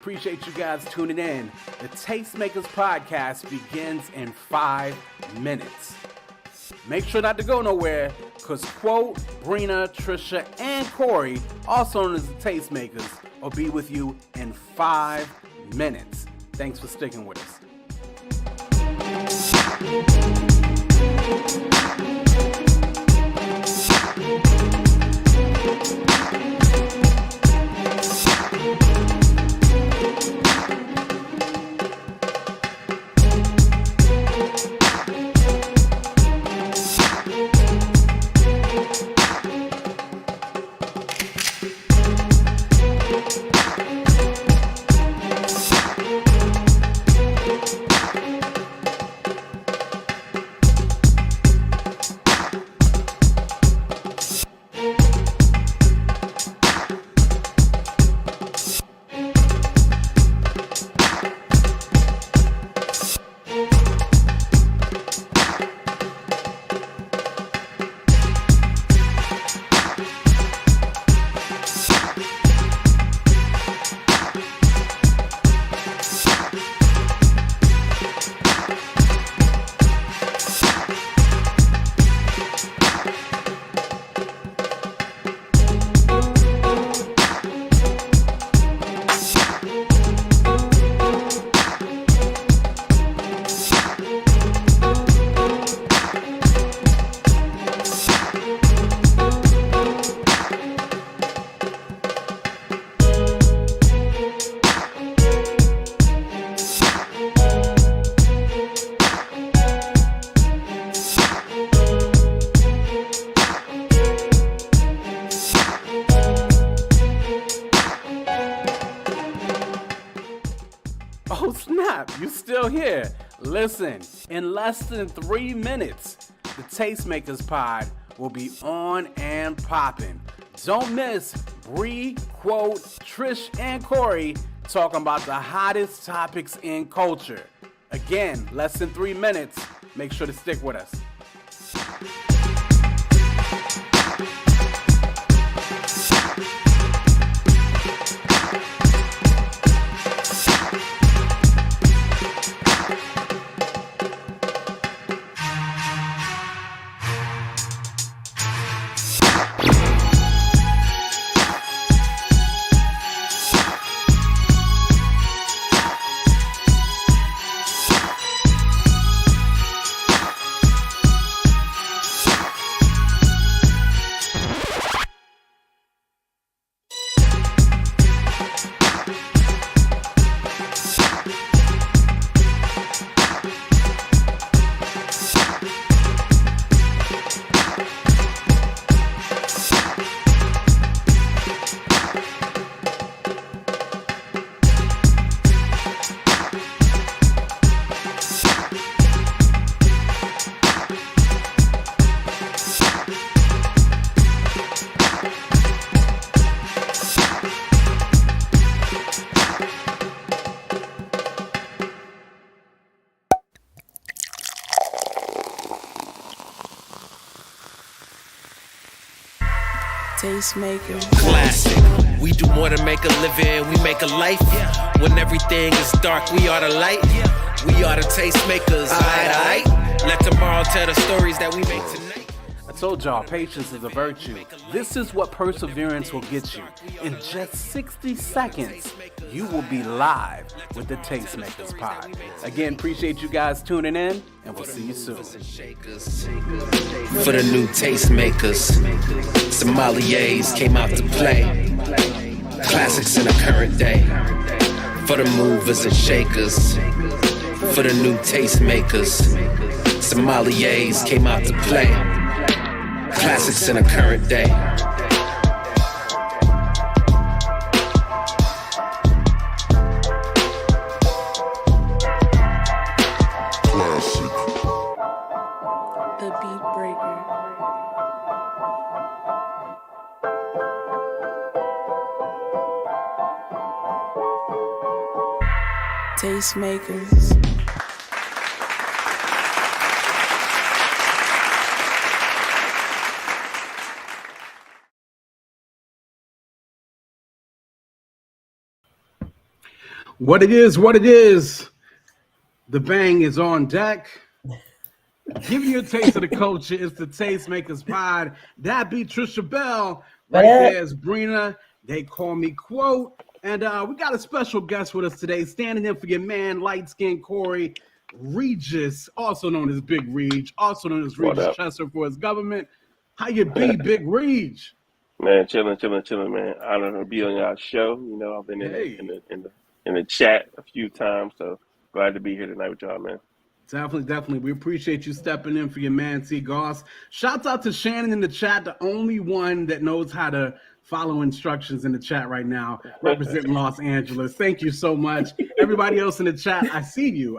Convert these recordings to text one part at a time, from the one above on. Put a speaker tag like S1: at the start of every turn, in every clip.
S1: Appreciate you guys tuning in. The Tastemakers Podcast begins in 5 minutes. Make sure not to go nowhere, because Quote, Brina, Trisha, and Corey, also known as the Tastemakers, will be with you in 5 minutes. Thanks for sticking with us. Oh snap, you still here. Listen, in less than 3 minutes, the Tastemakers Pod will be on and popping. Don't miss Bree, Quote, Trish, and Corey talking about the hottest topics in culture. Again, less than 3 minutes. Make sure to stick with us.
S2: Tastemakers.
S3: Classic. We do more than make a living, we make a life. When everything is dark, we are the light. We are the tastemakers. Aight. Let tomorrow tell the stories that we make tonight.
S1: I told y'all, patience is a virtue. This is what perseverance will get you. In just 60 seconds, you will be live with the Tastemakers Pod. Again, appreciate you guys tuning in, and we'll see you soon.
S3: For the new tastemakers, sommeliers came out to play. Classics in the current day. For the movers and shakers, for the new tastemakers, sommeliers came out to play. Classics in the current day.
S2: The Beat Breaker. Tastemakers.
S1: What it is. The bang is on deck. Giving you a taste of the culture. It's the Tastemakers Pod. That be Trisha Bell. Right there is Brina. They call me Quote. And we got a special guest with us today, standing in for your man, light-skinned Corey Regis, also known as Big Reg, also known as Regis Chester for his government. How you be, Big Reg?
S4: Man, chilling, man. Honor to be on y'all show. You know, I've been in the chat a few times, so glad to be here tonight with y'all, man.
S1: Definitely. We appreciate you stepping in for your man, T. Goss. Shouts out to Shannon in the chat, the only one that knows how to follow instructions in the chat right now, representing Los Angeles. Thank you so much. Everybody else in the chat, I see you.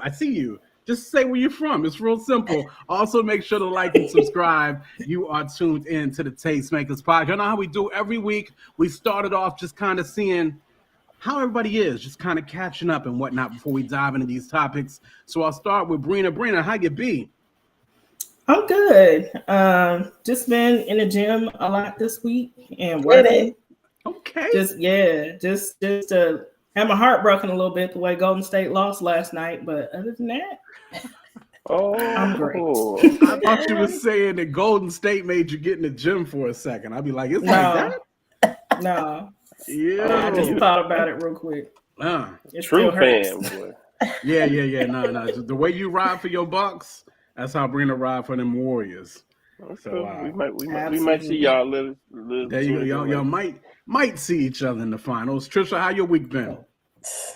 S1: Just say where you're from. It's real simple. Also, make sure to like and subscribe. You are tuned in to the Tastemakers Pod. You know how we do every week. We started off just kind of seeing how everybody is, just kind of catching up and whatnot before we dive into these topics. So I'll start with Brina. Brina, how you be?
S5: I'm good. Just been in the gym a lot this week and working.
S1: Okay.
S5: Just to have my heart broken a little bit the way Golden State lost last night, but other than that, I'm great.
S1: I thought you were saying that Golden State made you get in the gym for a second. I'd be like, it's like that?
S5: No.
S1: Yeah.
S5: I just thought about it real quick.
S4: It True fan, boy.
S1: Yeah. No. The way you ride for your Bucks, that's how Brina ride for them Warriors.
S4: So we might see y'all little
S1: there you go. Y'all might see each other in the finals. Trisha, how your week been?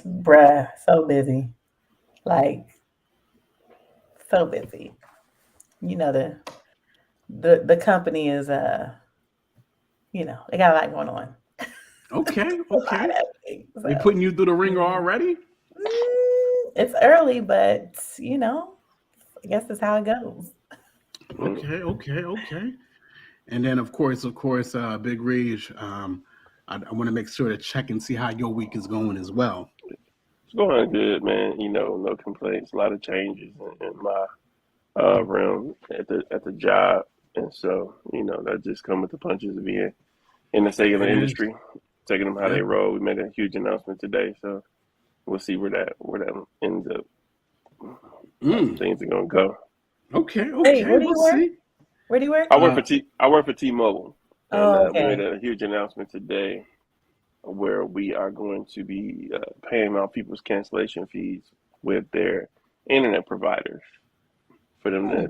S6: Bruh, so busy. Like, so busy. You know, the company is they got a lot going on.
S1: Okay. They putting you through the ringer already?
S6: It's early, but I guess that's how it goes.
S1: Okay. And then of course, Big Reg, I want to make sure to check and see how your week is going as well.
S4: It's going good, man. No complaints. A lot of changes in my realm at the job, and so that just come with the punches of being in the cellular industry, taking them how they roll. We made a huge announcement today, so we'll see where that ends up. Things are gonna go.
S6: Okay. Hey, where do you work? Where do you work?
S4: I work for T-Mobile. And we made a huge announcement today where we are going to be paying out people's cancellation fees with their internet providers for them to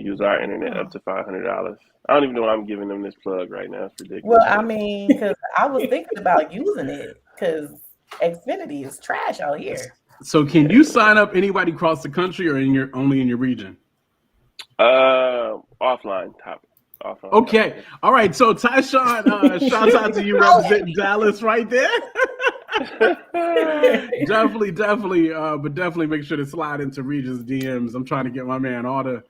S4: use our internet up to $500. I don't even know why I'm giving them this plug right now. It's ridiculous.
S6: Well, I mean, because I was thinking about using it because Xfinity is trash out here.
S1: So can you sign up anybody across the country or only in your region?
S4: Offline topic.
S1: Okay. Topic. All right. So Tyshawn, shouts out to you representing Dallas right there. definitely. But definitely make sure to slide into Regis DMs. I'm trying to get my man all the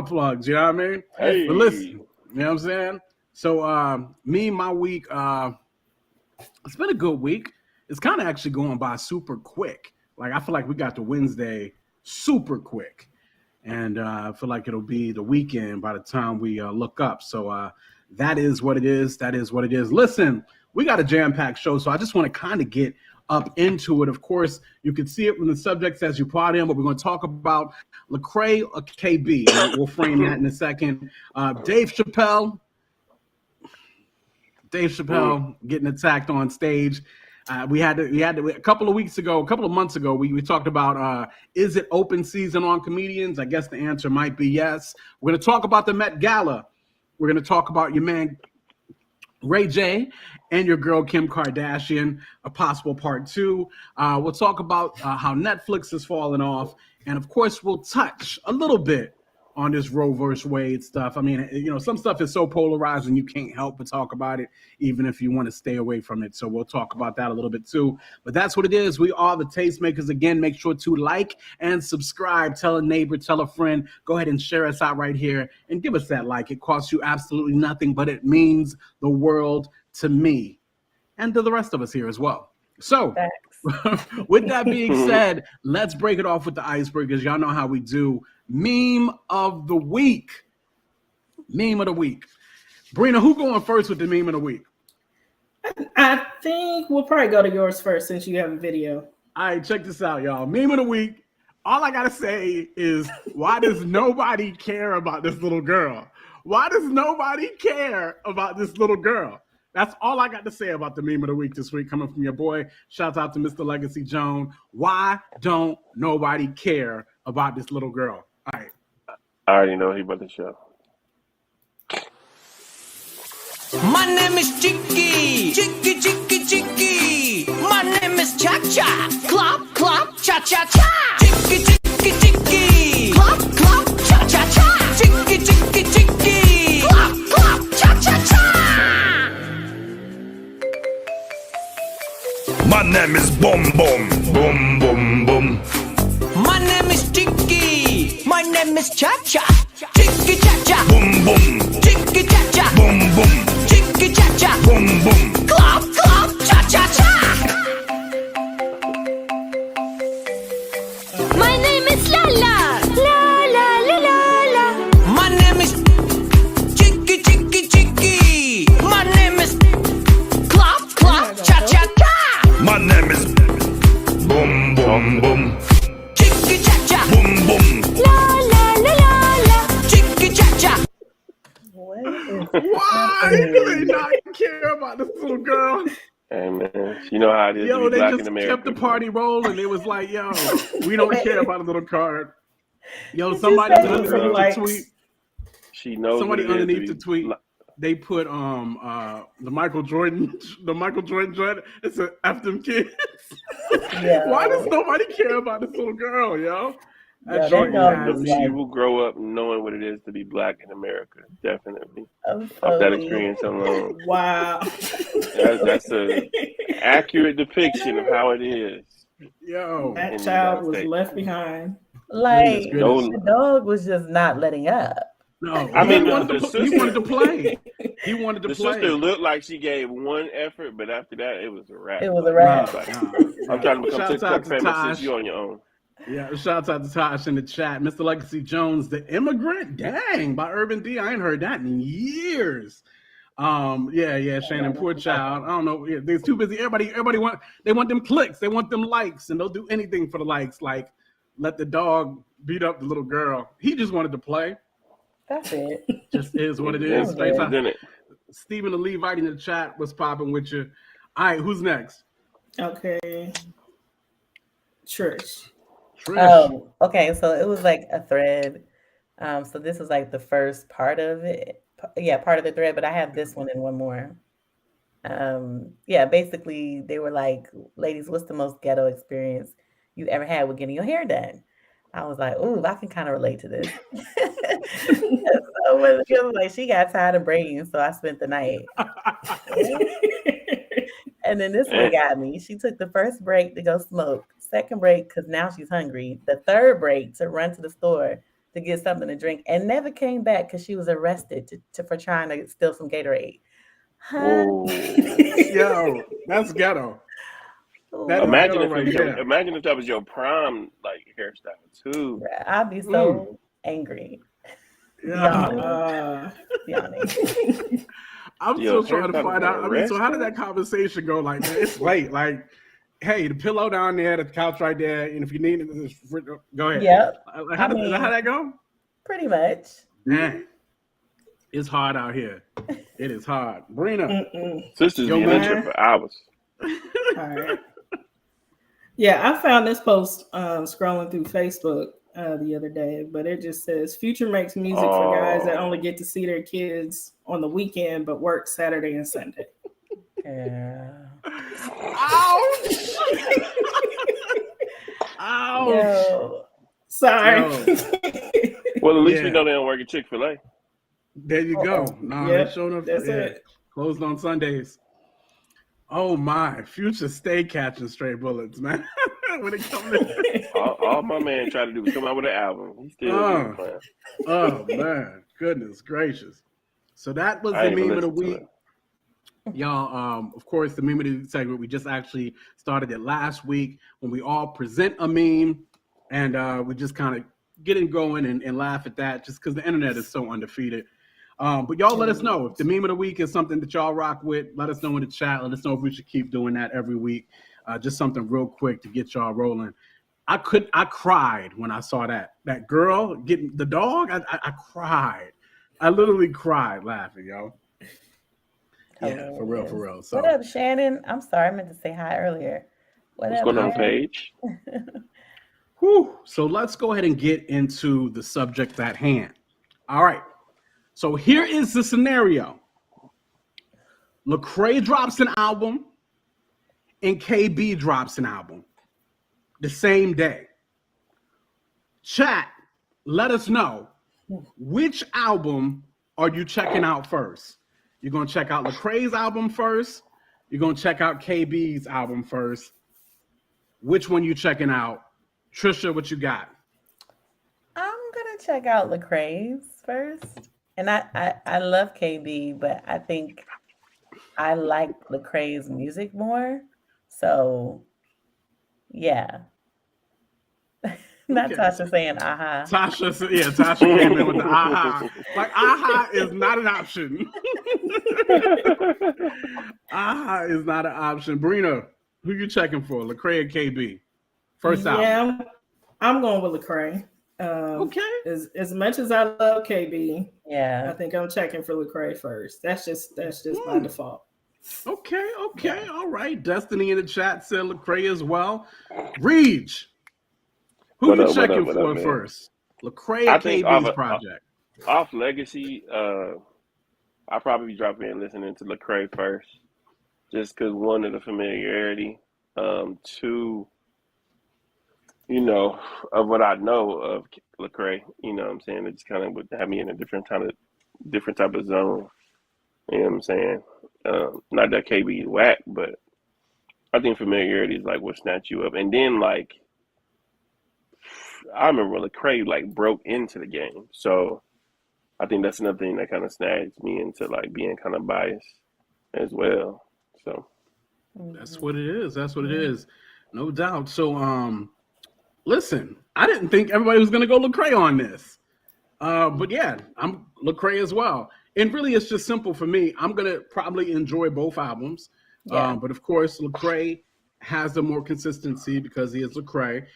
S1: plugs. You know what I mean?
S4: Hey.
S1: But listen, you know what I'm saying? So my week, it's been a good week. It's kind of actually going by super quick. Like I feel like we got to Wednesday super quick. And I feel like it'll be the weekend by the time we look up. So that is what it is. Listen, we got a jam-packed show, so I just want to kind of get up into it. Of course, you can see it from the subjects as you part in, but we're going to talk about Lecrae or KB. We'll frame that in a second. Dave Chappelle getting attacked on stage. We had a couple of months ago, we talked about, is it open season on comedians? I guess the answer might be yes. We're going to talk about the Met Gala. We're going to talk about your man, RayJ, and your girl, Kim Kardashian, a possible part 2. We'll talk about how Netflix has fallen off. And of course, we'll touch a little bit on this Roe versus Wade stuff. I mean, some stuff is so polarizing you can't help but talk about it, even if you want to stay away from it. So we'll talk about that a little bit too. But that's what it is. We are the Tastemakers. Again, make sure to like and subscribe. Tell a neighbor, tell a friend. Go ahead and share us out right here and give us that like. It costs you absolutely nothing, but it means the world to me and to the rest of us here as well. So with that being said, let's break it off with the icebreakers. Y'all know how we do. Meme of the week. Brina, who going first with the meme of the week?
S5: I think we'll probably go to yours first since you have a video.
S1: All right, check this out, y'all. Meme of the week. All I gotta say is, why does nobody care about this little girl? Why does nobody care about this little girl? That's all I got to say about the meme of the week this week, coming from your boy. Shout out to Mr. Legacy Jones. Why don't nobody care about this little girl? All right.
S4: I already know he about to show.
S7: My name is Chicky, Chicky, Chicky, Chicky. My name is Cha Cha, Clop, Clop, Cha Cha Cha. Chicky, Chicky, Chicky, Clop, Clop, Cha Cha Cha. Chicky, Chicky, Chicky, Clop, Clop, Cha Cha Cha.
S8: My name is Boom Boom, Boom Boom Boom.
S7: My name is Chicky, my name is Cha Cha. Chicky, Cha Cha,
S8: Boom Boom,
S7: Chicky, Cha Cha,
S8: Boom Boom,
S7: Chicky, Cha Cha,
S8: Boom Boom.
S7: Clop, Clop, Cha Cha Cha.
S9: My name is Lala. La la la la la.
S7: My name is Chicky, Chicky, Chicky. My name is Clop, Clop, Cha Cha Cha.
S8: My name is Boom Boom Boom,
S7: Chicky, Cha Cha,
S8: Boom Boom.
S9: La la la la la.
S7: Chicky, Cha Cha.
S1: Why do they not care about this little girl?
S4: Hey, man, you know how it is to
S1: Yo,
S4: be
S1: they
S4: black
S1: just
S4: in America.
S1: kept the party rolling. It was like, yo, we don't care about a little card. Yo, somebody underneath the tweet.
S4: She knows
S1: Somebody
S4: what it is
S1: underneath
S4: to
S1: the
S4: be
S1: tweet.
S4: black.
S1: They put the Michael Jordan joint. It's a F them kids.
S6: Yeah.
S1: Why does nobody care about this little girl, yo? That
S6: Yeah,
S1: joint
S6: they know
S1: has
S6: it's
S4: She
S1: me.
S4: will grow up knowing what it is to be black in America. Definitely.
S6: I'm
S4: Off that
S6: so
S4: experience alone.
S5: Wow.
S4: That's a accurate depiction of how it is.
S1: Yo,
S5: That
S4: in the
S5: child
S4: United
S5: was
S4: States.
S5: left behind.
S6: like
S1: Goodness.
S6: the dog was just not letting up.
S1: no,
S4: I mean,
S1: he wanted to play. He wanted to
S4: The
S1: play.
S4: sister looked like she gave one effort, but after that, it was a wrap.
S6: It was a
S4: Like,
S6: wrap.
S4: like,
S1: Nah.
S4: I'm trying to become
S1: Shouts out
S4: TikTok
S1: to
S4: famous
S1: Tosh.
S4: since you on your own.
S1: Yeah, shouts out to Tosh in the chat. Mr. Legacy Jones, The Immigrant, dang, by Urban D. I ain't heard that in years. Yeah, Shannon, poor child. I don't know. Yeah, they're too busy. Everybody want them clicks. They want them likes, and they'll do anything for the likes. Like let the dog beat up the little girl. He just wanted to play.
S6: That's it.
S1: Just is what it
S4: Then-
S1: is. Straight up.
S4: then it.
S1: Stephen the Levite in the chat was popping with you. All right, who's next?
S5: Okay. Trish.
S1: Trish.
S6: Oh, okay. So it was like a thread. So this was like the first part of it. Yeah, part of the thread, but I have this one and one more. Yeah, basically they were like, ladies, what's the most ghetto experience you ever had with getting your hair done? I was like, ooh, I can kind of relate to this. So it was like she got tired of braiding, so I spent the night. And then this one got me. She took the first break to go smoke, second break because now she's hungry, the third break to run to the store to get something to drink, and never came back because she was arrested for trying to steal some Gatorade.
S4: Whoa.
S1: Yo, that's ghetto. That is
S4: Imagine
S1: ghetto right there.
S4: imagine if that was your prime like hairstyle too.
S6: I'd be so angry.
S1: Yeah.
S6: Yawning.
S1: I'm
S4: Yo,
S1: still trying to find out. I mean, so how did that conversation go? Like, man, it's late. Like, hey, the pillow down there, the couch right there, and if you need it, go ahead.
S6: Yep.
S1: How did that go?
S6: Pretty much.
S1: Man, it's hard out here. It is hard. Brina.
S4: Sisters
S1: Yo,
S4: be
S1: man.
S4: in there for hours.
S5: All right. Yeah, I found this post scrolling through Facebook the other day, but it just says Future makes music for guys that only get to see their kids on the weekend but work Saturday and Sunday.
S6: Yeah.
S1: Ouch! Ouch!
S5: Yo. Sorry.
S4: Well, at least we
S1: Yeah.
S4: know they don't work at Chick-fil-A.
S1: There you go. No,
S5: Yep,
S1: they showed up.
S5: that's it.
S1: Closed on Sundays. Oh my, Future stay catching stray bullets, man. When it comes to
S4: All my man tried to do was come out with an album. He still didn't play.
S1: oh man, goodness gracious. So that was
S4: I
S1: the
S4: ain't even
S1: meme of the
S4: listened to
S1: week. Y'all, of course, the meme of the week segment, we just actually started it last week when we all present a meme and we just kind of get it going and laugh at that just because the internet is so undefeated. But y'all let us know if the meme of the week is something that y'all rock with. Let us know in the chat. Let us know if we should keep doing that every week. Just something real quick to get y'all rolling. I cried when I saw that girl getting the dog. I cried. I literally cried laughing, yo. Yeah, for real. So,
S6: what up, Shannon? I'm sorry, I meant to say hi earlier.
S4: What's going on, Paige?
S1: Whew. So let's go ahead and get into the subject at hand. All right. So here is the scenario. Lecrae drops an album and KB drops an album the same day. Chat, let us know, which album are you checking out first? You're going to check out Lecrae's album first. You're going to check out KB's album first. Which one you checking out? Trisha, what you got?
S6: I'm going to check out Lecrae's first. And I love KB, but I think I like Lecrae's music more. So, yeah. Not Tasha saying aha.
S1: Tasha came in with the aha. Like, aha is not an option. Aha is not an option. Brina, who you checking for? Lecrae or KB? First album.
S5: Yeah, I'm going with Lecrae.
S1: Okay.
S5: As much as I love KB,
S6: yeah,
S5: I think I'm checking for Lecrae first. That's just my default.
S1: Okay. Yeah. All right. Destiny in the chat said Lecrae as well. RayJ, who you checking for first? Lecrae or KB's project?
S4: Off Legacy, I'll probably be dropping in listening to Lecrae first, just because one, of the familiarity, two, of what I know of Lecrae, you know what I'm saying? It just kind of would have me in a different type of zone. You know what I'm saying? Not that KB is whack, but I think familiarity is like what snatch you up. And then like, I remember when Lecrae like broke into the game. So I think that's another thing that kind of snags me into like being kind of biased as well. So
S1: that's what it is. No doubt. So listen, I didn't think everybody was gonna go Lecrae on this. But yeah, I'm Lecrae as well. And really it's just simple for me. I'm gonna probably enjoy both albums. Yeah. But of course Lecrae has the more consistency because he is Lecrae.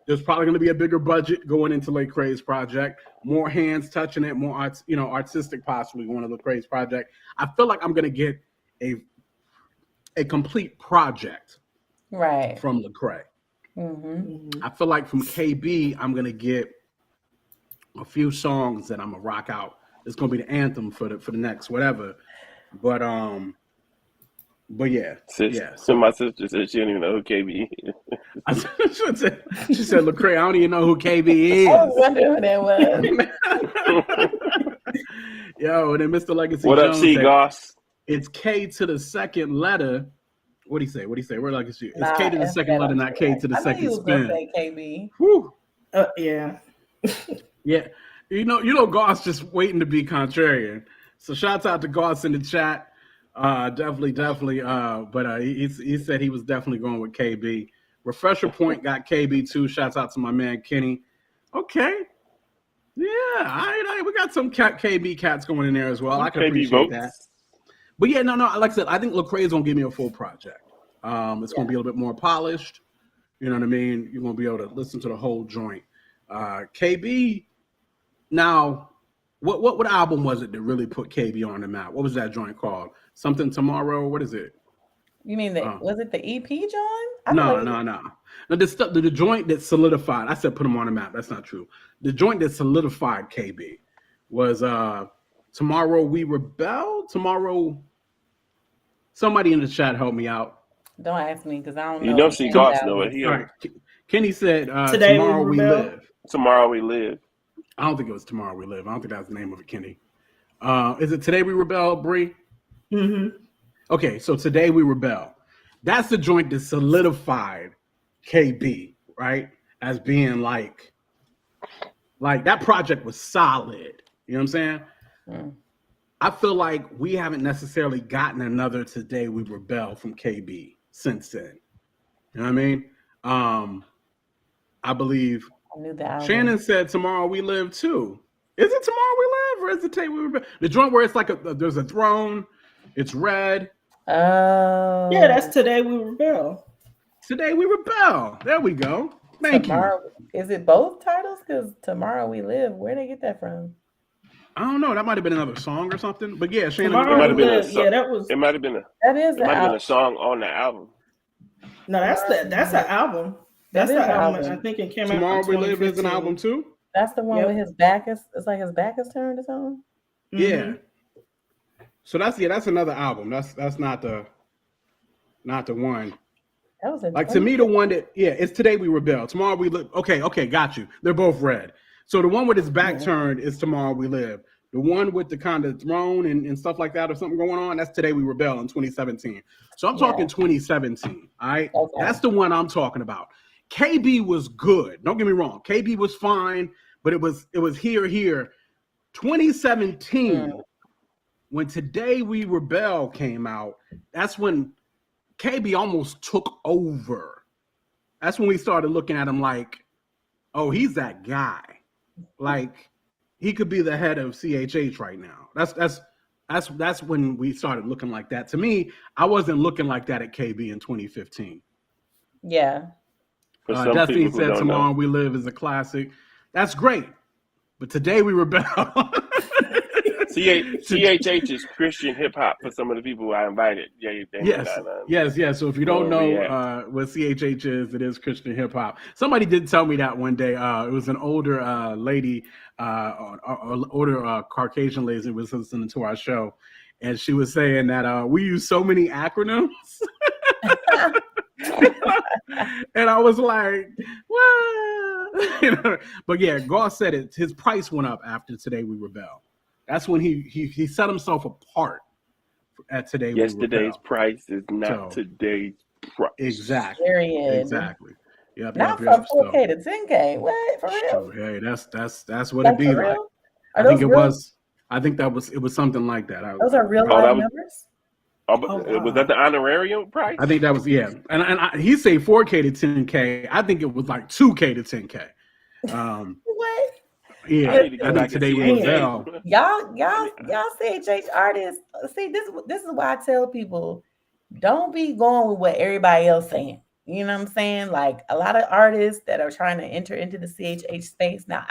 S1: There's probably going to be a bigger budget going into Lecrae's project, more hands touching it, more artistic possibly going to Lecrae's project. I feel like I'm going to get a complete project from Lecrae. Mm-hmm. I feel like from KB, I'm going to get a few songs that I'm going to rock out. It's going to be the anthem for the next whatever. But yeah.
S4: So my sister said she didn't even know who KB is.
S1: She said, Lecrae, I don't even know who KB is.
S6: I was wondering who that
S1: was. Yo, and then Mr. Legacy
S4: What
S1: Jones
S4: up, C. Goss?
S1: It's K to the second letter. What'd he say? Where Legacy? It's K to the second letter, not K to the second spin.
S6: Say KB.
S1: Whew.
S5: Yeah.
S1: Yeah. You know, Goss just waiting to be contrarian. So shouts out to Goss in the chat. Definitely. But he said he was definitely going with KB. Refresher Point got KB too. Shouts out to my man Kenny. Okay. Yeah, all right. We got some KB cats going in there as well. I can appreciate that. But yeah, no. Like I said, I think Lecrae is gonna give me a full project. It's gonna be a little bit more polished. You know what I mean? You're gonna be able to listen to the whole joint. KB. Now, what album was it that really put KB on the map? What was that joint called? Something Tomorrow? What is it?
S6: You mean was it the EP, John?
S1: No. No, the joint that solidified. I said put him on the map. That's not true. The joint that solidified KB was Tomorrow We Rebel. Tomorrow. Somebody in the chat help me out.
S6: Don't ask me because I don't know.
S4: You don't see Goss know it.
S1: Right. Kenny said Tomorrow We Live.
S4: Tomorrow We Live.
S1: I don't think it was Tomorrow We Live. I don't think that's the name of it, Kenny. Is it Today We Rebel, Bree?
S5: Mm-hmm.
S1: Okay, so Today We Rebel. That's the joint that solidified KB, right? As being like that project was solid. You know what I'm saying? Mm. I feel like we haven't necessarily gotten another Today We Rebel from KB since then. You know what I mean? I believe Shannon said Tomorrow We Live too. Is it Tomorrow We Live or is it Today We Rebel? The joint where it's like there's a throne, it's red.
S5: Yeah, that's Today We Rebel.
S1: Today we rebel. There we go. Thank you.
S6: Is it both titles? Because Tomorrow We Live, where'd they get that from?
S1: I don't know. That might have been another song or something. But yeah, Shannon.
S5: Tomorrow
S4: It might have
S5: We
S4: been
S5: Live. Yeah, that was.
S4: It might have been a.
S6: That is
S4: It might have been a song on the album.
S5: No, that's an album. That's the album. I think it came out.
S1: Tomorrow We Live is an album too.
S6: That's the one with his back is. It's like his back is turned or something.
S1: Yeah. So that's another album. That's not the one.
S6: That was
S1: like to me the one that it's Today We Rebel. Tomorrow We Live. Okay, got you. They're both red. So the one with his back turned is Tomorrow We Live. The one with the kind of throne and stuff like that or something going on, that's Today We Rebel in 2017. So I'm talking 2017. All right. Okay. That's the one I'm talking about. KB was good. Don't get me wrong. KB was fine, but it was here. 2017, when Today We Rebel came out, that's when KB almost took over. That's when we started looking at him like, oh, he's that guy. Like he could be the head of CHH right now. That's when we started looking like that. To me, I wasn't looking like that at KB in 2015.
S6: Yeah.
S1: Destiny said Tomorrow We Live is a classic. That's great. But Today We Rebel.
S4: CHH is Christian hip hop for some of the people I invited.
S1: Yes. So if you don't know what CHH is, it is Christian hip hop. Somebody did tell me that one day. It was an older lady, older Caucasian lady who was listening to our show, and she was saying that we use so many acronyms. And I was like, what? But yeah, Goss said it. His price went up after Today We Rebel. That's when he set himself apart at Today We Rebel.
S4: Yesterday's price is not today's price.
S1: Exactly.
S6: Period.
S1: Exactly. Yep.
S6: Not from 4K to 10K. What? For real?
S1: Hey, that's what it be like. I think it was something like that.
S6: Those are real live numbers?
S4: Was that the honorarium price?
S1: I think that was, and he say 4K to 10K. I think it was like 2K to 10K.
S6: What?
S1: Yeah, I think Today We Rebel.
S6: Y'all CHH artists. See, this is why I tell people, don't be going with what everybody else saying. You know what I'm saying? Like a lot of artists that are trying to enter into the CHH space. Now,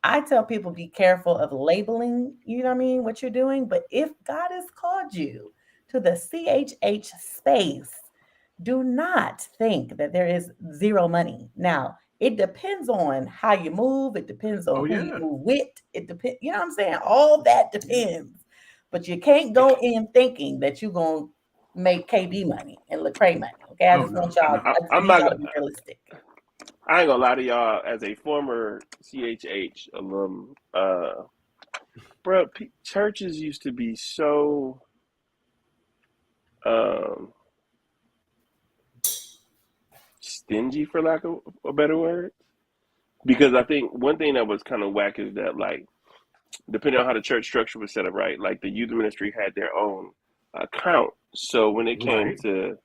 S6: I tell people be careful of labeling, you know what I mean, what you're doing. But if God has called you to the CHH space, do not think that there is zero money. Now, it depends on how you move. It depends on who you move with. It depends, you know what I'm saying? All that depends. But you can't go in thinking that you're going to make KB money and Lecrae money. Okay, I just want y'all to be realistic.
S4: I ain't gonna lie to y'all, as a former CHH alum, bro, churches used to be so stingy, for lack of a better word, because I think one thing that was kind of whack is that, like, depending on how the church structure was set up, right, like the youth ministry had their own account, so when it came to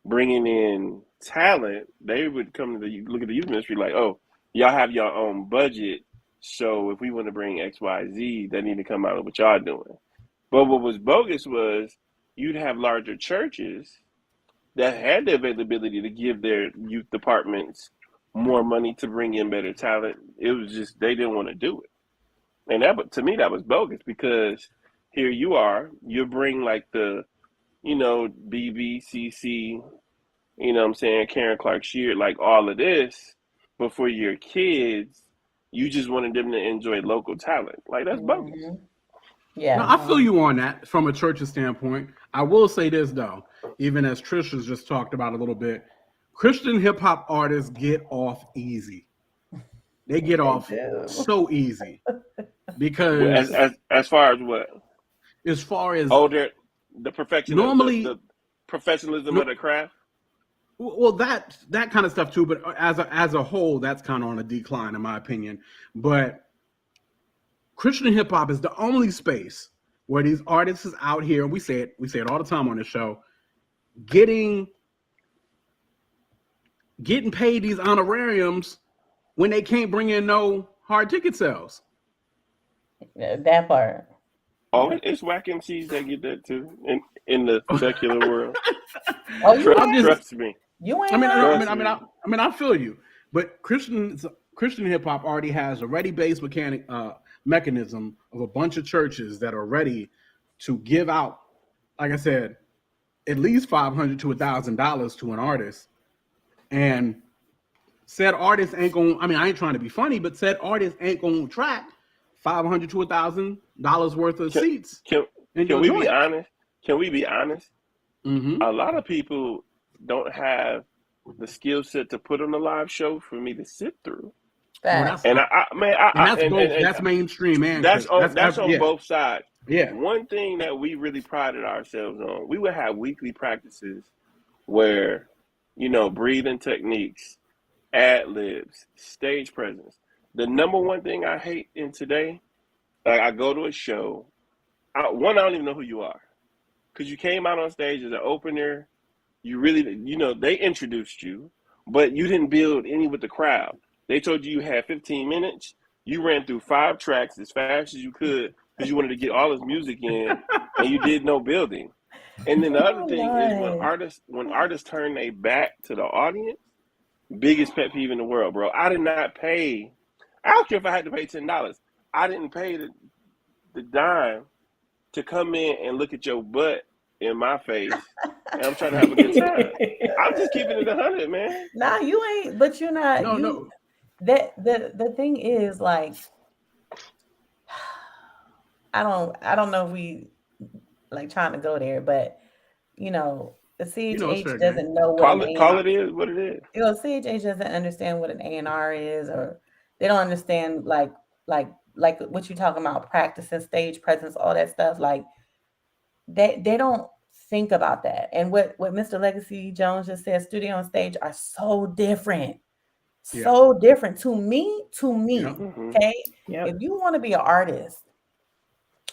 S4: bringing in talent, they would come to look at the youth ministry like, oh, y'all have your own budget, so if we want to bring XYZ, they need to come out of what y'all doing. But what was bogus was you'd have larger churches that had the availability to give their youth departments more money to bring in better talent. It was just they didn't want to do it. And that, to me, that was bogus, because here you are, you bring like the, BBCC, you know what I'm saying, Karen Clark Sheard, like all of this, but for your kids, you just wanted them to enjoy local talent. Like, that's bogus.
S6: Yeah.
S1: No, I feel you on that from a church's standpoint. I will say this, though, even as Trisha's just talked about a little bit, Christian hip hop artists get off easy. They get off so easy because
S4: as far as what?
S1: As far as
S4: the perfection,
S1: normally
S4: the professionalism of the craft.
S1: Well, that kind of stuff too, but as a whole, that's kind of on a decline in my opinion. But Christian hip hop is the only space where these artists is out here, and we say it all the time on the show, getting paid these honorariums when they can't bring in no hard ticket sales.
S6: That part.
S4: Oh, it's whack MCs that get that too in the secular world.
S6: Oh,
S4: Trust me.
S6: You
S1: I
S6: ain't
S1: mean,
S6: know.
S1: I feel you, but Christian hip hop already has a ready-based mechanism of a bunch of churches that are ready to give out, like I said, at least $500 to $1,000 to an artist, and said artist ain't going. I mean, I ain't trying to be funny, but said artist ain't going to attract $500 to $1,000 worth of seats.
S4: Can
S1: Can
S4: we be honest? Can we be honest?
S1: Mm-hmm.
S4: A lot of people don't have the skill set to put on a live show for me to sit through.
S6: Facts.
S4: And
S1: that's mainstream, man.
S4: That's on both sides.
S1: Yeah.
S4: One thing that we really prided ourselves on, we would have weekly practices where, breathing techniques, ad libs, stage presence. The number one thing I hate in today, like I go to a show, I don't even know who you are, because you came out on stage as an opener. You really, they introduced you, but you didn't build any with the crowd. They told you had 15 minutes. You ran through 5 tracks as fast as you could because you wanted to get all this music in, and you did no building. And then the other thing is when artists turn their back to the audience, biggest pet peeve in the world, bro. I did not pay. I don't care if I had to pay $10. I didn't pay the dime to come in and look at your butt in my face, and I'm trying to have a good time. I'm just keeping it 100, man.
S6: Nah, you ain't. But you're not.
S1: No.
S6: That the thing is, like, I don't know if we like trying to go there, but the CHH doesn't know what
S4: call it is what it is.
S6: CHH doesn't understand what an A&R is, or they don't understand like what you're talking about, practicing stage presence, all that stuff. Like they don't think about that. And what Mr. Legacy Jones just said, studio and stage are so different. So different to me. Okay. Yep. If you want to be an artist,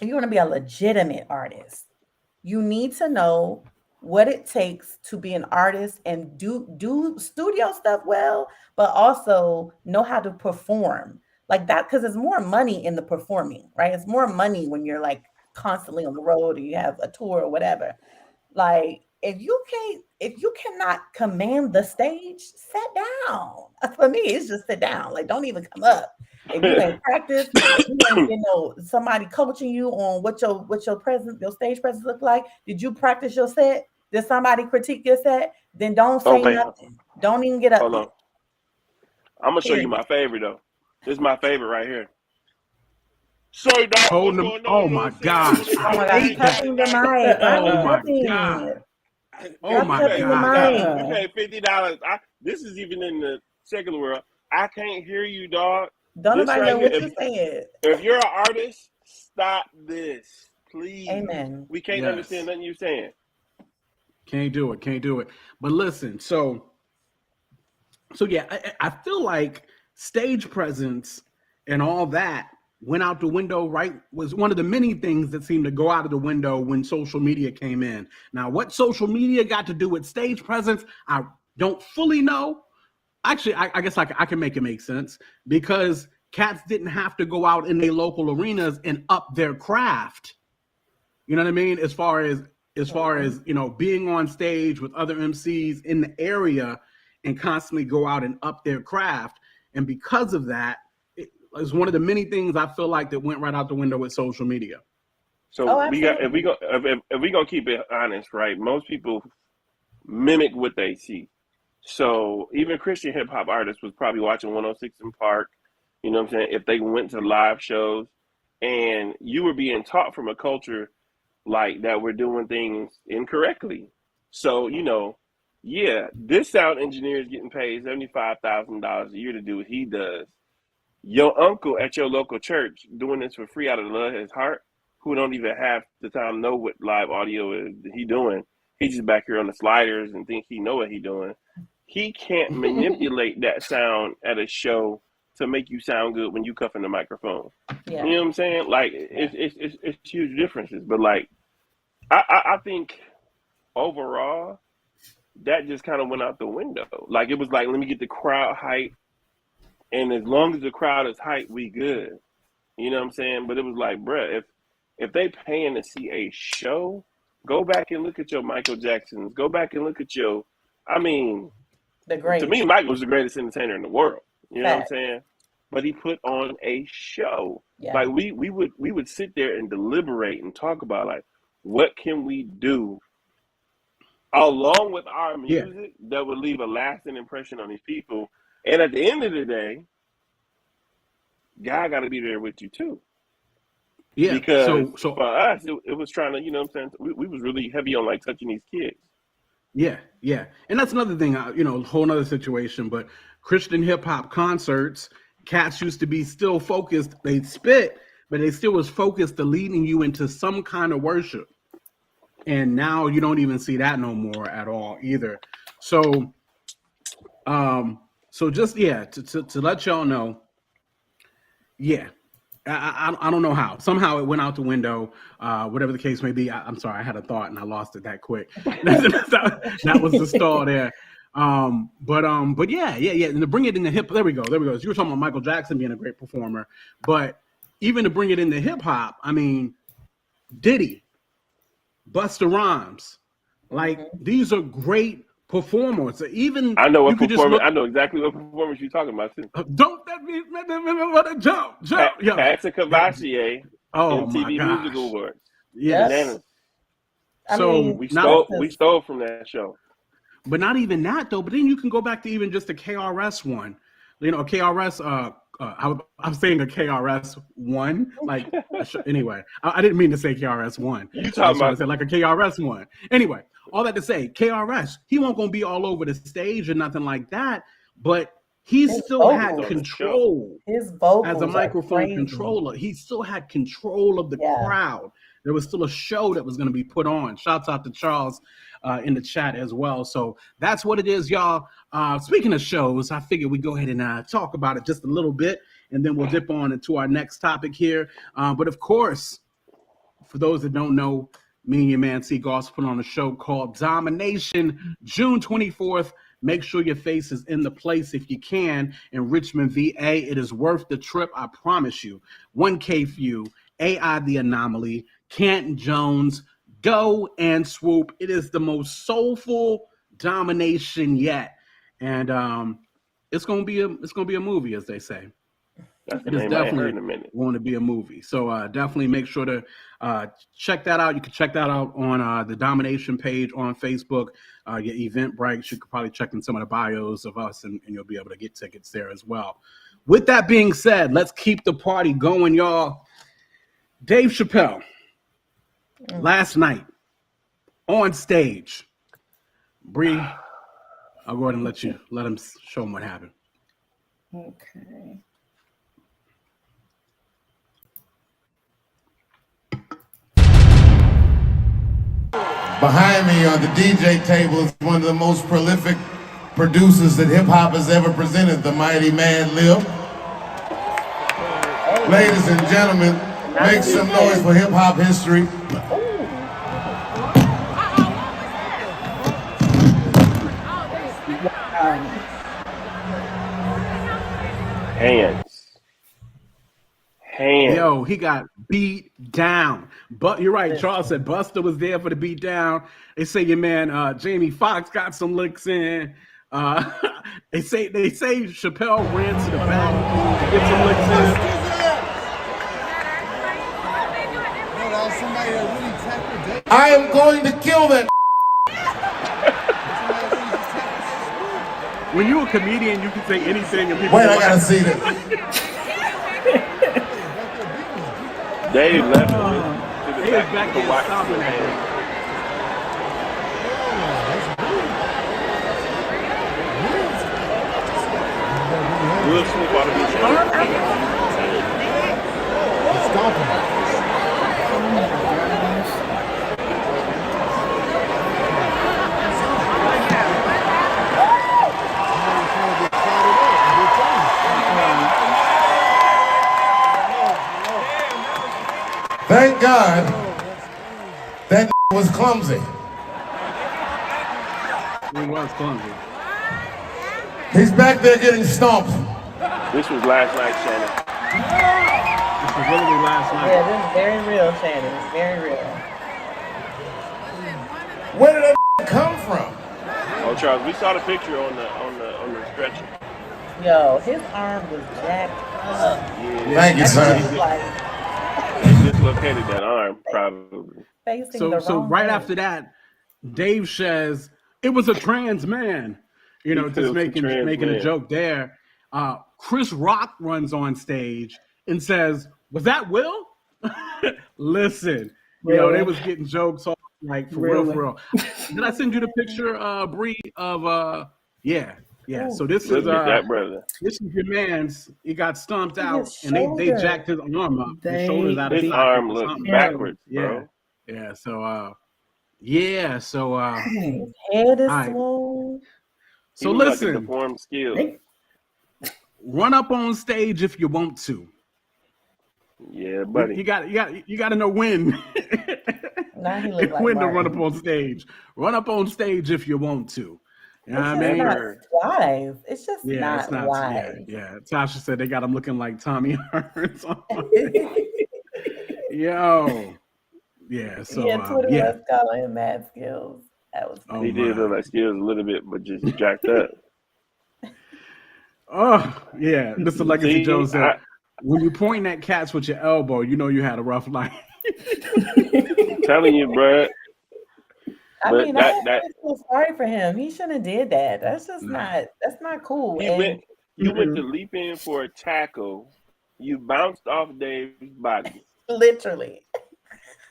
S6: if you want to be a legitimate artist, you need to know what it takes to be an artist and do studio stuff well, but also know how to perform like that, because there's more money in the performing, right? It's more money when you're like constantly on the road or you have a tour or whatever. Like if you cannot command the stage, sit down. For me, it's just sit down. Like don't even come up. If you ain't practice, you ain't, somebody coaching you on what your stage presence look like. Did you practice your set? Did somebody critique your set? Then don't say nothing. Don't even get up.
S4: Hold on. I'm gonna show you my favorite though. This is my favorite right here. Sorry, dog.
S1: Oh my gosh! I hate that. Oh my god! Oh my god!
S4: We paid $50. This is even in the secular world. I can't hear you, dog.
S6: Don't nobody know what you're saying.
S4: If you're an artist, stop this, please.
S6: Amen.
S4: We can't understand nothing you're saying.
S1: Can't do it. But listen, so yeah, I feel like stage presence and all that went out the window, right? Was one of the many things that seemed to go out of the window when social media came in. Now, what social media got to do with stage presence, I don't fully know. Actually, I guess I can make it make sense, because cats didn't have to go out in their local arenas and up their craft. You know what I mean? As far as being on stage with other MCs in the area and constantly go out and up their craft. And because of that, it was one of the many things I feel like that went right out the window with social media.
S4: So if we gonna keep it honest, right? Most people mimic what they see. So even Christian hip hop artists was probably watching 106 in Park, you know what I'm saying? If they went to live shows and you were being taught from a culture like that we're doing things incorrectly. So, this sound engineer is getting paid $75,000 a year to do what he does. Your uncle at your local church doing this for free out of the love of his heart, who don't even have the time to know what live audio is he doing. He's just back here on the sliders and think he know what he doing. He can't manipulate that sound at a show to make you sound good when you cuffing the microphone. Yeah. You know what I'm saying? Like it's huge differences. But like I think overall that just kind of went out the window. Like it was like, let me get the crowd hype, and as long as the crowd is hype, we good. You know what I'm saying? But it was like, bruh, if they paying to see a show, go back and look at your Michael Jacksons. Go back and look at your I mean,
S6: The
S4: to
S6: great.
S4: me, Mike was the greatest entertainer in the world. You know what I'm
S6: Fact.
S4: saying? But he put on a show.
S6: Yeah.
S4: Like we would sit there and deliberate and talk about like what can we do along with our music that would leave a lasting impression on these people. And at the end of the day, God got to be there with you too.
S1: Yeah.
S4: Because
S1: So
S4: for us, it was trying to, you know what I'm saying? We was really heavy on like touching these kids.
S1: yeah. And that's another thing, whole nother situation, but Christian hip hop concerts, cats used to be still focused. They spit, but they still was focused to leading you into some kind of worship. And now you don't even see that no more at all either. So, just to let y'all know, I don't know how. Somehow it went out the window. Whatever the case may be. I'm sorry, I had a thought and I lost it that quick. That was the stall there. But yeah. And to bring it in the hip, there we go. You were talking about Michael Jackson being a great performer, but even to bring it into hip hop, I mean, Diddy, Busta Rhymes, like these are great performers. Even
S4: I know what
S1: you
S4: performance. I know exactly what performance you're talking about too.
S1: Don't that be what a jump?
S4: Patrick Cavassier,
S1: Oh
S4: MTV
S1: my
S4: Music
S1: gosh.
S4: Awards.
S1: Yes.
S4: Bananas.
S1: So
S4: we stole from that show.
S1: But not even that though. But then you can go back to even just the KRS one. KRS. I'm saying a KRS one. Like anyway, I didn't mean to say KRS one.
S4: You talking about
S1: like a KRS one. Anyway, all that to say, KRS. He won't gonna be all over the stage or nothing like that. But he still had control.
S6: His vocals
S1: as a microphone controller. He still had control of the crowd. There was still a show that was going to be put on. Shouts out to Charles in the chat as well. So that's what it is, y'all. Speaking of shows, I figured we'd go ahead and talk about it just a little bit, and then we'll dip on into our next topic here. But of course, for those that don't know, me and your man C. Goss put on a show called Domination, June 24th. Make sure your face is in the place if you can in Richmond, VA. It is worth the trip, I promise you. 1K Few, AI The Anomaly, Canton Jones, Go and Swoop. It is the most soulful domination yet, and it's gonna be a movie, as they say. It is definitely going to be a movie. So definitely make sure to check that out. You can check that out on the Domination page on Facebook. Your Eventbrite. You could probably check in some of the bios of us, and you'll be able to get tickets there as well. With that being said, let's keep the party going, y'all. Dave Chappelle, last night on stage. Bree, I'll go ahead and let him show him what happened.
S5: Okay.
S10: Behind me on the DJ table is one of the most prolific producers that hip-hop has ever presented, the mighty Man Lil. Ladies and gentlemen, make some noise for hip-hop history.
S4: Hands.
S1: Yo, he got beat down. But you're right, Charles said Buster was there for the beat down. They say your man Jamie Foxx got some licks in. They say Chappelle ran to the back to get some licks in.
S10: I am going to kill that.
S1: When you're a comedian, you can say anything and people.
S10: Wait, I gotta see this.
S4: Dave left to the
S1: back there stopping that.
S4: Will Smith ought to be
S10: Thank God that was clumsy.
S1: He was clumsy.
S10: He's back there getting stomped.
S4: This was last night, Shannon.
S1: This was literally last night.
S6: Yeah, this is very real, Shannon. Very real.
S10: Where did that come from?
S4: Oh, Oh, Charles, we saw the picture on the stretcher.
S6: Yo, his arm was jacked up.
S4: Yeah.
S10: Thank you, sir.
S4: They dislocated that arm, probably.
S1: So right after that, Dave says it was a trans man. You know, just making a joke there. Chris Rock runs on stage and says, "Was that Will?" Listen, you know, they was getting jokes off like for real. Did I send you the picture, Bree, of yeah. So this is
S4: that brother.
S1: This is your man's. He got stomped out, and they jacked his arm up. His shoulders out.
S4: His arm looked backwards, bro.
S1: Yeah. So
S6: his head is swollen.
S1: So listen,
S4: like deformed skills.
S1: Run up on stage if you want to.
S4: Yeah, buddy.
S1: You got to know when. When to run up on stage. Run up on stage if you want to. You know what I mean?
S6: Not wise. It's just not wise.
S1: Yeah. Tasha said they got him looking like Tommy Hearns. Yo. Yeah. So
S6: Twitter was calling him mad skills. That was funny.
S4: He did look like skills a little bit, but just jacked up.
S1: Oh yeah. Mr. Legacy Jones said, when you point at cats with your elbow, you know you had a rough life.
S4: I'm telling you, bro.
S6: I mean, I feel sorry for him. He shouldn't have did that. That's just that's not cool.
S4: You went to leap in for a tackle. You bounced off Dave's body.
S6: Literally.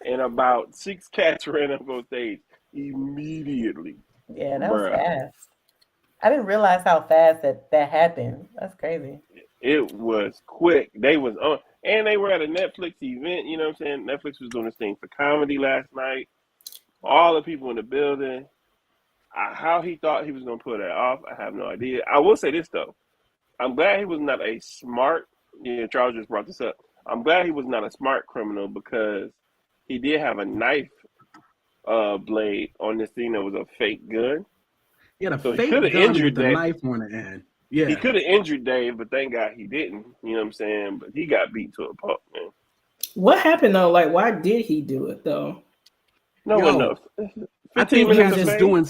S4: And about 6 cats ran up on stage immediately.
S6: Yeah, that was fast. I didn't realize how fast that happened. That's crazy.
S4: It was quick. They was on, and they were at a Netflix event. You know what I'm saying? Netflix was doing this thing for comedy last night. All the people in the building. How he thought he was going to pull that off, I have no idea. I will say this, though. I'm glad he was not a smart, Charles just brought this up. I'm glad he was not a smart criminal because he did have a knife blade on this thing that was a fake gun.
S1: Yeah,
S4: so
S1: fake gun with the knife on the end. Yeah.
S4: He could have injured Dave, but thank God he didn't. You know what I'm saying? But he got beat to a pulp, man.
S5: What happened, though? Like, why did he do it, though?
S4: No one knows.
S1: I think Cats is doing.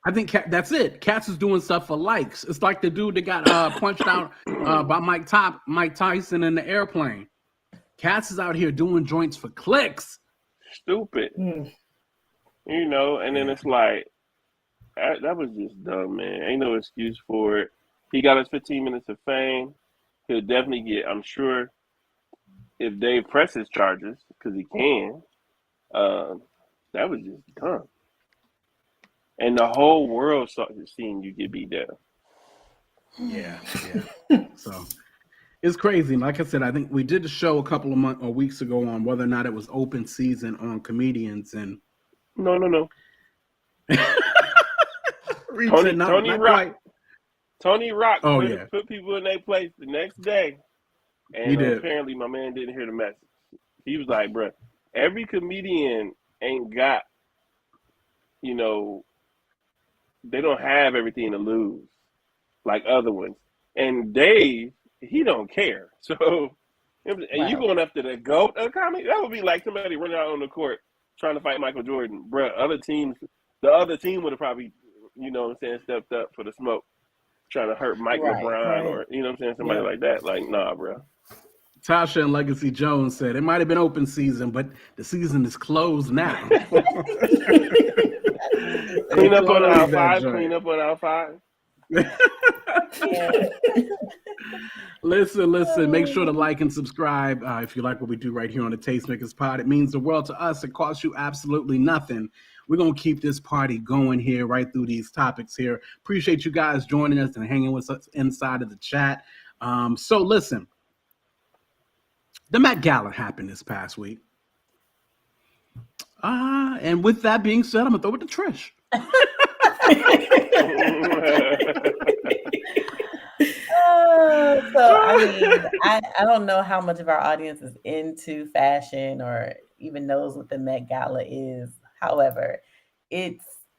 S1: I think that's it. Cats is doing stuff for likes. It's like the dude that got punched out by Mike Tyson in the airplane. Cats is out here doing joints for clicks.
S4: Stupid. You know, and then it's like that was just dumb, man. Ain't no excuse for it. He got his 15 minutes of fame. He'll definitely get. I'm sure if Dave presses charges because he can. That was just dumb. And the whole world started seeing you get beat down.
S1: Yeah. So it's crazy. Like I said, I think we did a show a couple of weeks ago on whether or not it was open season on comedians. And
S4: no. Tony Rock put people in their place the next day. And apparently my man didn't hear the message. He was like, bro, every comedian ain't got, they don't have everything to lose like other ones. And Dave, he don't care. So, and you going after the GOAT of comedy? That would be like somebody running out on the court trying to fight Michael Jordan. Bruh, the other team would have probably, stepped up for the smoke, trying to hurt Mike LeBron or, somebody like that. Like, nah, bro.
S1: Tasha and Legacy Jones said it might have been open season, but the season is closed now.
S4: Clean up on aisle 5. Clean up on aisle 5.
S1: Listen. Make sure to like and subscribe if you like what we do right here on the Tastemakers Pod. It means the world to us. It costs you absolutely nothing. We're going to keep this party going here right through these topics here. Appreciate you guys joining us and hanging with us inside of the chat. So listen. The Met Gala happened this past week. And with that being said, I'm going to throw it to Trish.
S6: I don't know how much of our audience is into fashion or even knows what the Met Gala is. However,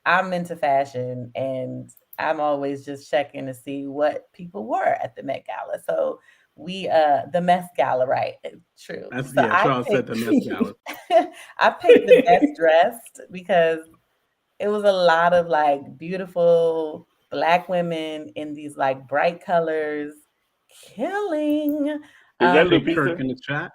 S6: I'm into fashion and I'm always just checking to see what people wore at the Met Gala. So the Met Gala, right? True.
S1: Charles said the Met Gala.
S6: I picked the best dressed because it was a lot of like beautiful Black women in these like bright colors, killing.
S4: Is that
S1: Big
S4: Lupita?
S1: Kirk in the chat.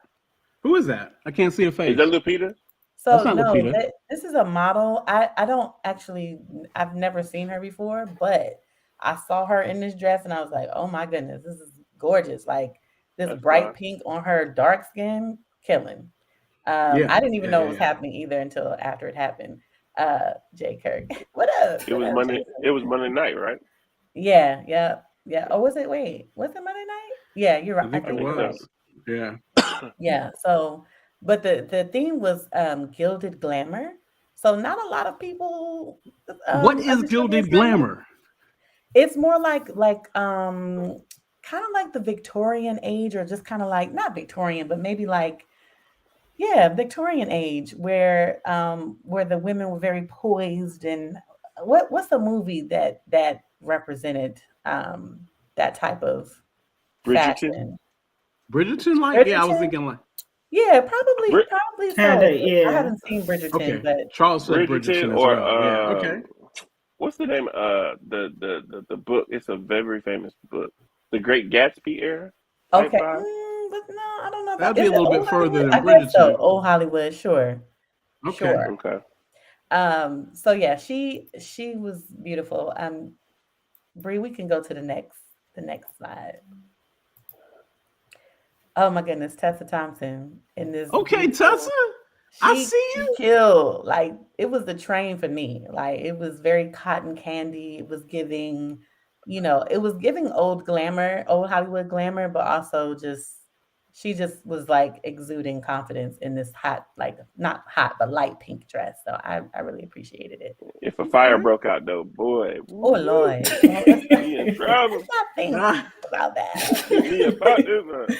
S1: Who is that? I can't see her face.
S4: Is that Lupita?
S6: So
S1: That's not
S6: no,
S1: Lupita.
S6: this is a model. I don't actually, I've never seen her before, but I saw her in this dress and I was like, oh my goodness, this is gorgeous. Like this
S4: That's
S6: bright
S4: fine.
S6: pink on her dark skin, killing.
S1: Yeah,
S6: I didn't even know
S1: yeah,
S6: it was
S1: yeah.
S6: happening either until after it happened. Jay Kirk, what up?
S4: It was Monday. It was Monday night, right?
S6: Yeah. Oh, was it? Wait, was it Monday night? Yeah, you're right.
S1: I think it was. Yeah.
S6: Yeah. So, but the theme was gilded glamour. So not a lot of people.
S1: What is
S6: understand
S1: gilded
S6: this.
S1: glamour?
S6: It's more like kind of like the Victorian age, or just kind of like not Victorian, but maybe like Victorian age, where the women were very poised. And what's the movie that represented that type of fashion?
S1: Bridgerton, like yeah, I was thinking like
S6: probably so.
S5: Kinda, yeah.
S6: I haven't seen Bridgerton,
S1: okay.
S6: but
S1: Charles said Bridgerton as
S4: or
S1: well. Yeah, okay.
S4: What's the name? The book. It's a very famous book. The Great Gatsby era.
S6: okay.
S4: Type vibe?
S6: But no, I don't know.
S1: That'd be
S6: Is
S1: a
S6: it
S1: little bit
S6: Old
S1: further
S6: Hollywood?
S1: than
S6: I guess so.
S1: Bridgerton.
S6: Old Hollywood, sure.
S1: Okay.
S6: Sure.
S4: Okay.
S6: So yeah, she was beautiful. Bree, we can go to the next slide. Oh my goodness, Tessa Thompson in this.
S1: Okay, Tessa. I see you.
S6: She killed. Like it was the train for me. Like it was very cotton candy. It was giving, it was giving old Hollywood glamour, but also she just was like exuding confidence in this hot, like not hot, but light pink dress. So I really appreciated it.
S4: If a fire broke out, though, boy.
S6: Oh Lord.
S4: Be in trouble.
S6: Stop thinking about that.
S4: Be about this.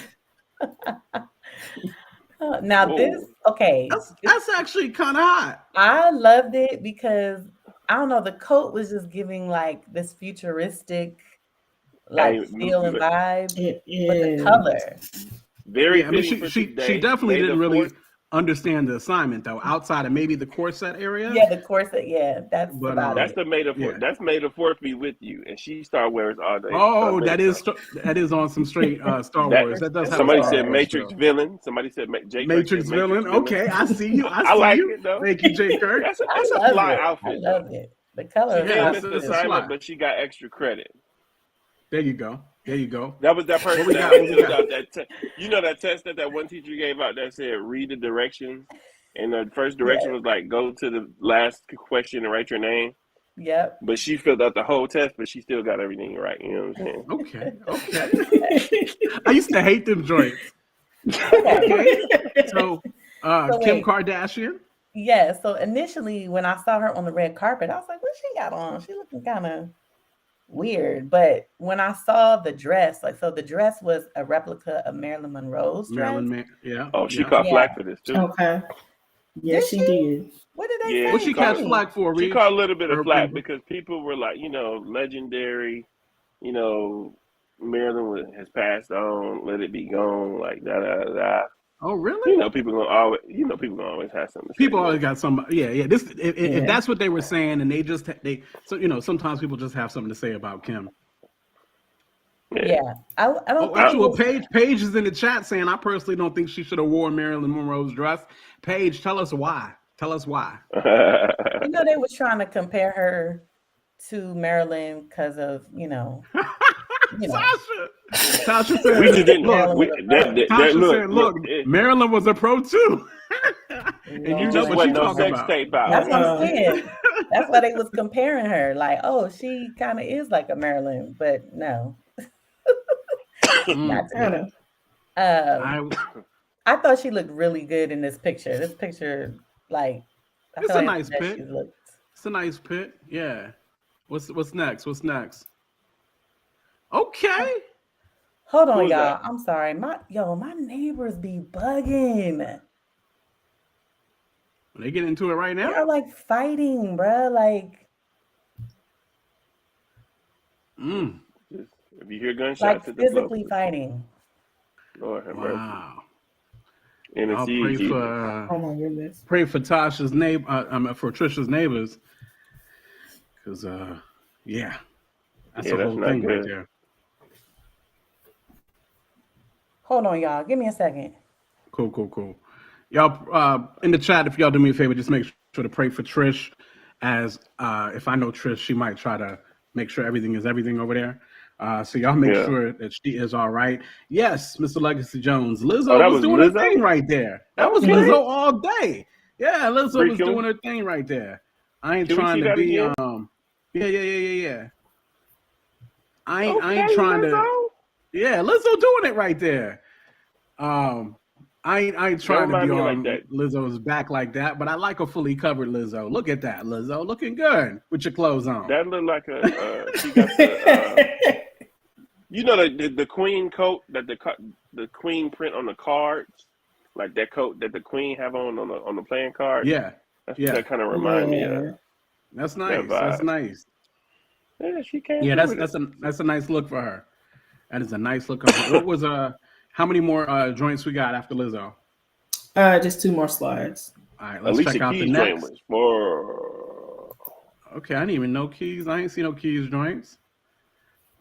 S6: Now
S4: Whoa.
S6: this, okay.
S1: That's actually kind of hot.
S6: I loved it because I don't know, the coat was just giving like this futuristic like feel and vibe. But the color.
S4: Very
S1: yeah, I mean,
S4: fitting
S1: she
S4: for today.
S1: definitely
S4: May
S1: didn't
S4: the
S1: really
S4: 4th.
S1: understand the assignment though, outside of maybe the corset area.
S6: Yeah, the corset. Yeah, that's
S1: But,
S6: about
S4: That's
S6: it.
S4: the May the 4th.
S1: Yeah.
S4: That's May the 4th be with you, and she Star Wars all day.
S1: Oh, that is on some straight Star Wars. That does have
S4: somebody
S1: Star
S4: said
S1: Wars,
S4: Matrix
S1: though.
S4: villain. Somebody said Jake
S1: Matrix
S4: Kirk said
S1: villain. Okay, I see you. I see
S4: I like
S1: you.
S4: it though.
S1: Thank you, Jay Kirk.
S4: That's a
S6: I
S4: fly
S6: love it.
S4: outfit.
S6: I love it. The color.
S4: She may have missed
S1: that's
S4: the
S1: a
S4: assignment,
S1: slide.
S4: but she got extra credit.
S1: There you go.
S4: That was that person
S1: we
S4: that
S1: got?
S4: filled out that that test that one teacher gave out that said read the directions, and the first direction was like go to the last question and write your name.
S6: Yep.
S4: But she filled out the whole test, but she still got everything right. You know what I'm saying?
S1: Okay. I used to hate them joints. Okay. So Kim
S6: wait.
S1: Kardashian.
S6: Yeah. So initially, when I saw her on the red carpet, I was like, "What she got on? She looking kind of weird." But when I saw the dress, the dress was a replica of Marilyn Monroe's dress.
S1: Yeah.
S4: Oh, she caught flack for this too.
S5: Okay. Yeah, she did.
S6: What did they
S4: Yeah,
S6: say?
S1: What she catch flack for?
S4: She
S1: Reed?
S4: caught a little bit of
S1: Or
S4: flack
S1: people?
S4: because people were like, legendary, Marilyn has passed on, let it be gone, like da da da.
S1: Oh, really?
S4: People gonna always have something.
S1: People always got some. Yeah. This if that's what they were saying, and sometimes people just have something to say about Kim.
S6: Yeah, I don't.
S1: Actual Paige is in the chat saying, I personally don't think she should have worn Marilyn Monroe's dress. Paige, tell us why. Tell us why.
S6: They was trying to compare her to Marilyn because of
S1: Tasha said,
S4: we just didn't.
S1: Tasha said, look, Marilyn was a pro too. And you know what she's talking about.
S4: Tape out.
S6: That's what I'm saying. That's why they was comparing her. Like, oh, she kind of is like a Marilyn, but no. Not to me. I thought she looked really good in this picture. This picture, like,
S1: it's a nice pic. It's a nice pic. Yeah. What's next? What's next? Okay.
S6: Hold on, y'all. I'm sorry. My neighbors be bugging.
S1: They get into it right now?
S6: They're like fighting, bro. Like,
S4: if you hear gunshots,
S6: like
S4: at
S6: physically
S4: the
S6: fighting.
S4: Lord have mercy.
S1: Wow.
S5: Oh my goodness.
S1: Pray for Tasha's neighbor. For Trisha's neighbors. Because yeah, that's
S4: Yeah,
S1: the
S4: that's
S1: whole
S4: not
S1: thing right
S4: good.
S1: there.
S6: Hold on, y'all. Give me a second.
S1: Cool. Y'all in the chat, if y'all do me a favor, just make sure to pray for Trish. As if I know Trish, she might try to make sure everything is everything over there. So y'all make
S4: Yeah.
S1: sure that she is all right. Yes, Mr. Legacy Jones.
S4: Oh,
S1: Lizzo
S4: that
S1: was
S4: was
S1: doing her
S4: Lizzo?
S1: thing right there. That was
S4: Okay.
S1: Lizzo all day. Yeah, Lizzo
S4: Bree,
S1: was doing her thing right there. I ain't
S4: Can we
S1: trying
S4: see
S1: to
S4: that
S1: be
S4: again?
S1: yeah. I ain't
S4: Okay,
S1: trying to.
S4: Lizzo.
S1: Yeah, Lizzo doing it right there. I ain't trying to be
S4: remind me like
S1: on
S4: that.
S1: Lizzo's back like that, but I like a fully covered Lizzo. Look at that, Lizzo, looking good with your clothes on.
S4: That looked like a she got the you know the queen coat that the queen print on the cards, like that coat that the queen have on the playing card.
S1: Yeah.
S4: That's what that kind of remind me of.
S1: That's
S4: That
S1: nice. That's
S4: vibe.
S1: nice.
S4: Yeah, she came
S1: Yeah,
S4: through with
S1: that's a nice look for her. That is a nice look. What was how many more joints we got after Lizzo?
S5: Just 2 more slides.
S1: All right,
S4: it.
S1: let's
S4: Alicia
S1: check out the
S4: Keys joint
S1: next.
S4: was for.
S1: Okay, I didn't even know Keys. I ain't seen no Keys joints.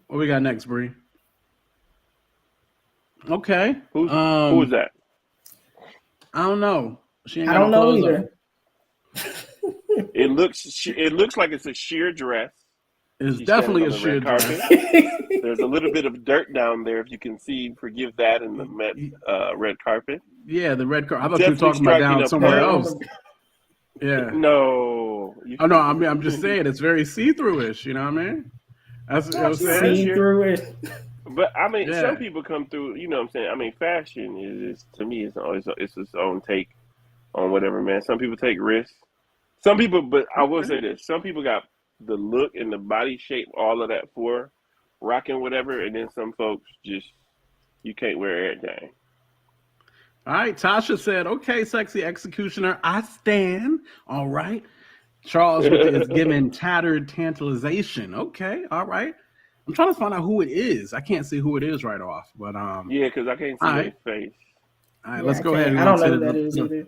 S1: What we got next, Bree? Okay.
S4: Who was that?
S1: I don't know. She ain't
S5: I
S1: got
S5: don't
S1: no
S5: know
S1: clothes
S5: either.
S1: on.
S4: It looks like it's a sheer dress.
S1: It's
S4: She's
S1: definitely
S4: standing
S1: a
S4: on the
S1: sheer
S4: red carpet.
S1: dress.
S4: There's a little bit of dirt down there, if you can see. Forgive that in the Met red carpet.
S1: Yeah, the red carpet. I thought you were
S4: Definitely
S1: talking about
S4: striking
S1: down
S4: a
S1: somewhere
S4: pose.
S1: else. Yeah.
S4: No.
S1: Oh no, I mean I'm just saying it's very see-through-ish. You know what I mean? That's what I'm saying.
S5: See through it.
S4: But I mean,
S1: Yeah.
S4: some people come through. You know what I'm saying? I mean, fashion is to me it's its own take on whatever, man. Some people take risks. Some people, but I will say this: some people got the look and the body shape, all of that for rocking whatever, and then some folks just you can't wear everything.
S1: All right, Tasha said, "Okay, sexy executioner, I stand." All right, Charles is giving tattered tantalization. Okay, all right. I'm trying to find out who it is. I can't see who it is right off, but
S4: Yeah, because I can't see
S1: all
S4: their
S1: right.
S4: face.
S1: All right,
S5: Yeah,
S1: let's go ahead and
S5: I don't know
S1: to
S5: who that is either.
S1: to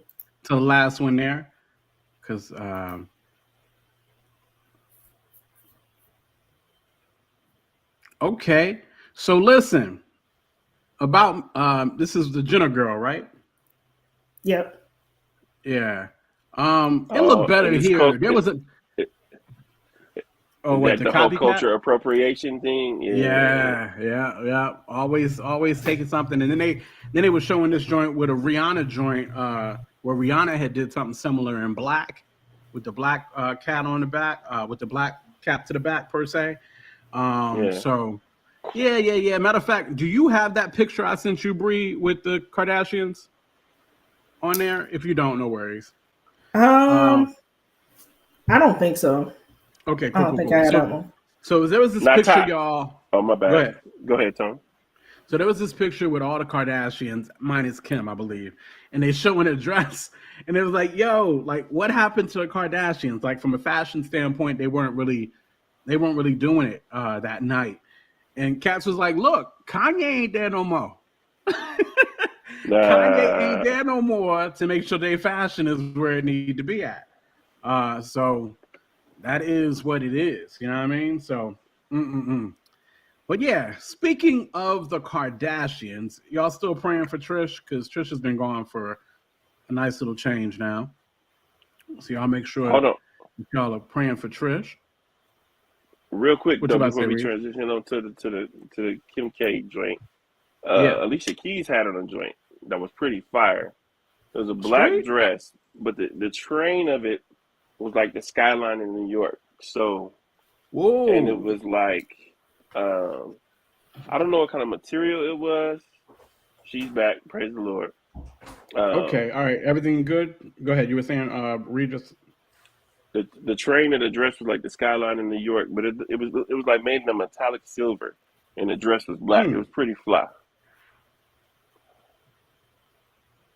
S1: the last one there, because okay. So listen about this is the Jenner girl, right?
S5: Yep.
S1: Yeah. It looked better
S4: and
S1: here. There was a
S4: that
S1: the
S4: the whole
S1: copycat?
S4: culture appropriation thing.
S1: Yeah. Always taking something, and then they were showing this joint with a Rihanna joint, where Rihanna had did something similar in black, with the black cat on the back, with the black cap to the back per se. So yeah. Matter of fact, do you have that picture I sent you, Bree, with the Kardashians on there? If you don't, no worries.
S5: I don't think so.
S1: Okay,
S5: I don't think I had that one.
S1: So there was this
S4: Not
S1: picture,
S4: top.
S1: y'all.
S4: Oh, my bad. Go ahead, Tom.
S1: So there was this picture with all the Kardashians, minus Kim, I believe, and they showing a dress, and it was like, yo, like what happened to the Kardashians? Like from a fashion standpoint, they weren't really doing it that night. And Katz was like, look, Kanye ain't there no more. Kanye ain't there no more to make sure their fashion is where it need to be at. So that is what it is. You know what I mean? So, But yeah, speaking of the Kardashians, y'all still praying for Trish? Because Trish has been gone for a nice little change now. So y'all make sure y'all are praying for Trish.
S4: Real quick
S1: What
S4: though,
S1: you about to
S4: before
S1: say,
S4: we
S1: Reed?
S4: transition on to the Kim K joint,
S1: Yeah.
S4: Alicia Keys had on a joint that was pretty fire. It was a black
S1: Straight?
S4: dress, but the train of it was like the skyline in New York. So,
S1: Whoa.
S4: and it was like, I don't know what kind of material it was. She's back, praise the Lord.
S1: Okay, all right, everything good? Go ahead. You were saying, Regis.
S4: The train of the dress was like the skyline in New York, but it was like made in a metallic silver, and the dress was black. It was pretty fly.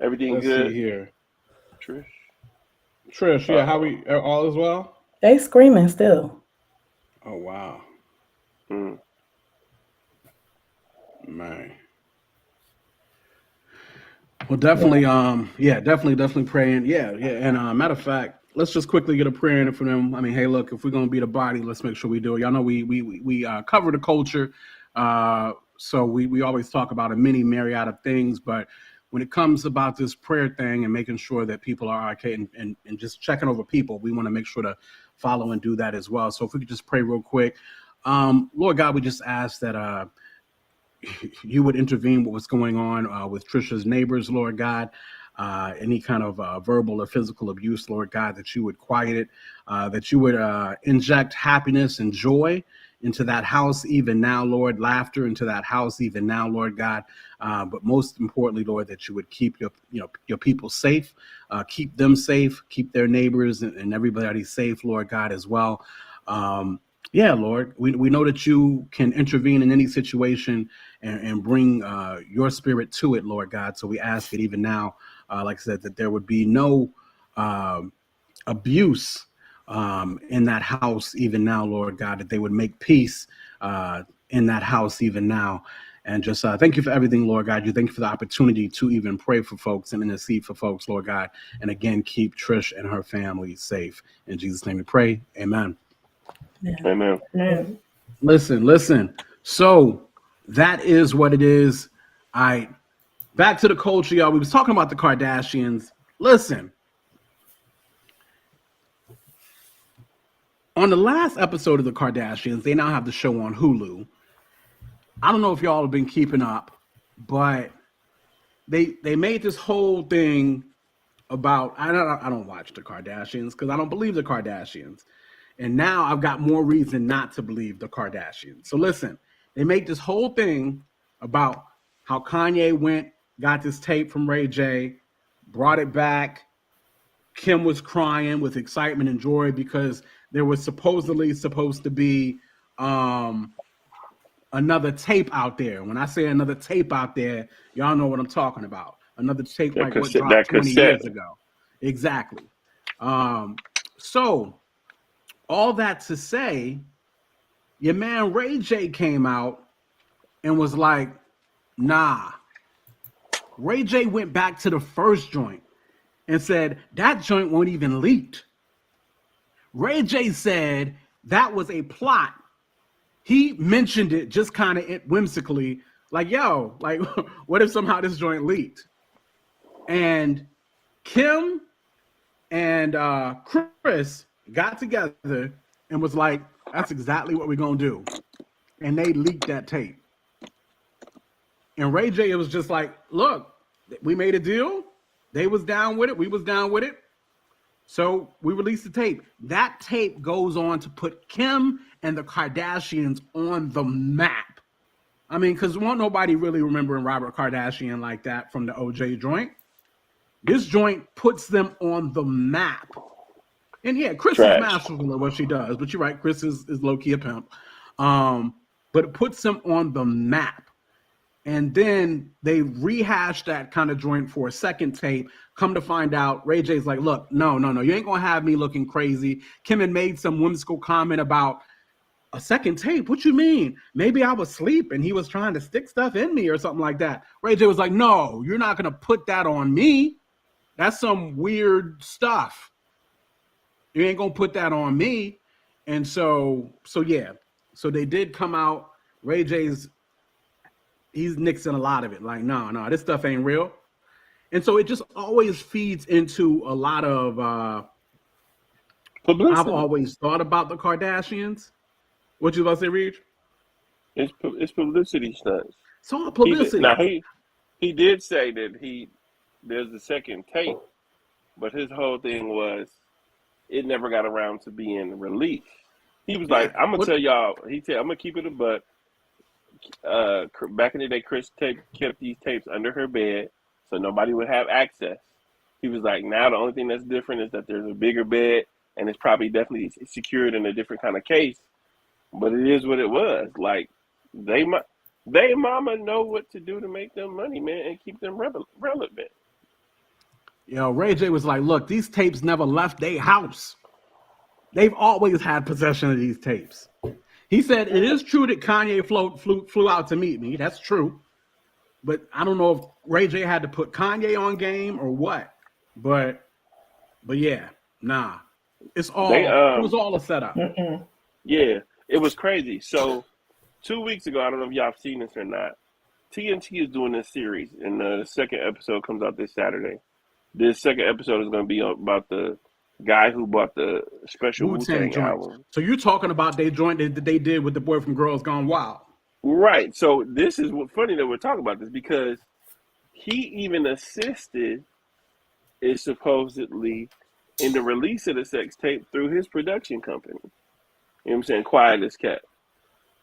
S4: Everything
S1: Let's
S4: good?
S1: see here.
S4: Trish,
S1: yeah, how we all as well?
S6: They screaming still.
S1: Oh wow. Man. Well, definitely, definitely praying. Yeah. And matter of fact, let's just quickly get a prayer in for them. I mean, hey, look, if we're gonna be the body, let's make sure we do it. Y'all know we cover the culture, so we always talk about a many myriad of things, but when it comes about this prayer thing and making sure that people are okay and just checking over people, we want to make sure to follow and do that as well. So if we could just pray real quick. Lord God, we just ask that you would intervene with what's going on with Trisha's neighbors, Lord God. Any kind of verbal or physical abuse, Lord God, that you would quiet it, that you would inject happiness and joy into that house even now, Lord, laughter into that house even now, Lord God. But most importantly, Lord, that you would keep your people safe, keep them safe, keep their neighbors and everybody safe, Lord God, as well. Yeah, Lord, we know that you can intervene in any situation and bring your spirit to it, Lord God. So we ask it even now, like I said, that there would be no abuse in that house even now, Lord God, that they would make peace in that house even now. And just thank you for everything, Lord God. You thank you for the opportunity to even pray for folks and intercede for folks, Lord God. And again, keep Trish and her family safe. In Jesus' name we pray. Amen.
S4: Amen.
S5: Man.
S1: Listen. So that is what it is. Back to the culture, y'all. We was talking about the Kardashians. Listen. On the last episode of the Kardashians, they now have the show on Hulu. I don't know if y'all have been keeping up, but they made this whole thing about I don't watch the Kardashians because I don't believe the Kardashians. And now I've got more reason not to believe the Kardashians. So listen, they make this whole thing about how Kanye got this tape from RayJ, brought it back. Kim was crying with excitement and joy because there was supposedly supposed to be another tape out there. When I say another tape out there, y'all know what I'm talking about. Another tape like what dropped 20 years ago. Exactly. So all that to say, your man RayJ came out and was like, nah. RayJ went back to the first joint and said, that joint won't even leaked. RayJ said that was a plot. He mentioned it just kind of whimsically, like, yo, like, what if somehow this joint leaked? And Kim and Chris got together and was like, that's exactly what we're going to do. And they leaked that tape. And RayJ was just like, look, we made a deal. They was down with it. We was down with it. So we released the tape. That tape goes on to put Kim and the Kardashians on the map. I mean, because won't nobody really remembering Robert Kardashian like that from the OJ joint. This joint puts them on the map. And yeah, Chris is masterful at what she does. But you're right, Chris is low-key a pimp. But it puts them on the map. And then they rehashed that kind of joint for a second tape. Come to find out, RayJ's like, look, no, you ain't gonna have me looking crazy. Kim had made some whimsical comment about a second tape. What you mean? Maybe I was asleep and he was trying to stick stuff in me or something like that. RayJ was like, no, you're not gonna put that on me. That's some weird stuff. You ain't gonna put that on me. And so yeah. So they did come out. He's nixing a lot of it. Like, no, this stuff ain't real. And so it just always feeds into a lot of publicity. I've always thought about the Kardashians. What you about to say, Reed?
S4: It's publicity stunts.
S1: It's all publicity.
S4: He did say that there's the second tape, but his whole thing was it never got around to being released. He was like, I'm gonna tell y'all. He said, I'm gonna keep it a buck. Back in the day, Chris kept these tapes under her bed so nobody would have access. He was like, now the only thing that's different is that there's a bigger bed and it's probably definitely secured in a different kind of case. But it is what it was. Like, they mama know what to do to make them money, man, and keep them relevant.
S1: Yo, RayJ was like, look, these tapes never left their house. They've always had possession of these tapes. He said, it is true that Kanye flew out to meet me. That's true. But I don't know if RayJ had to put Kanye on game or what. But yeah. Nah, it's all.
S4: They
S1: It was all a setup.
S4: Yeah, it was crazy. So 2 weeks ago, I don't know if y'all have seen this or not. TNT is doing this series, and the second episode comes out this Saturday. This second episode is going to be about the guy who bought the special Wu-Tang album.
S1: So you're talking about they joint that they did with the boy from Girls Gone Wild.
S4: Right. So this is funny that we're talking about this because he even assisted, is supposedly, in the release of the sex tape through his production company. You know what I'm saying? Quiet as kept.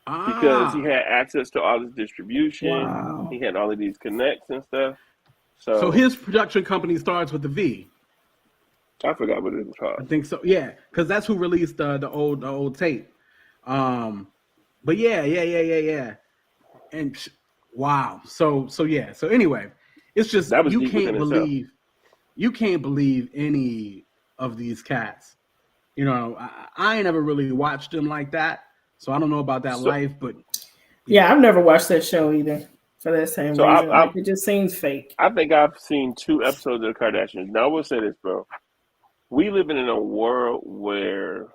S4: Because he had access to all his distribution.
S5: Wow.
S4: He had all of these connects and stuff.
S1: So his production company starts with the V.
S4: I forgot what it was called.
S1: I think so. Yeah, because that's who released the old tape. But yeah. And wow. So yeah. So anyway, it's just you can't believe any of these cats. You know, I ain't ever really watched them like that, so I don't know about that life. But
S5: yeah, I've never watched that show either for that same reason. It just seems fake.
S4: I think I've seen 2 episodes of the Kardashians. Now I will say this, bro. We live in a world where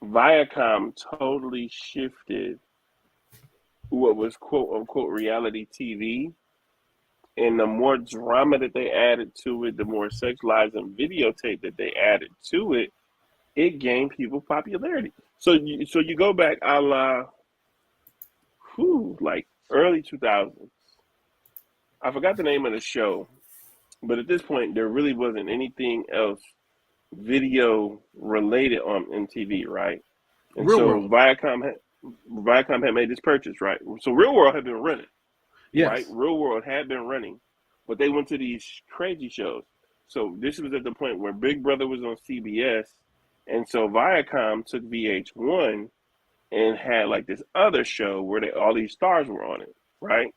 S4: Viacom totally shifted what was quote unquote reality TV, and the more drama that they added to it, the more sexualized and videotape that they added to it, it gained people popularity. So you go back a la, like early 2000s. I forgot the name of the show, but at this point there really wasn't anything else video related on MTV, right? And
S1: Real
S4: so
S1: World.
S4: Viacom had made this purchase, right? So Real World had been running.
S1: yes,
S4: Right? Real World had been running, but they went to these crazy shows. So this was at the point where Big Brother was on CBS, and so Viacom took VH1 and had like this other show where all these stars were on it, right?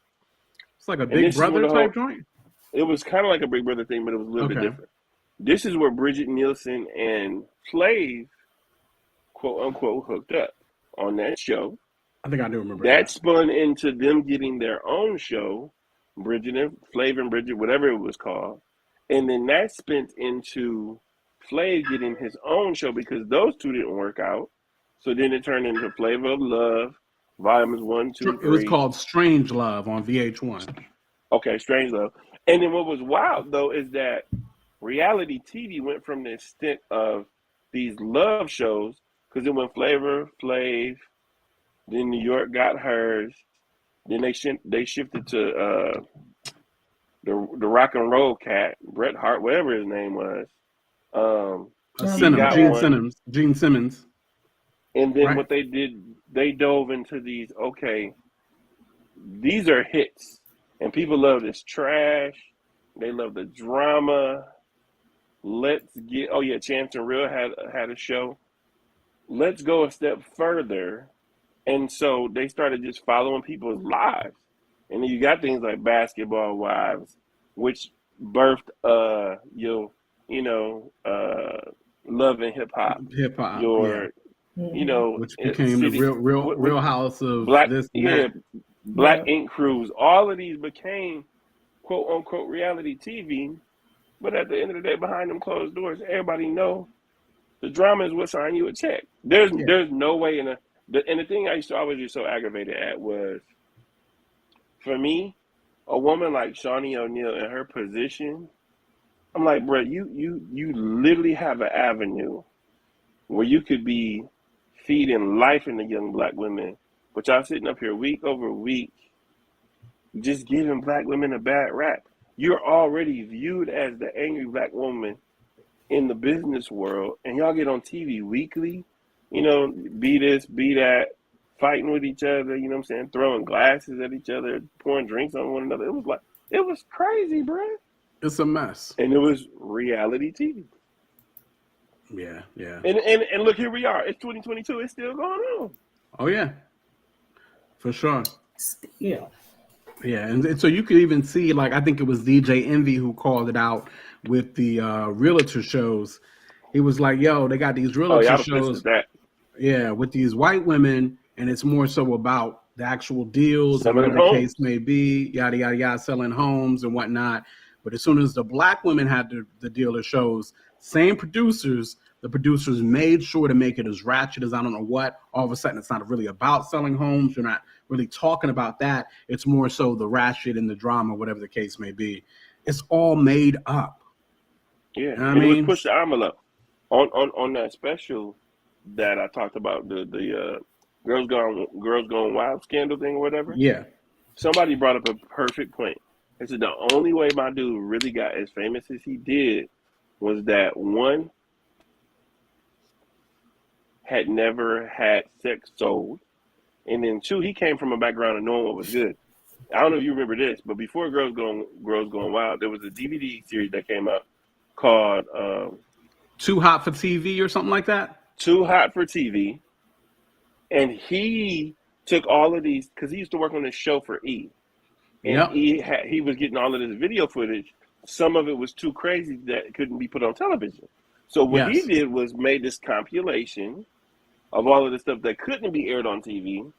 S1: it's like a Big Brother type joint.
S4: It was kind of like a Big Brother thing, but it was a little bit different. This is where Bridget Nielsen and Flav, quote unquote, hooked up on that show.
S1: I think I do remember
S4: That spun into them getting their own show, Flav and Bridget, whatever it was called. And then that spent into Flav getting his own show because those two didn't work out. So then it turned into Flavor of Love, volumes 1, 2, 3.
S1: It was called Strange Love on VH1.
S4: Okay, Strange Love. And then what was wild, though, is that reality TV went from the stint of these love shows, because it went Flavor, Flav, then New York got hers, then they shifted to the rock and roll cat, Bret Hart, whatever his name was.
S1: Gene Simmons.
S4: And then what they did, they dove into these, these are hits. And people love this trash. They love the drama. Let's get, Chance and Real had a show. Let's go a step further. And so they started just following people's lives. And then you got things like Basketball Wives, which birthed, Love and Hip Hop.
S1: Which became the real house of
S4: Black,
S1: this.
S4: Black Ink Crews. All of these became quote unquote reality TV. But at the end of the day, behind them closed doors, everybody know the drama is what signed you a check. There's no way and the thing I used to always get so aggravated at was, for me, a woman like Shawnee O'Neal in her position, I'm like, bro, you literally have an avenue where you could be feeding life into young black women, but y'all sitting up here week over week just giving black women a bad rap. You're already viewed as the angry black woman in the business world, and y'all get on TV weekly, be this, be that, fighting with each other, you know what I'm saying, throwing glasses at each other, pouring drinks on one another. It was crazy, bro.
S1: It's a mess.
S4: And it was reality TV.
S1: Yeah.
S4: And look, here we are. It's 2022. It's still going on.
S1: Oh, yeah. For sure.
S5: Yeah.
S1: Yeah, and so you could even see, like, I think it was DJ Envy who called it out with the realtor shows. He was like, yo, they got these realtor shows. Yeah, with these white women, and it's more so about the actual deals, or whatever the case may be, yada, yada, yada, selling homes and whatnot. But as soon as the black women had the dealer shows, Same producers. The producers made sure to make it as ratchet as I don't know what. All of a sudden, it's not really about selling homes. You're not really talking about that. It's more so the ratchet and the drama, whatever the case may be. It's all made up.
S4: Yeah,
S1: You know what
S4: and
S1: I
S4: it was
S1: mean?
S4: push the envelope on that special that I talked about, the Girls Gone Wild scandal thing or whatever.
S1: Yeah.
S4: Somebody brought up a perfect point. They said the only way my dude really got as famous as he did was that one, had never had sex sold, and then two, he came from a background of knowing what was good. I don't know if you remember this, but before Girls Gone Wild, there was a DVD series that came out called
S1: Too Hot for TV or something like that?
S4: Too Hot for TV, and he took all of these because he used to work on this show for E, and
S1: Yep.
S4: he was getting all of this video footage. Some of it was too crazy that it couldn't be put on television. So what he
S1: Yes.
S4: did was made this compilation of all of the stuff that couldn't be aired on TV,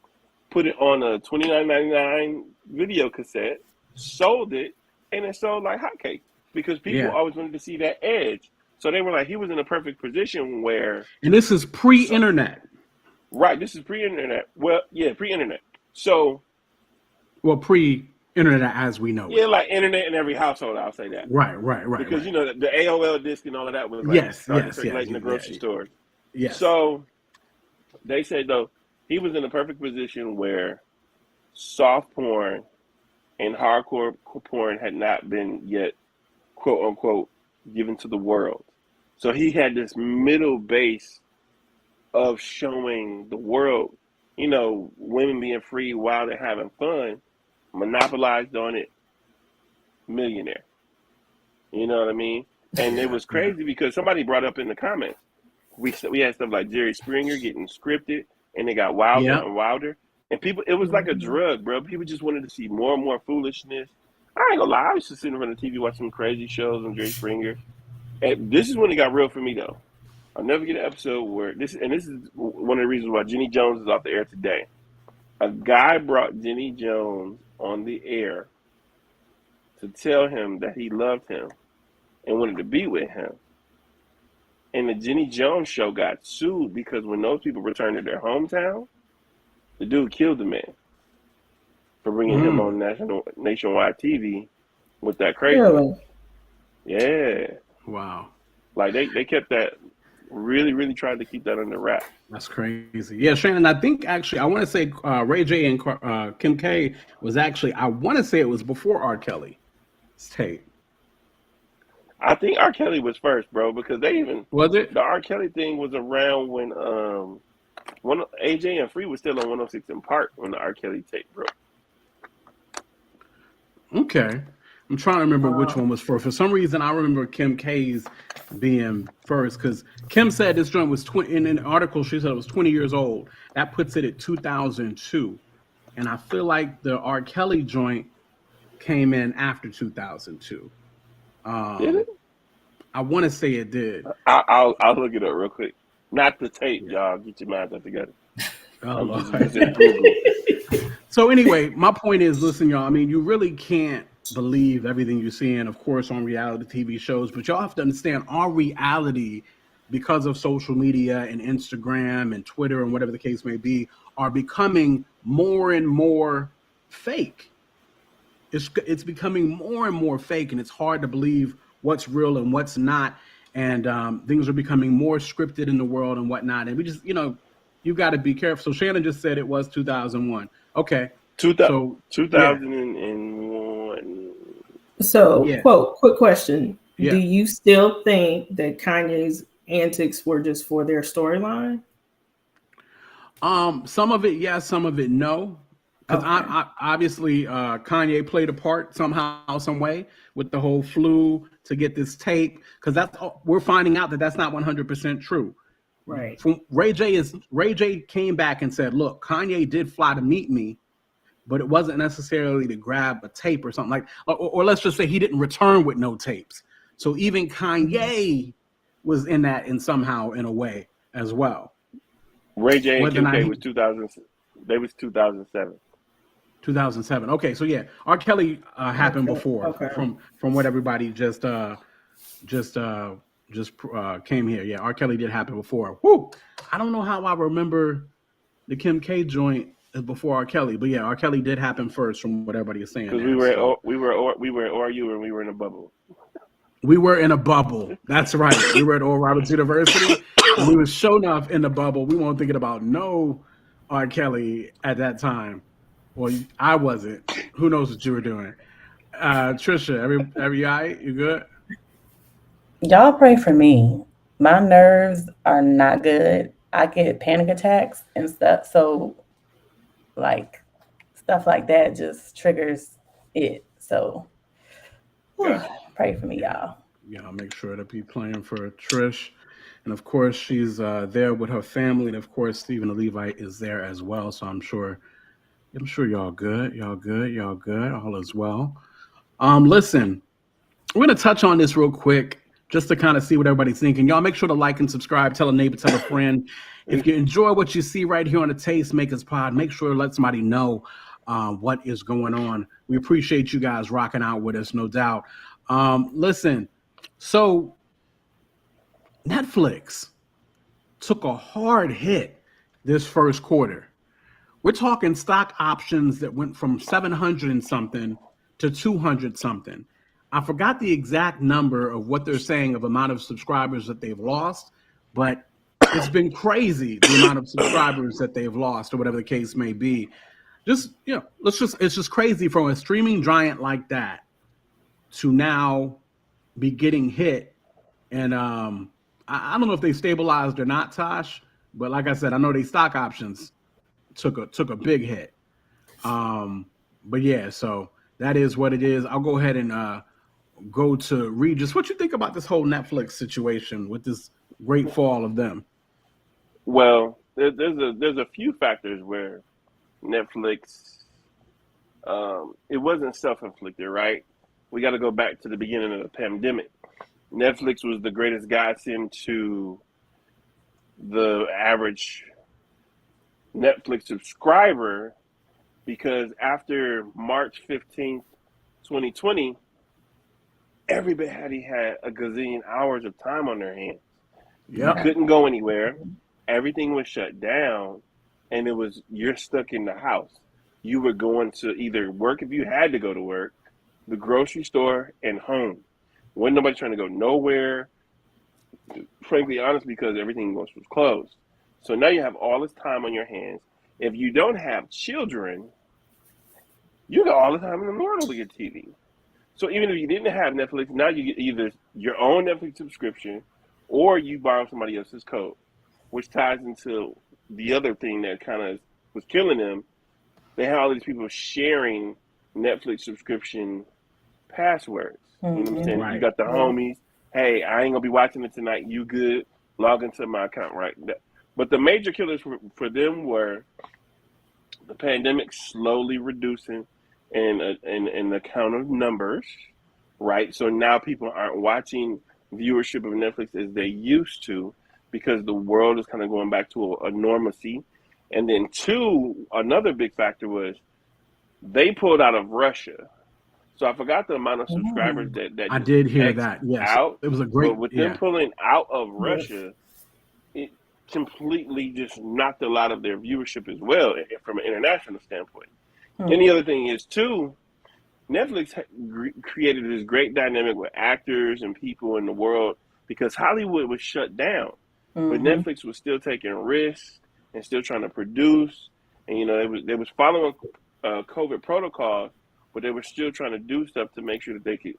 S4: put it on a $29.99 video cassette, sold it, and it sold like hotcakes because people
S1: Yeah.
S4: always wanted to see that edge. So they were like, he was in a perfect position where,
S1: And this is pre-internet.
S4: right, this is pre-internet. Well, yeah, pre-internet. So,
S1: Well, pre-internet as we know
S4: yeah,
S1: it.
S4: like internet in every household, I'll say that.
S1: Right.
S4: Because,
S1: right.
S4: you know, the AOL disc and all of that was like
S1: Yes,
S4: started
S1: yes,
S4: circulating
S1: yes,
S4: in the grocery
S1: yeah.
S4: stores.
S1: Yes.
S4: So they said, though, he was in a perfect position where soft porn and hardcore porn had not been yet, quote unquote, given to the world. So he had this middle base of showing the world, you know, women being free while they're having fun, monopolized on it, millionaire. You know what I mean? And it was crazy because somebody brought up in the comments, we had stuff like Jerry Springer getting scripted, and it got wilder
S1: Yeah.
S4: and wilder. And people, it was like a drug, bro. People just wanted to see more and more foolishness. I ain't gonna lie, I used to sit in front of the TV watching some crazy shows on Jerry Springer. And this is when it got real for me, though. I'll never get an episode where this is one of the reasons why Jenny Jones is off the air today. A guy brought Jenny Jones on the air to tell him that he loved him and wanted to be with him. And the Jenny Jones show got sued because when those people returned to their hometown, the dude killed the man for bringing him on nationwide TV with that crazy.
S5: Really?
S4: Yeah.
S1: Wow.
S4: Like they kept that, really tried to keep that under wraps.
S1: That's crazy. Yeah, Shannon, I think actually, I want to say RayJ and Kim K was actually, I want to say it was before R. Kelly's tape.
S4: I think R. Kelly was first, bro, because they even
S1: Was it?
S4: the R. Kelly thing was around when AJ and Free was still on 106 in Park when the R. Kelly tape broke.
S1: Okay. I'm trying to remember which one was first. For some reason, I remember Kim K's being first because Kim said this joint was 20. In an article, she said it was 20 years old. That puts it at 2002. And I feel like the R. Kelly joint came in after 2002.
S4: Did it?
S1: I want to say it did.
S4: I'll look it up real quick. Not the tape, y'all. Get your minds up together.
S1: Oh,
S4: I'm just
S1: Lord.
S4: using Google.
S1: So anyway, my point is, listen, y'all, I mean, you really can't believe everything you're seeing, of course, on reality TV shows, but y'all have to understand our reality, because of social media and Instagram and Twitter and whatever the case may be, are becoming more and more fake. It's becoming more and more fake, and it's hard to believe what's real and what's not. And things are becoming more scripted in the world and whatnot. And we just, you got to be careful. So Shannon just said it was 2001. Okay.
S4: 2001.
S5: So,
S1: Yeah.
S5: quote, quick question.
S1: Yeah.
S5: Do you still think that Kanye's antics were just for their storyline?
S1: Some of it, yes, some of it, no. Because I obviously Kanye played a part somehow, some way with the whole flu to get this tape. Because we're finding out that that's not 100% true.
S5: Right.
S1: From RayJ came back and said, "Look, Kanye did fly to meet me, but it wasn't necessarily to grab a tape or something like, or let's just say he didn't return with no tapes. So even Kanye was in that somehow in a way as well."
S4: RayJ and
S1: Whether
S4: Kim
S1: or not
S4: K was 2000. They was 2007.
S1: 2007. Okay, so yeah, R. Kelly happened before
S5: Okay.
S1: from what everybody just just came here. Yeah, R. Kelly did happen before. Woo! I don't know how I remember the Kim K joint before R. Kelly, but yeah, R. Kelly did happen first, from what everybody is saying.
S4: Because
S1: there,
S4: we were at
S1: so.
S4: ORU and we were in a bubble.
S1: We were in a bubble. That's right. We were at Oral Roberts University, and we was show enough in the bubble. We weren't thinking about no R. Kelly at that time. Well, I wasn't. Who knows what you were doing? Trisha, every eye, you good?
S6: Y'all pray for me. My nerves are not good. I get panic attacks and stuff. So, like, stuff like that just triggers it. So, pray for me, y'all.
S1: Yeah, I'll make sure to be playing for Trish. And of course, she's there with her family. And of course, Stephen the Levite is there as well. So I'm sure y'all good. Y'all good. All is well. Listen, we're going to touch on this real quick just to kind of see what everybody's thinking. Y'all make sure to like and subscribe, tell a neighbor, tell a friend. If you enjoy what you see right here on the Tastemakers Pod, make sure to let somebody know what is going on. We appreciate you guys rocking out with us, no doubt. Listen, so Netflix took a hard hit this first quarter. We're talking stock options that went from 700 and something to 200 something. I forgot the exact number of what they're saying of amount of subscribers that they've lost, but it's been crazy the amount of subscribers that they've lost, or whatever the case may be. Just, it's just crazy from a streaming giant like that to now be getting hit. And I don't know if they stabilized or not, Tosh, but like I said, I know they stock options took a big hit. But yeah, so that is what it is. I'll go ahead and go to Regis. What you think about this whole Netflix situation with this great fall of them?
S4: Well, there's a few factors where Netflix, it wasn't self-inflicted, right? We got to go back to the beginning of the pandemic. Netflix was the greatest godsend to the average Netflix subscriber, because after March 15th, 2020, everybody had a gazillion hours of time on their hands.
S1: Yep.
S4: You couldn't go anywhere. Everything was shut down, and you're stuck in the house. You were going to either work if you had to go to work, the grocery store, and home. Wasn't nobody trying to go nowhere, frankly, honest, because everything was closed. So now you have all this time on your hands. If you don't have children, you got all the time in the world to get TV. So even if you didn't have Netflix, now you get either your own Netflix subscription or you borrow somebody else's code, which ties into the other thing that kind of was killing them. They had all these people sharing Netflix subscription passwords. You know what I'm saying?
S1: Right.
S4: You got the homies. Hey, I ain't going to be watching it tonight. You good? Log into my account, right? But the major killers for them were the pandemic slowly reducing and the count of numbers, right? So now people aren't watching viewership of Netflix as they used to, because the world is kind of going back to a normalcy. And then two, another big factor was they pulled out of Russia. So I forgot the amount of subscribers that
S1: I did hear that. Yes,
S4: out.
S1: It was a great.
S4: But with them pulling out of Russia, it completely just knocked a lot of their viewership as well from an international standpoint. And the other thing is too, Netflix created this great dynamic with actors and people in the world, because Hollywood was shut down, but Netflix was still taking risks and still trying to produce. And they was following COVID protocols, but they were still trying to do stuff to make sure that they could,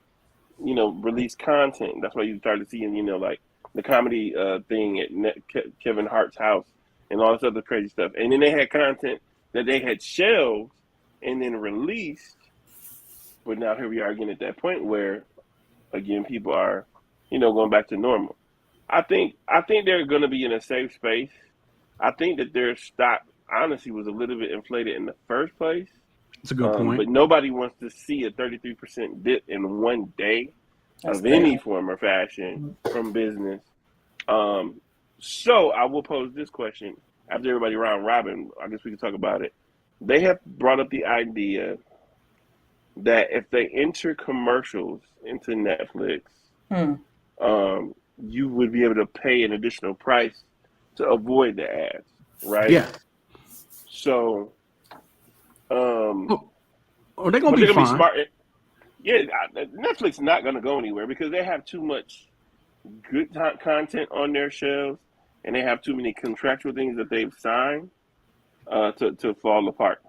S4: release content. That's why you started seeing, like the comedy thing at Kevin Hart's house and all this other crazy stuff. And then they had content that they had shelved and then released. But now here we are again at that point where, again, people are, going back to normal. I think they're going to be in a safe space. I think that their stock, honestly, was a little bit inflated in the first place.
S1: That's a good point.
S4: But nobody wants to see a 33% dip in one day of any form or fashion from business. So I will pose this question after everybody round robin. I guess we can talk about it. They have brought up the idea that if they enter commercials into Netflix, you would be able to pay an additional price to avoid the ads, right?
S1: Yeah.
S4: So,
S1: Oh, they're gonna
S4: but
S1: be
S4: they're gonna be
S1: fine.
S4: smart. Yeah, Netflix is not gonna go anywhere because they have too much good content on their shelves, and they have too many contractual things that they've signed to fall apart.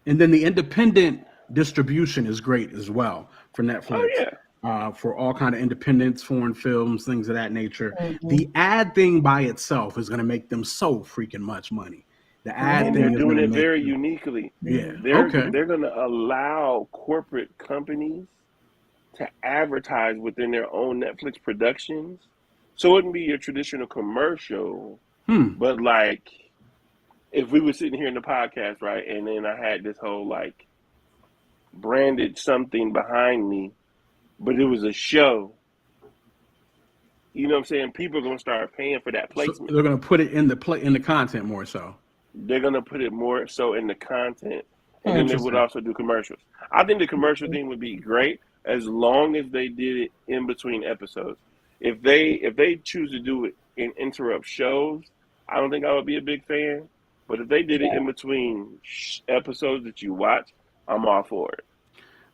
S1: And then the independent distribution is great as well for Netflix.
S4: Oh yeah.
S1: For all kind of independents, foreign films, things of that nature.
S6: Mm-hmm.
S1: The ad thing by itself is going to make them so freaking much money. The ad
S4: And
S1: thing
S4: they're
S1: is
S4: doing
S1: going
S4: it
S1: to make
S4: very
S1: them,
S4: uniquely.
S1: yeah.
S4: They're
S1: Okay.
S4: going to allow corporate companies to advertise within their own Netflix productions. So it wouldn't be your traditional commercial, but like if we were sitting here in the podcast, right, and then I had this whole like branded something behind me, but it was a show. You know what I'm saying? People are going to start paying for that
S1: So
S4: placement.
S1: they're going to put it in the content more so.
S4: They're going to put it more so in the content, and then they would also do commercials. I think the commercial thing would be great as long as they did it in between episodes. If they choose to do it and interrupt shows, I don't think I would be a big fan. But if they did it in between episodes that you watch, I'm all for it.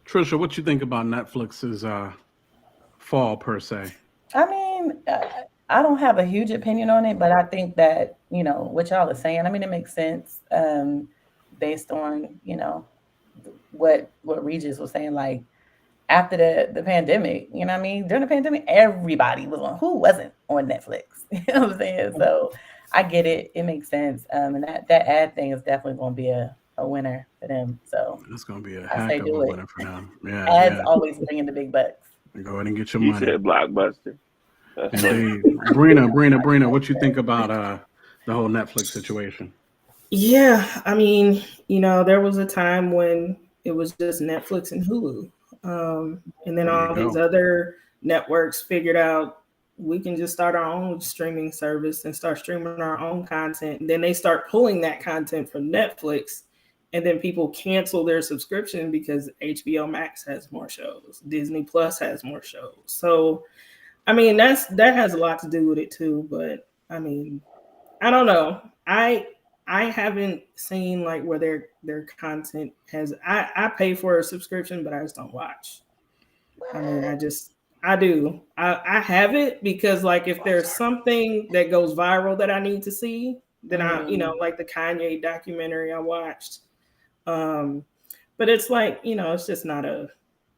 S1: Trisha, what you think about Netflix's fall per se?
S6: I mean, I don't have a huge opinion on it, but I think that, you know, what y'all are saying, I mean, it makes sense based on, you know, what Regis was saying, like after the pandemic, you know what I mean? During the pandemic, everybody was on, who wasn't on Netflix? You know what I'm saying? So I get it. It makes sense. And that ad thing is definitely going to be a winner for them. So
S1: it's going to be a
S6: I
S1: heck
S6: say
S1: of
S6: do
S1: a
S6: it.
S1: winner for them. Yeah,
S6: Ads always bring in the big bucks.
S1: Go ahead and get your
S4: You
S1: money.
S4: said Blockbuster.
S1: Indeed. Brina, what you think about the whole Netflix situation?
S5: Yeah, I mean, you know, there was a time when it was just Netflix and Hulu. And then all these other networks figured out we can just start our own streaming service and start streaming our own content. And then they start pulling that content from Netflix. And then people cancel their subscription because HBO Max has more shows. Disney Plus has more shows. So, I mean, that has a lot to do with it too. But I mean, I don't know. I haven't seen like where their content has. I pay for a subscription, but I just don't watch. I mean, I do. I have it because like if there's something that goes viral that I need to see, then I, you know, like the Kanye documentary I watched. But it's like, you know, it's just not a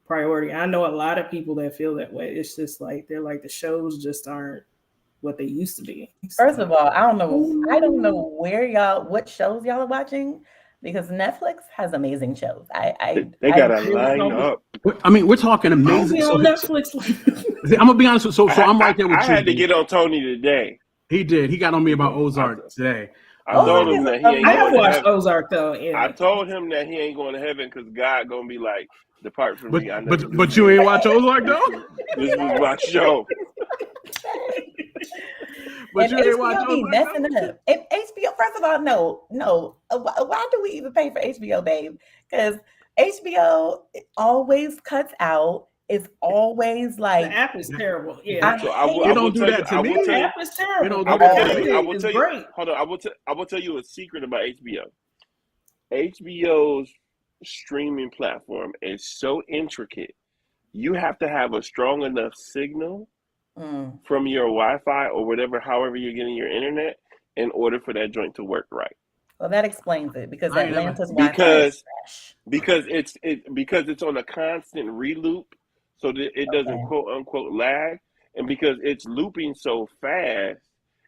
S5: priority. I know a lot of people that feel that way. It's just like they're like the shows just aren't what they used to be.
S6: First of all, I don't know what shows y'all are watching because Netflix has amazing shows.
S4: They got a line up.
S1: I mean, we're talking amazing.
S5: On Netflix.
S1: I'm gonna be honest with you. So I'm right there with you.
S4: I had to get on Tony today.
S1: He did. He got on me about Ozark today.
S4: I told him that he ain't
S5: I
S4: going to
S5: watched
S4: heaven.
S5: Ozark though. Yeah.
S4: I told him that he ain't going to heaven because God gonna be like, depart from me.
S1: But you ain't watch Ozark though.
S4: This was my show.
S6: But and HBO be messing up. If HBO, first of all, no. Why do we even pay for HBO, babe? Because HBO always cuts out. It's always like
S5: the app is terrible. Yeah,
S1: they don't do that to me.
S5: The app is terrible.
S4: I will tell you. Hold on. I will tell you a secret about HBO. HBO's streaming platform is so intricate. You have to have a strong enough signal from your Wi-Fi or whatever, however you're getting your internet, in order for that joint to work right.
S6: Well, that explains it because Atlanta's Wi-Fi is trash.
S4: Because it's on a constant reloop, so that it doesn't quote unquote lag, and because it's looping so fast,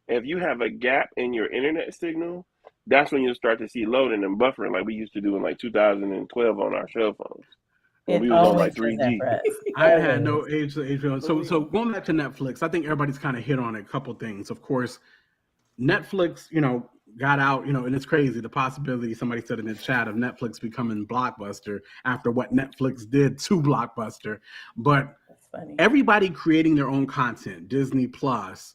S4: if you have a gap in your internet signal, that's when you'll start to see loading and buffering like we used to do in like 2012 on our cell phones. When we was on like 3G.
S1: I had no age to HBO. So going back to Netflix, I think everybody's kind of hit on a couple things. Of course, Netflix, you know, got out, you know, and it's crazy the possibility, somebody said in the chat, of Netflix becoming Blockbuster after what Netflix did to Blockbuster. But everybody creating their own content, Disney Plus,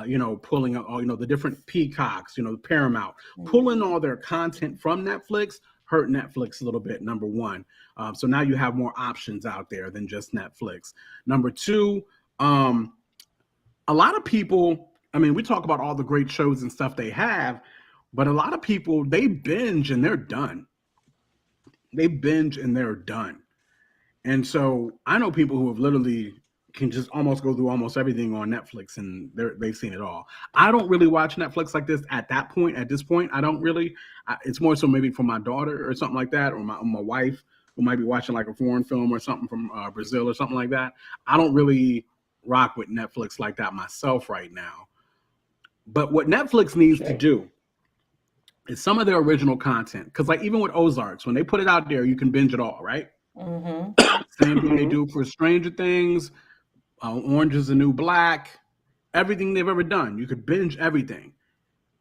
S1: you know, pulling all, you know, the different Peacocks, you know, Paramount, pulling all their content from Netflix hurt Netflix a little bit, number one. So now you have more options out there than just Netflix. Number two, a lot of people, I mean, we talk about all the great shows and stuff they have, but a lot of people, they binge and they're done. They binge and they're done. And so I know people who have literally can just almost go through almost everything on Netflix and they've seen it all. I don't really watch Netflix like this at this point. I don't really. It's more so maybe for my daughter or something like that, or my wife who might be watching like a foreign film or something from Brazil or something like that. I don't really rock with Netflix like that myself right now. But what Netflix needs to do is some of their original content. Because like even with Ozarks, when they put it out there, you can binge it all, right? Mm-hmm. Same thing they do for Stranger Things, Orange is the New Black, everything they've ever done. You could binge everything.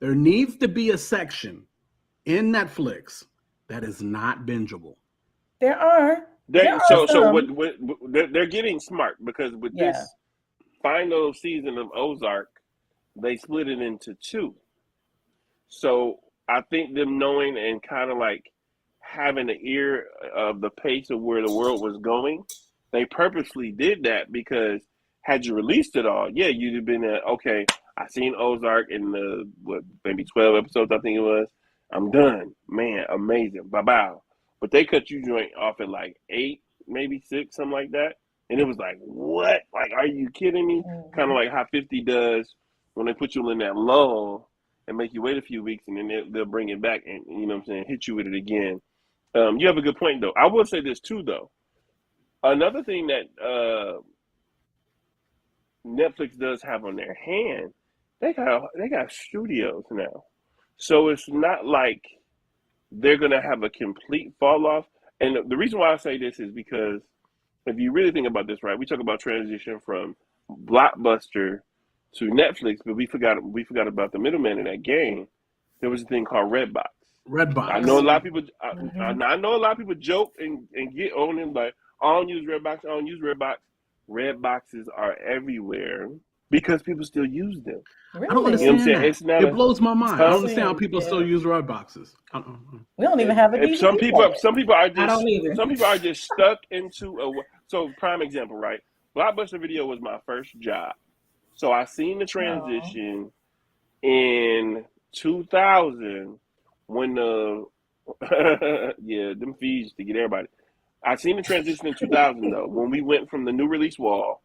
S1: There needs to be a section in Netflix that is not bingeable.
S6: There are.
S4: So what they're getting smart, because with this final season of Ozark, they split it into two. So I think them knowing and kind of like having an ear of the pace of where the world was going, they purposely did that, because had you released it all, you'd have been okay, I seen Ozark in maybe 12 episodes, I think it was. I'm done. Man, amazing. Bye-bye. But they cut you joint off at like 8, maybe 6, something like that. And it was like, what? Like, are you kidding me? Mm-hmm. Kind of like how 50 does when they put you in that lull and make you wait a few weeks, and then they'll bring it back and, you know what I'm saying, hit you with it again. You have a good point, though. I will say this, too, though. Another thing that Netflix does have on their hand, they got studios now. So it's not like they're going to have a complete fall off. And the reason why I say this is because if you really think about this, right, we talk about transition from Blockbuster to Netflix, but we forgot about the middleman in that game. There was a thing called Redbox. I know a lot of people. I know a lot of people joke and get on it like, I don't use Redbox. Red boxes are everywhere because people still use them.
S6: Really?
S1: I don't understand.
S4: You know what I'm saying?
S1: It blows my mind. I don't understand how people still use red boxes.
S6: We don't even have a DVD.
S4: Some people are just stuck into so prime example, right? Blockbuster Video was my first job. So I seen the transition in 2000 when them fees to get everybody. I seen the transition in 2000 though, when we went from the new release wall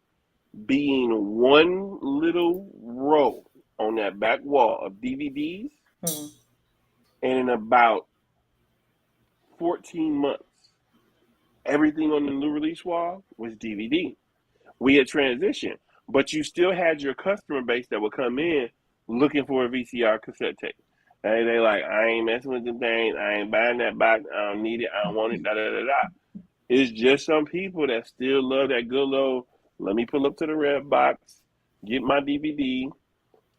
S4: being one little row on that back wall of DVDs, and in about 14 months, everything on the new release wall was DVD. We had transitioned, but you still had your customer base that would come in looking for a VCR cassette tape. And they like, I ain't messing with them things. I ain't buying that box. I don't need it. I don't want it. Da da da da. It's just some people that still love that good old, let me pull up to the red box, get my DVD,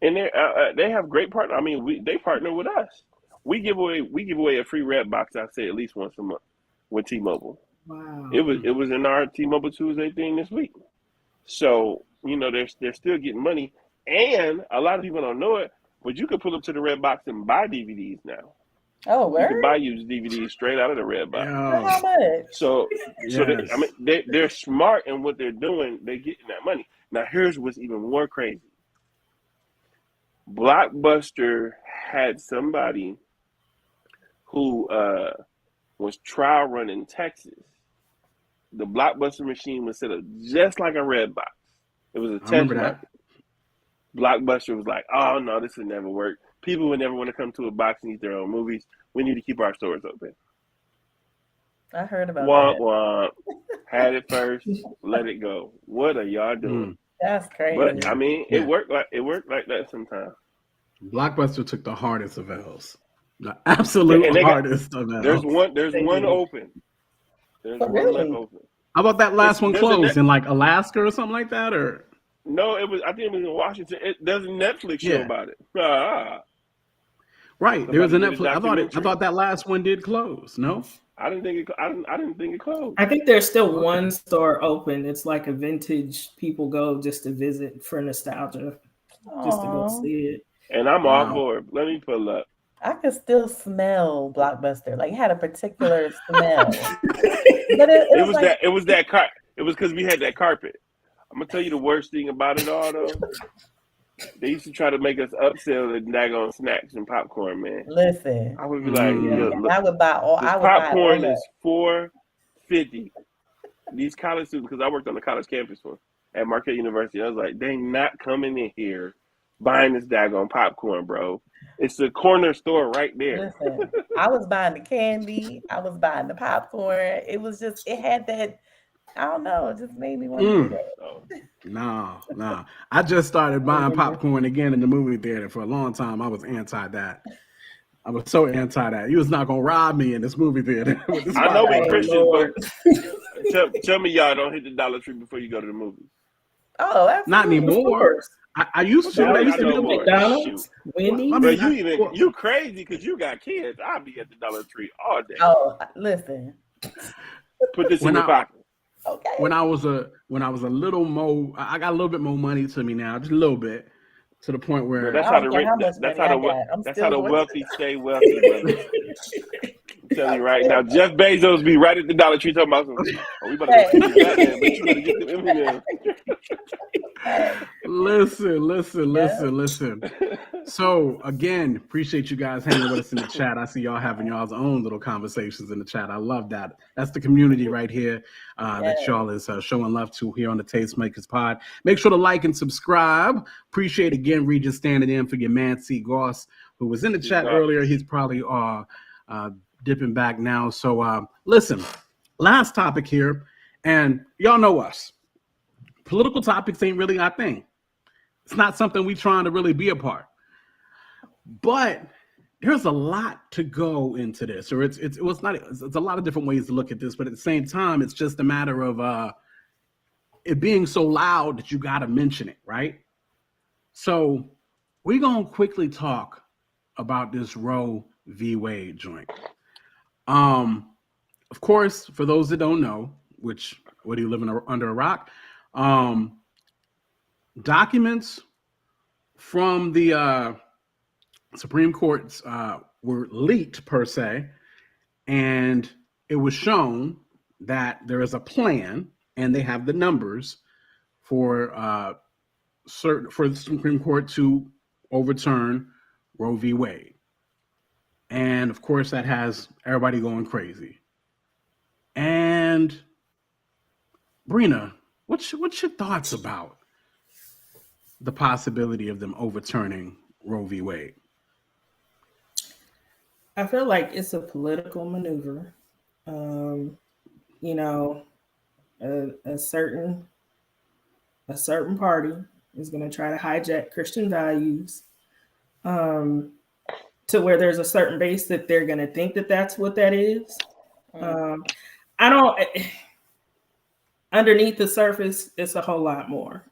S4: and they have great partner. I mean, they partner with us. We give away a free red box. I say at least once a month with T-Mobile.
S5: Wow.
S4: It was in our T-Mobile Tuesday thing this week. So they're still getting money, and a lot of people don't know it, but you can pull up to the red box and buy DVDs now.
S6: Oh, where?
S4: You can buy used DVDs straight out of the red box.
S6: How much?
S4: So they're smart in what they're doing. They're getting that money. Now, here's what's even more crazy. Blockbuster had somebody who was trial running in Texas. The Blockbuster machine was set up just like a red box. It was a test market. Blockbuster was like, oh, no, this would never work. People would never want to come to a box and eat their own movies. We need to keep our stores open.
S6: I heard about
S4: that. Womp. Had it first, let it go. What are y'all doing?
S6: That's crazy.
S4: But I mean, it worked like that sometimes.
S1: Blockbuster took the hardest of L's. The absolute hardest of L's.
S4: There's one open. There's one left open.
S1: How about that last one closed in like Alaska or something like that? Or
S4: no, I think it was in Washington. There's a Netflix show about it.
S1: Right, there was a Netflix. I thought that last one did close. No,
S4: I didn't think it closed.
S5: I think there's still one store open. It's like a vintage. People go just to visit for nostalgia, just to go see it.
S4: And I'm all for it. Let me pull up.
S6: I could still smell Blockbuster. Like it had a particular smell. But it was
S4: that. It was because we had that carpet. I'm gonna tell you the worst thing about it all, though. They used to try to make us upsell the daggone snacks and popcorn, man.
S6: Listen,
S4: I would be like,
S6: yeah,
S4: look,
S6: I would buy all.
S4: this
S6: I would buy all
S4: popcorn
S6: that.
S4: is $4.50. These college students, because I worked on the college campus at Marquette University, I was like, they not coming in here buying this daggone popcorn, bro. It's the corner store right there.
S6: Listen, I was buying the candy. I was buying the popcorn. It was just, it had that, I don't know, it just made me want to do that.
S1: No. I just started buying popcorn again in the movie theater. For a long time, I was anti that. I was so anti that. You was not going to rob me in this movie theater.
S4: I know we Christians, but tell me y'all don't hit the Dollar Tree before you go to the movies.
S6: Oh, absolutely.
S1: Not anymore. I used to. I used to do
S5: McDonald's, Wendy's.
S4: But you crazy because you got kids. I'll be at the Dollar Tree all day.
S6: Oh, listen.
S4: Put this in your pocket.
S6: Okay.
S1: When I was a little more, I got a little bit more money to me now, just a little bit, to the point where
S4: that's how the wealthy stay wealthy, brother. I'm telling you right now, Jeff Bezos be right at the Dollar Tree talking about something. Oh, we about to get that, but you better get them in.
S1: Listen. So again, appreciate you guys hanging with us in the chat. I see y'all having y'all's own little conversations in the chat. I love that. That's the community right here that y'all is showing love to here on the Tastemakers Pod. Make sure to like and subscribe. Appreciate again Regis standing in for your man C. Goss, who was in the chat earlier. He's probably dipping back now. So listen, last topic here, and y'all know us. Political topics ain't really our thing. It's not something we trying to really be a part. But there's a lot to go into this, or it's a lot of different ways to look at this. But at the same time, it's just a matter of it being so loud that you got to mention it, right? So we're gonna quickly talk about this Roe v. Wade joint. Of course, for those that don't know, which what are you living under a rock? Documents from the Supreme Courts were leaked per se, and it was shown that there is a plan, and they have the numbers for the Supreme Court to overturn Roe v. Wade. And of course, that has everybody going crazy. And Brina, what's your thoughts about the possibility of them overturning Roe v. Wade?
S5: I feel like it's a political maneuver. A certain party is going to try to hijack Christian values to where there's a certain base that they're going to think that that's what that is. Underneath the surface, it's a whole lot more.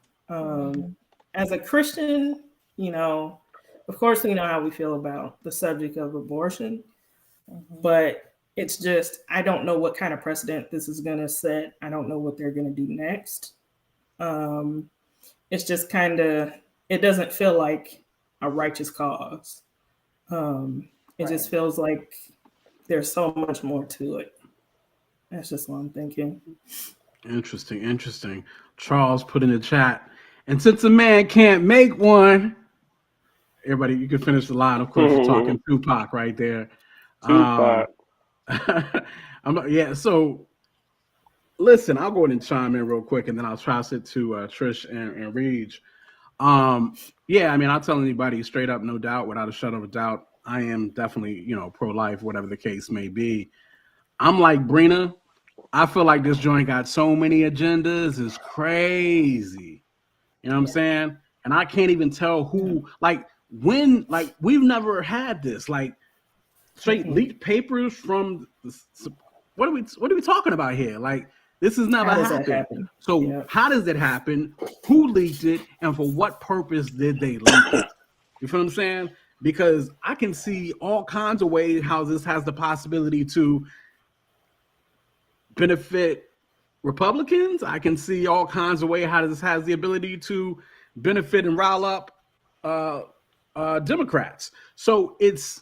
S5: As a Christian, of course, we know how we feel about the subject of abortion, but it's just, I don't know what kind of precedent this is going to set. I don't know what they're going to do next. It's just it doesn't feel like a righteous cause. It just feels like there's so much more to it. That's just what I'm thinking.
S1: Interesting. Charles put in the chat, and since a man can't make one, everybody, you can finish the line. Of course, you're talking Tupac right there.
S4: Tupac.
S1: So listen, I'll go ahead and chime in real quick, and then I'll toss it to Trish and RayJ. I'll tell anybody straight up, no doubt, without a shadow of a doubt, I am definitely, pro-life, whatever the case may be. I'm like Brina. I feel like this joint got so many agendas. It's crazy. You know what I'm saying? And I can't even tell who, we've never had this, straight leaked papers from what are we talking about here? This has never happened. So how does it happen? Who leaked it? And for what purpose did they leak it? You feel what I'm saying? Because I can see all kinds of ways how this has the possibility to benefit Republicans. I can see all kinds of ways how this has the ability to benefit and rile up Democrats. So it's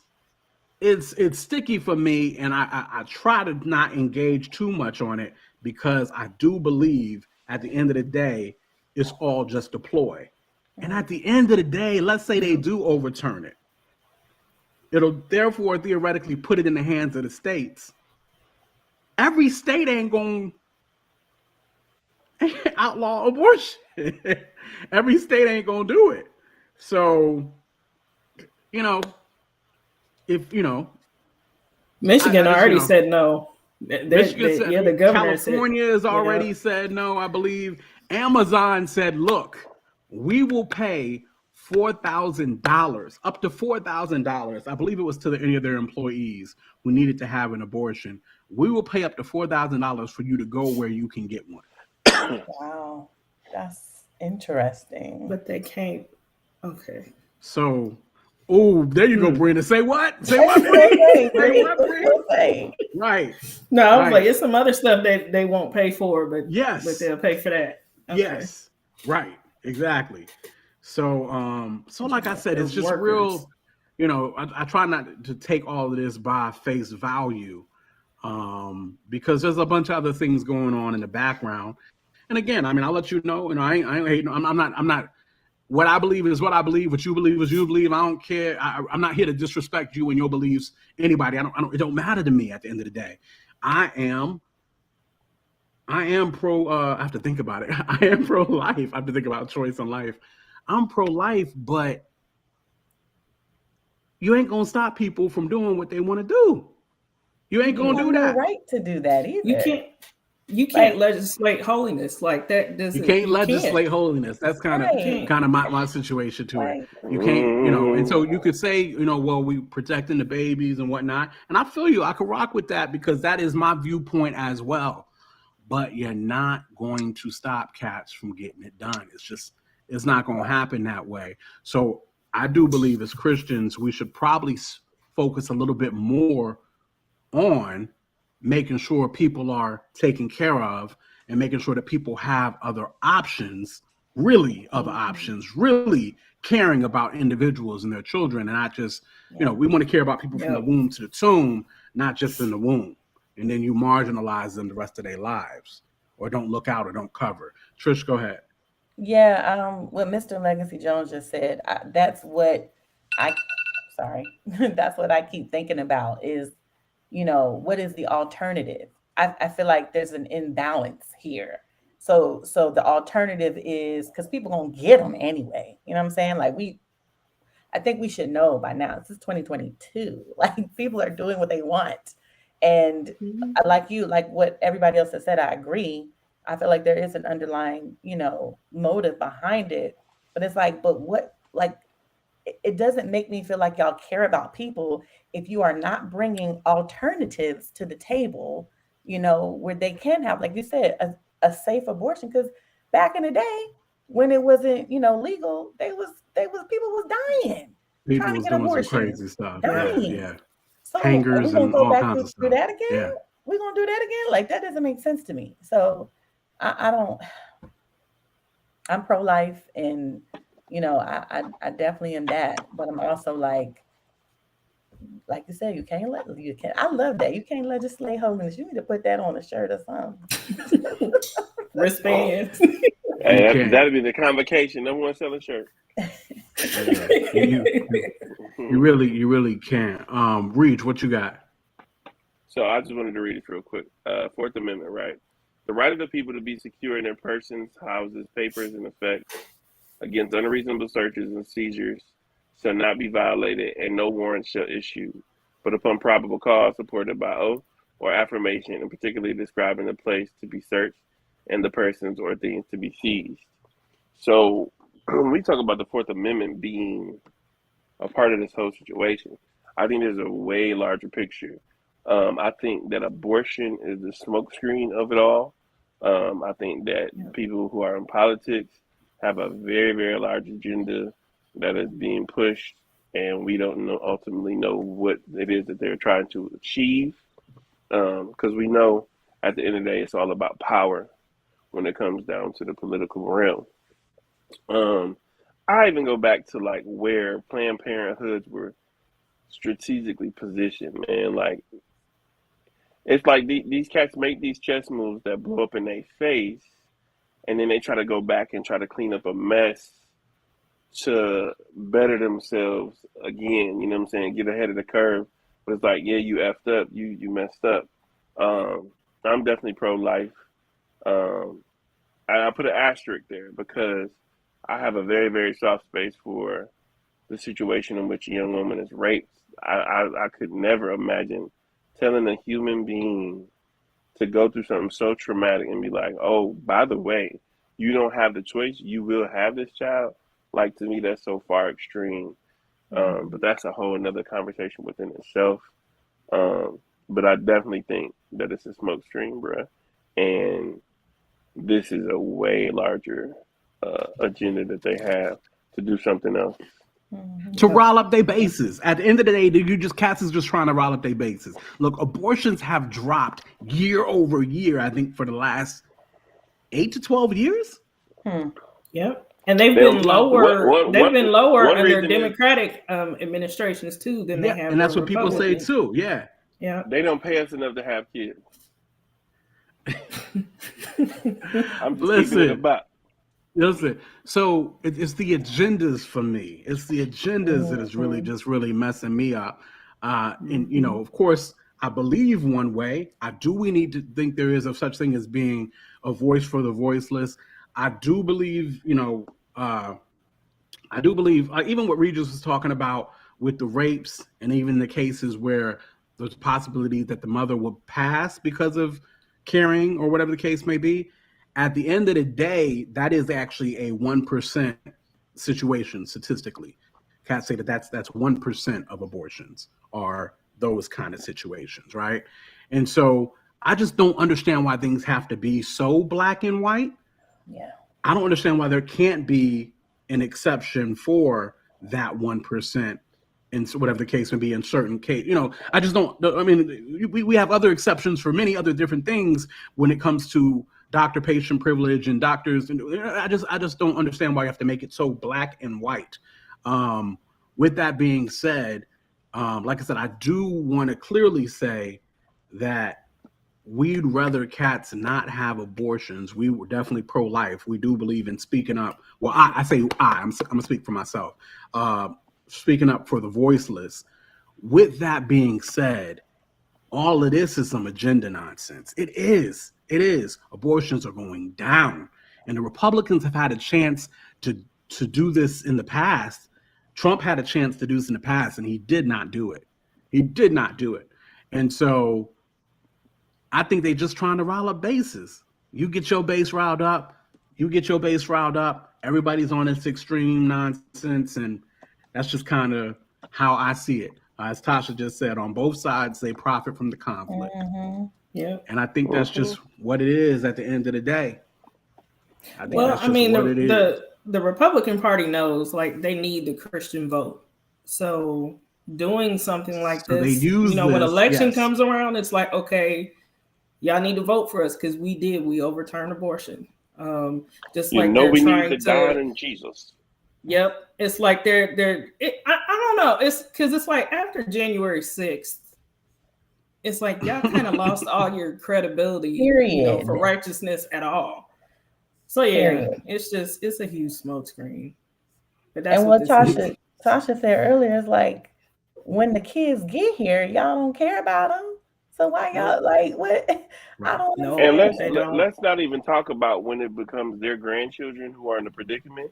S1: sticky for me, and I try to not engage too much on it because I do believe at the end of the day, it's all just a ploy. And at the end of the day, let's say they do overturn it. It'll therefore theoretically put it in the hands of the states. Every state ain't going to outlaw abortion. Every state ain't going to do it. So, if,
S5: Michigan already said no.
S1: Michigan said,
S5: the governor
S1: California has already said no, I believe. Amazon said, look, we will pay $4,000, up to $4,000. I believe it was to any of their employees who needed to have an abortion. We will pay up to $4,000 for you to go where you can get one.
S6: Wow, that's interesting.
S5: But they can't. Okay.
S1: So, there you go, Brenda. Say what? Say what?
S6: Say.
S1: Right.
S5: No, I was like, it's some other stuff that they won't pay for, but
S1: yes,
S5: but they'll pay for that. Okay.
S1: Yes. Right. Exactly. So, like I said, it's just real. I try not to take all of this by face value, because there's a bunch of other things going on in the background. And again, I'll let you know. I ain't hating. I'm not. What I believe is what I believe. What you believe is you believe. I don't care. I'm not here to disrespect you and your beliefs. Anybody. I don't. It don't matter to me. At the end of the day, I am pro. I have to think about it. I am pro-life. I have to think about choice in life. I'm pro-life, but you ain't gonna stop people from doing what they want to do. You ain't gonna do that.
S6: No right to do that either.
S5: You can't legislate holiness like that. You
S1: can't legislate holiness. That's kind of my situation to it. You can't, and so you could say, well, we protecting the babies and whatnot. And I feel you. I could rock with that because that is my viewpoint as well. But you're not going to stop cats from getting it done. It's not going to happen that way. So I do believe as Christians, we should probably focus a little bit more on making sure people are taken care of and making sure that people have other options, really caring about individuals and their children. And not just, we want to care about people from the womb to the tomb, not just in the womb. And then you marginalize them the rest of their lives or don't look out or don't cover. Trish, go ahead.
S6: Yeah, what Mr. Legacy Jones just said, that's what I keep thinking about is, what is the alternative? I feel like there's an imbalance here. So the alternative is because people gonna get them anyway. You know what I'm saying? Like I think we should know by now. This is 2022. Like people are doing what they want, and like what everybody else has said, I agree. I feel like there is an underlying, motive behind it, but it's like, but what, like, it doesn't make me feel like y'all care about people if you are not bringing alternatives to the table, where they can have, like you said, a safe abortion. Because back in the day when it wasn't, legal, people was dying.
S1: People
S6: trying
S1: was
S6: to get
S1: doing
S6: abortions,
S1: some crazy stuff.
S6: dying.
S1: Yeah.
S6: So
S1: hangers and all kinds of stuff.
S6: Do that again?
S1: Yeah.
S6: We're gonna do that again? Like that doesn't make sense to me. So I'm pro-life and I definitely am that, but I'm also like you said, I love that. You can't legislate holiness. You need to put that on a shirt or something.
S5: Wristbands.
S4: Hey, that'd be the convocation. No one selling shirt.
S1: You really can't. Reach, what you got?
S4: So I just wanted to read it real quick. Fourth Amendment, right? The right of the people to be secure in their persons, houses, papers, and effects against unreasonable searches and seizures shall not be violated, and no warrant shall issue, but upon probable cause supported by oath or affirmation, and particularly describing the place to be searched and the persons or things to be seized. So when we talk about the Fourth Amendment being a part of this whole situation, I think there's a way larger picture. I think that abortion is the smokescreen of it all. I think that people who are in politics have a very, very large agenda that is being pushed, and we don't ultimately know what it is that they're trying to achieve. Because we know at the end of the day, it's all about power when it comes down to the political realm. I even go back to like where Planned Parenthoods were strategically positioned, man. Like, it's like these cats make these chess moves that blow up in their face, and then they try to go back and try to clean up a mess to better themselves again. You know what I'm saying? Get ahead of the curve. But it's like, yeah, you effed up. You messed up. I'm definitely pro-life. I put an asterisk there because I have a very, very soft space for the situation in which a young woman is raped. I could never imagine telling a human being to go through something so traumatic and be like, oh, by the way, you don't have the choice. You will have this child. Like, to me, that's so far extreme. But that's a whole another conversation within itself. But I definitely think that it's a smoke screen, bruh. And this is a way larger agenda that they have to do something else.
S1: To rile up their bases. At the end of the day, cats is just trying to rile up their bases. Look, abortions have dropped year over year, I think, for the last 8 to 12 years.
S5: Yep. And they've been lower. They've been lower under Democratic administrations too than they have.
S1: And that's what people say too. Yeah.
S5: Yeah.
S4: They don't pay us enough to have kids. I'm just keeping it about.
S1: Listen, so it's the agendas for me. It's the agendas that is really messing me up. And of course, I believe one way. We need to think there is a such thing as being a voice for the voiceless. I do believe, even what Regis was talking about with the rapes and even the cases where there's a possibility that the mother will pass because of carrying or whatever the case may be. At the end of the day, that is actually a 1% situation statistically. Cats say that's 1% of abortions are those kind of situations, right? And so I just don't understand why things have to be so black and white.
S6: Yeah.
S1: I don't understand why there can't be an exception for that 1%, and whatever the case may be in certain case. I just don't. I mean, we have other exceptions for many other different things when it comes to doctor-patient privilege and doctors. And I just don't understand why you have to make it so black and white. With that being said, like I said, I do want to clearly say that we'd rather cats not have abortions. We were definitely pro-life. We do believe in speaking up. Well, I'm gonna speak for myself. Speaking up for the voiceless. With that being said, all of this is some agenda nonsense. It is. Abortions are going down, and the Republicans have had a chance to do this in the past. Trump had a chance to do this in the past, and he did not do it. And so I think they're just trying to rile up bases. You get your base riled up. Everybody's on this extreme nonsense, and that's just kind of how I see it. As Tasha just said, on both sides, they profit from the conflict.
S5: Yeah.
S1: And I think that's just what it is at the end of the day.
S5: The Republican Party knows, like, they need the Christian vote. So doing something like this, when election comes around, it's like, okay, y'all need to vote for us because we overturned abortion. Just like they're trying
S4: need to God and Jesus.
S5: Yep, it's like I don't know. It's because it's like after January 6th, it's like y'all kind of lost all your credibility, for righteousness at all. So yeah, it's a huge smoke screen. But that's what
S6: Tasha said earlier is like, when the kids get here, y'all don't care about them. So why y'all like what? I don't know.
S4: And let's not even talk about when it becomes their grandchildren who are in a predicament.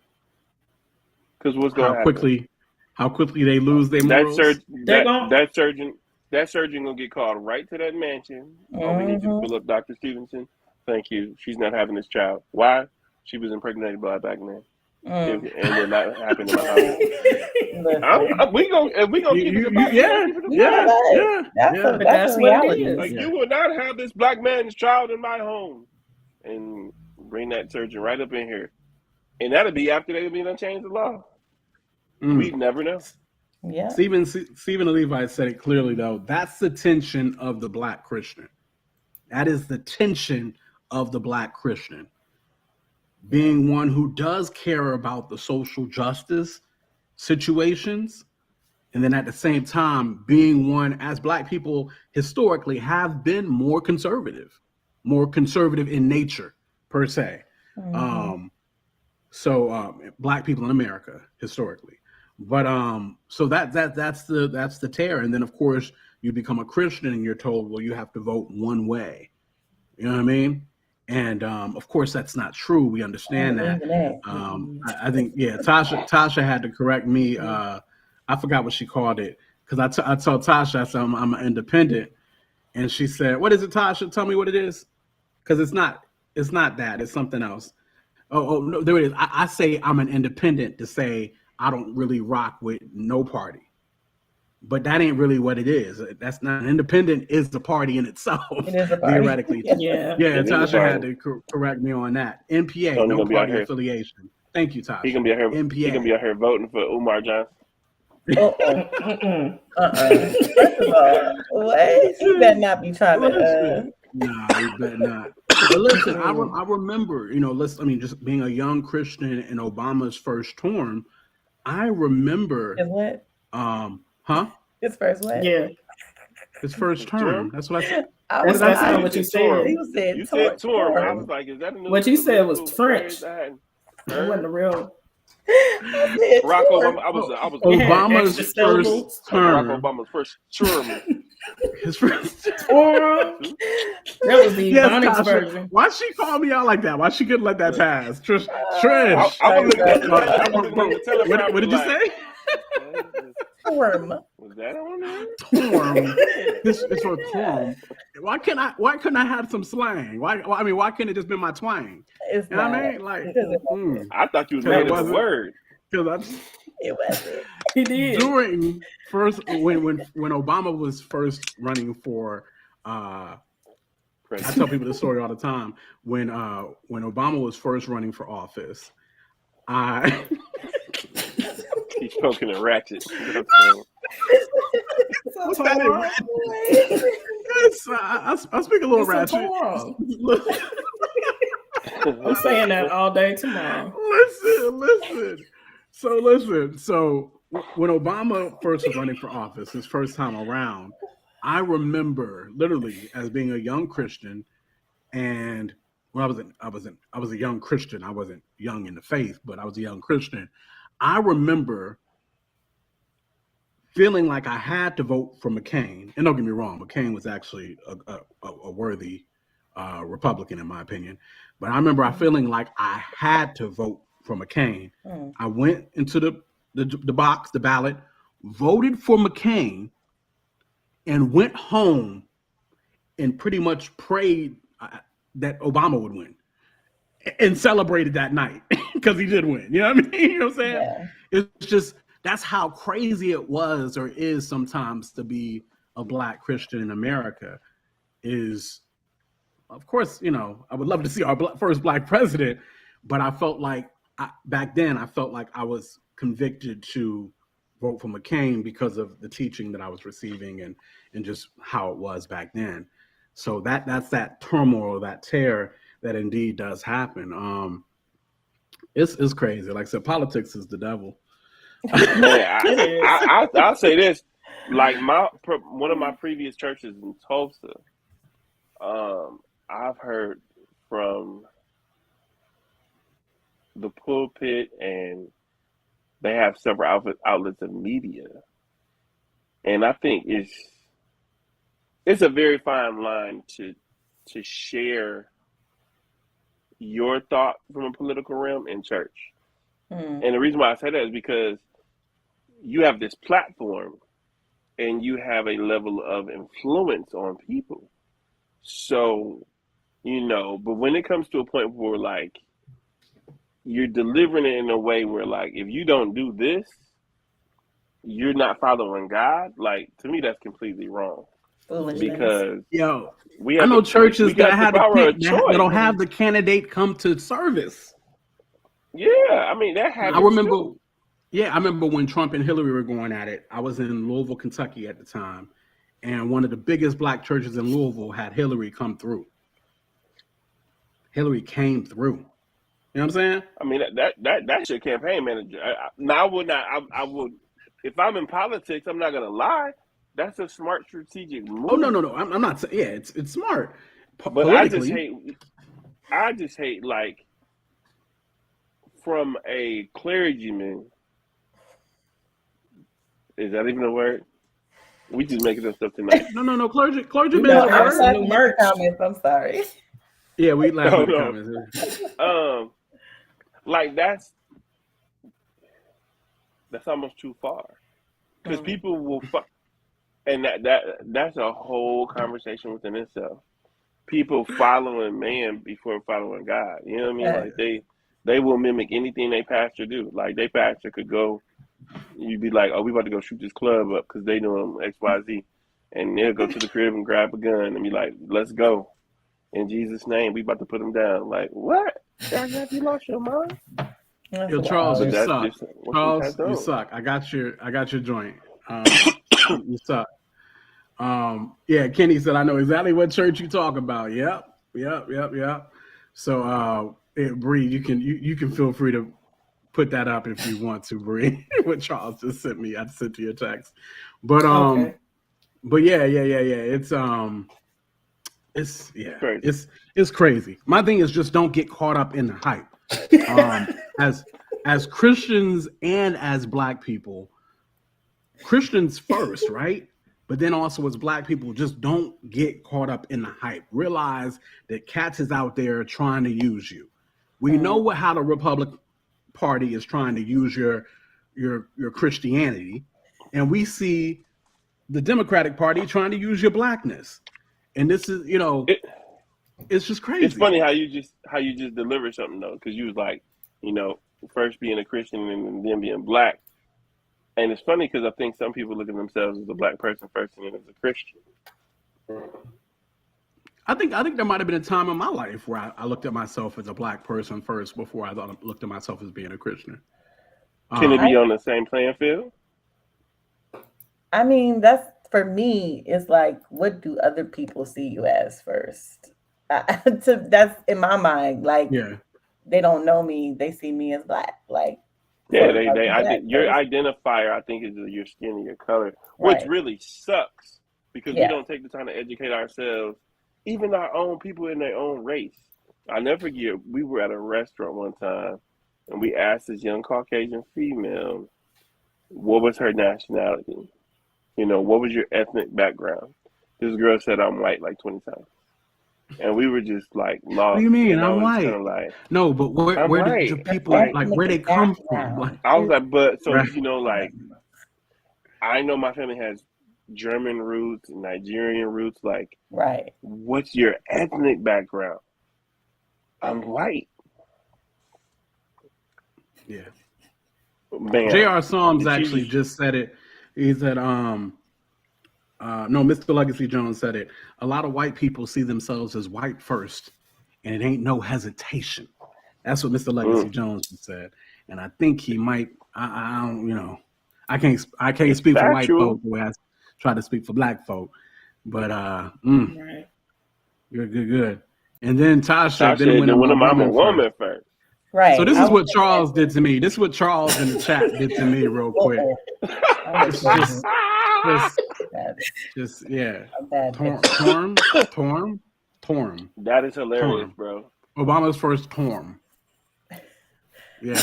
S4: Because what's going to happen?
S1: How quickly they lose their morals?
S4: That surgeon gonna get called right to that mansion. Oh, we need you to fill up Dr. Stevenson. Thank you. She's not having this child. Why? She was impregnated by a black man. And will not happen in my house. We gonna keep it about.
S6: That's reality.
S4: Like, you will not have this black man's child in my home, and bring that surgeon right up in here, and that'll be after they've been changed the law. We never know.
S6: Yeah.
S1: Stephen Levi said it clearly, though. That's the tension of the Black Christian. That is the tension of the Black Christian. Being one who does care about the social justice situations, and then at the same time, being one, as Black people historically have been more conservative in nature, per se. So black people in America historically, but so that's the tear. And then of course you become a Christian and you're told, well, you have to vote one way. You know what I mean? And of course that's not true. We understand that. I think Tasha had to correct me. I forgot what she called it because I told Tasha I said I'm an independent, and she said, "What is it, Tasha? Tell me what it is." Because it's not that. It's something else. Oh, no, there it is. I say I'm an independent to say I don't really rock with no party. But that ain't really what it is. That's not independent is the party in itself. It is a party. Theoretically. Yeah, Tasha had to correct me on that. NPA, so no party affiliation. Thank you, Tasha.
S4: He gonna be out here. NPA. He gonna be out here voting for Umar Johnson.
S6: First of all, what? He better not be trying to.
S1: Nah, he better not. But listen, I remember, just being a young Christian in Obama's first term. I remember.
S6: His what? His first what?
S5: Yeah.
S1: His first term. That's what I said.
S5: That's not what you said.
S6: You said
S4: term. I was like, is that a new?
S5: What you said was French. It wasn't a real.
S4: Barack Obama. I was
S1: Obama's first term.
S4: Barack Obama's first term.
S1: His first term.
S5: That was the Ebonics version.
S1: Why she call me out like that? Why she couldn't let that pass? Trish. What did you say?
S6: Torm.
S4: Was that on there?
S1: Torm. It's for torm. Why couldn't I have some slang? Why couldn't it just be my twang?
S6: It's
S1: you know
S6: not.
S1: What I mean? Like,
S4: I thought you was made of the word.
S6: It wasn't.
S5: He did.
S1: During first when Obama was first running for I tell people this story all the time. When Obama was first running for office,
S4: He's poking a ratchet.
S1: What's that ratchet? Yes, I speak a little ratchet.
S5: I'm saying that all day tomorrow.
S1: Listen. So when Obama first was running for office, his first time around, I remember literally as being a young Christian, and when I was a young Christian. I wasn't young in the faith, but I was a young Christian. I remember feeling like I had to vote for McCain. And don't get me wrong, McCain was actually a worthy Republican in my opinion. But I remember feeling like I had to vote for McCain. I went into the box, the ballot, voted for McCain, and went home and pretty much prayed that Obama would win. And celebrated that night because he did win. You know what I mean? You know what I'm saying? Yeah. It's just, that's how crazy it was or is sometimes to be a Black Christian in America. Is, of course, I would love to see our first Black president, but I felt like back then I felt like I was convicted to vote for McCain because of the teaching that I was receiving and just how it was back then. So that's that turmoil, that tear that indeed does happen. It's crazy. Like I said, politics is the devil.
S4: I'll say this. Like one of my previous churches in Tulsa, I've heard from the pulpit, and they have several outlets of media, and I think it's a very fine line to share your thought from a political realm in church. And the reason why I say that is because you have this platform and you have a level of influence on people. So, but when it comes to a point where like you're delivering it in a way where like, if you don't do this, you're not following God. Like, to me, that's completely wrong. Because
S1: I know churches that don't have the candidate come to service.
S4: Yeah, I mean that happens. I remember when Trump and Hillary were going at it. I was in Louisville, Kentucky at the time, and one of the biggest Black churches in Louisville had Hillary come through. Hillary came through. You know what I'm saying? I mean that's your campaign manager. I would if I'm in politics, I'm not gonna lie. That's a smart strategic move.
S1: Oh no! I'm not saying. Yeah, it's smart.
S4: But I just hate like from a clergyman. Is that even a word? We just making up stuff tonight.
S1: No. Clergyman.
S5: No,
S6: I was
S5: some
S6: laughing
S5: new
S6: at the
S5: merch.
S6: comments. I'm sorry.
S1: Yeah, we laugh at the
S4: No.
S1: comments.
S4: Like that's almost too far, because people will fuck, and that's a whole conversation within itself. People following man before following God. You know what I mean? Like they will mimic anything they pastor do. Like they pastor could go, you'd be like, oh, we about to go shoot this club up because they doing XYZ, and they'll go to the crib and grab a gun and be like, let's go. In Jesus' name, we about to put them down. Like, what? Have you lost your mind?
S1: Yo, Charles, you suck. Charles, you
S4: you
S1: suck. I got your joint. You suck. Yeah, Kenny said, I know exactly what church you talk about. Yep. So, Bree, you can feel free to put that up if you want to, Bree. What Charles just sent me, I sent to your text. But
S5: Okay.
S1: but yeah. It's crazy. My thing is just don't get caught up in the hype. As Christians and as Black people, Christians first, right? But then also as Black people, just don't get caught up in the hype. Realize that cats is out there trying to use you. We know how the Republican Party is trying to use your Christianity, and we see the Democratic Party trying to use your Blackness. And this is, it's just crazy.
S4: It's funny how you just deliver something though, because you was like, first being a Christian and then being Black. And it's funny because I think some people look at themselves as a Black person first and then as a Christian.
S1: I think there might have been a time in my life where I looked at myself as a Black person first before I looked at myself as being a Christian.
S4: Can it be on the same playing field?
S6: I mean, that's for me. It's like, what do other people see you as first? That's in my mind. Like, they don't know me; they see me as Black. Like,
S4: yeah, your identifier, I think, is your skin and your color, which really sucks because we don't take the time to educate ourselves, even our own people in their own race. I never forget, we were at a restaurant one time, and we asked this young Caucasian female, what was her nationality? What was your ethnic background? This girl said, I'm white, like 20 times. And we were just like lost.
S1: What do you mean? I'm white.
S4: Like,
S1: no, but where did your people, like, where they come from? Like,
S4: I was like, but so, like, I know my family has German roots, Nigerian roots. Like, what's your ethnic background? I'm white.
S1: Yeah.
S4: Man,
S1: J.R. Psalms actually just said it. He said, no, Mr. Legacy Jones said it. A lot of white people see themselves as white first, and it ain't no hesitation. That's what Mr. Legacy Jones said. And I think he might, I don't, I can't speak for white folk the way I try to speak for Black folk. But good. And then Tasha then went I'm a woman first.
S6: Right.
S1: So this is what Charles did to me. This is what Charles in the chat did to me real quick. Just Torm.
S4: That is hilarious, bro.
S1: Obama's first Torm. Yeah.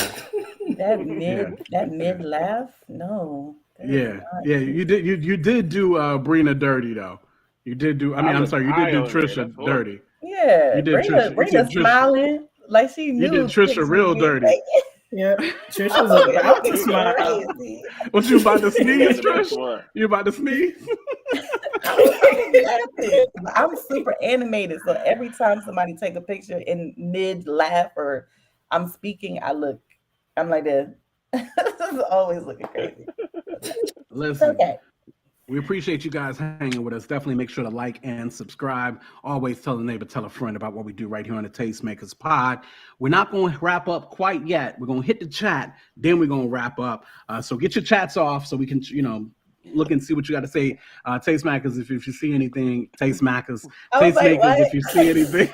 S6: that mid laugh? No.
S1: Yeah. You did do Brina dirty though. You did do. I mean, I'm sorry. You did do Trisha dirty.
S6: Yeah.
S1: You did
S6: Brina smiling like she knew.
S1: You did Trisha real dirty.
S5: Yeah, Trish was about to smile.
S1: What, you about to sneeze, Trish? You about to sneeze?
S6: I'm super animated, so every time somebody take a picture in mid laugh or I'm speaking, I'm like this. Always looking crazy.
S1: Listen. Okay. We appreciate you guys hanging with us. Definitely make sure to like and subscribe. Always tell a neighbor, tell a friend about what we do right here on the Tastemakers Pod. We're not going to wrap up quite yet. We're going to hit the chat, then we're going to wrap up. So get your chats off so we can, look and see what you got to say. Tastemakers, if you see anything, Tastemakers. Tastemakers, if you see anything.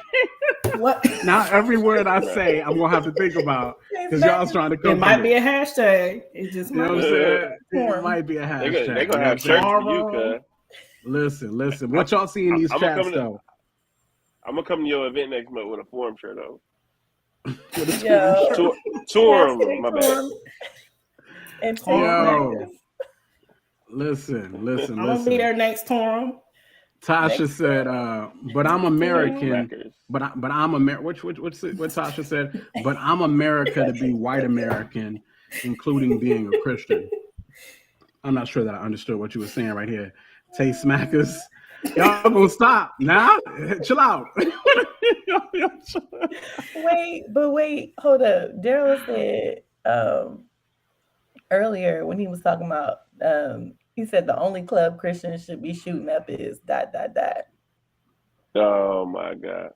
S5: What?
S1: Now every word I say, I'm gonna have to think about because y'all's trying to come.
S5: It might be a hashtag. It just
S1: might. What I'm saying? It might be a hashtag.
S4: They're gonna have shirts for you, cuz.
S1: Listen. What y'all see in these chats though?
S4: I'm gonna come to your event next month with a forum shirt though. Tourum, my bad.
S6: Tourum and
S1: Yo,
S6: Tastemakers.
S1: listen.
S5: I'm gonna be there next Tourum.
S1: Tasha said, "But I'm American.
S4: Tastemakers.
S1: But I'm American. What Tasha said? But I'm America to be white American, including being a Christian." I'm not sure that I understood what you were saying right here. Tastemakers, y'all gonna stop now? Chill out.
S6: Wait, hold up. Daryl said earlier when he was talking about he said the only club Christians should be shooting up is ...
S4: Oh my God.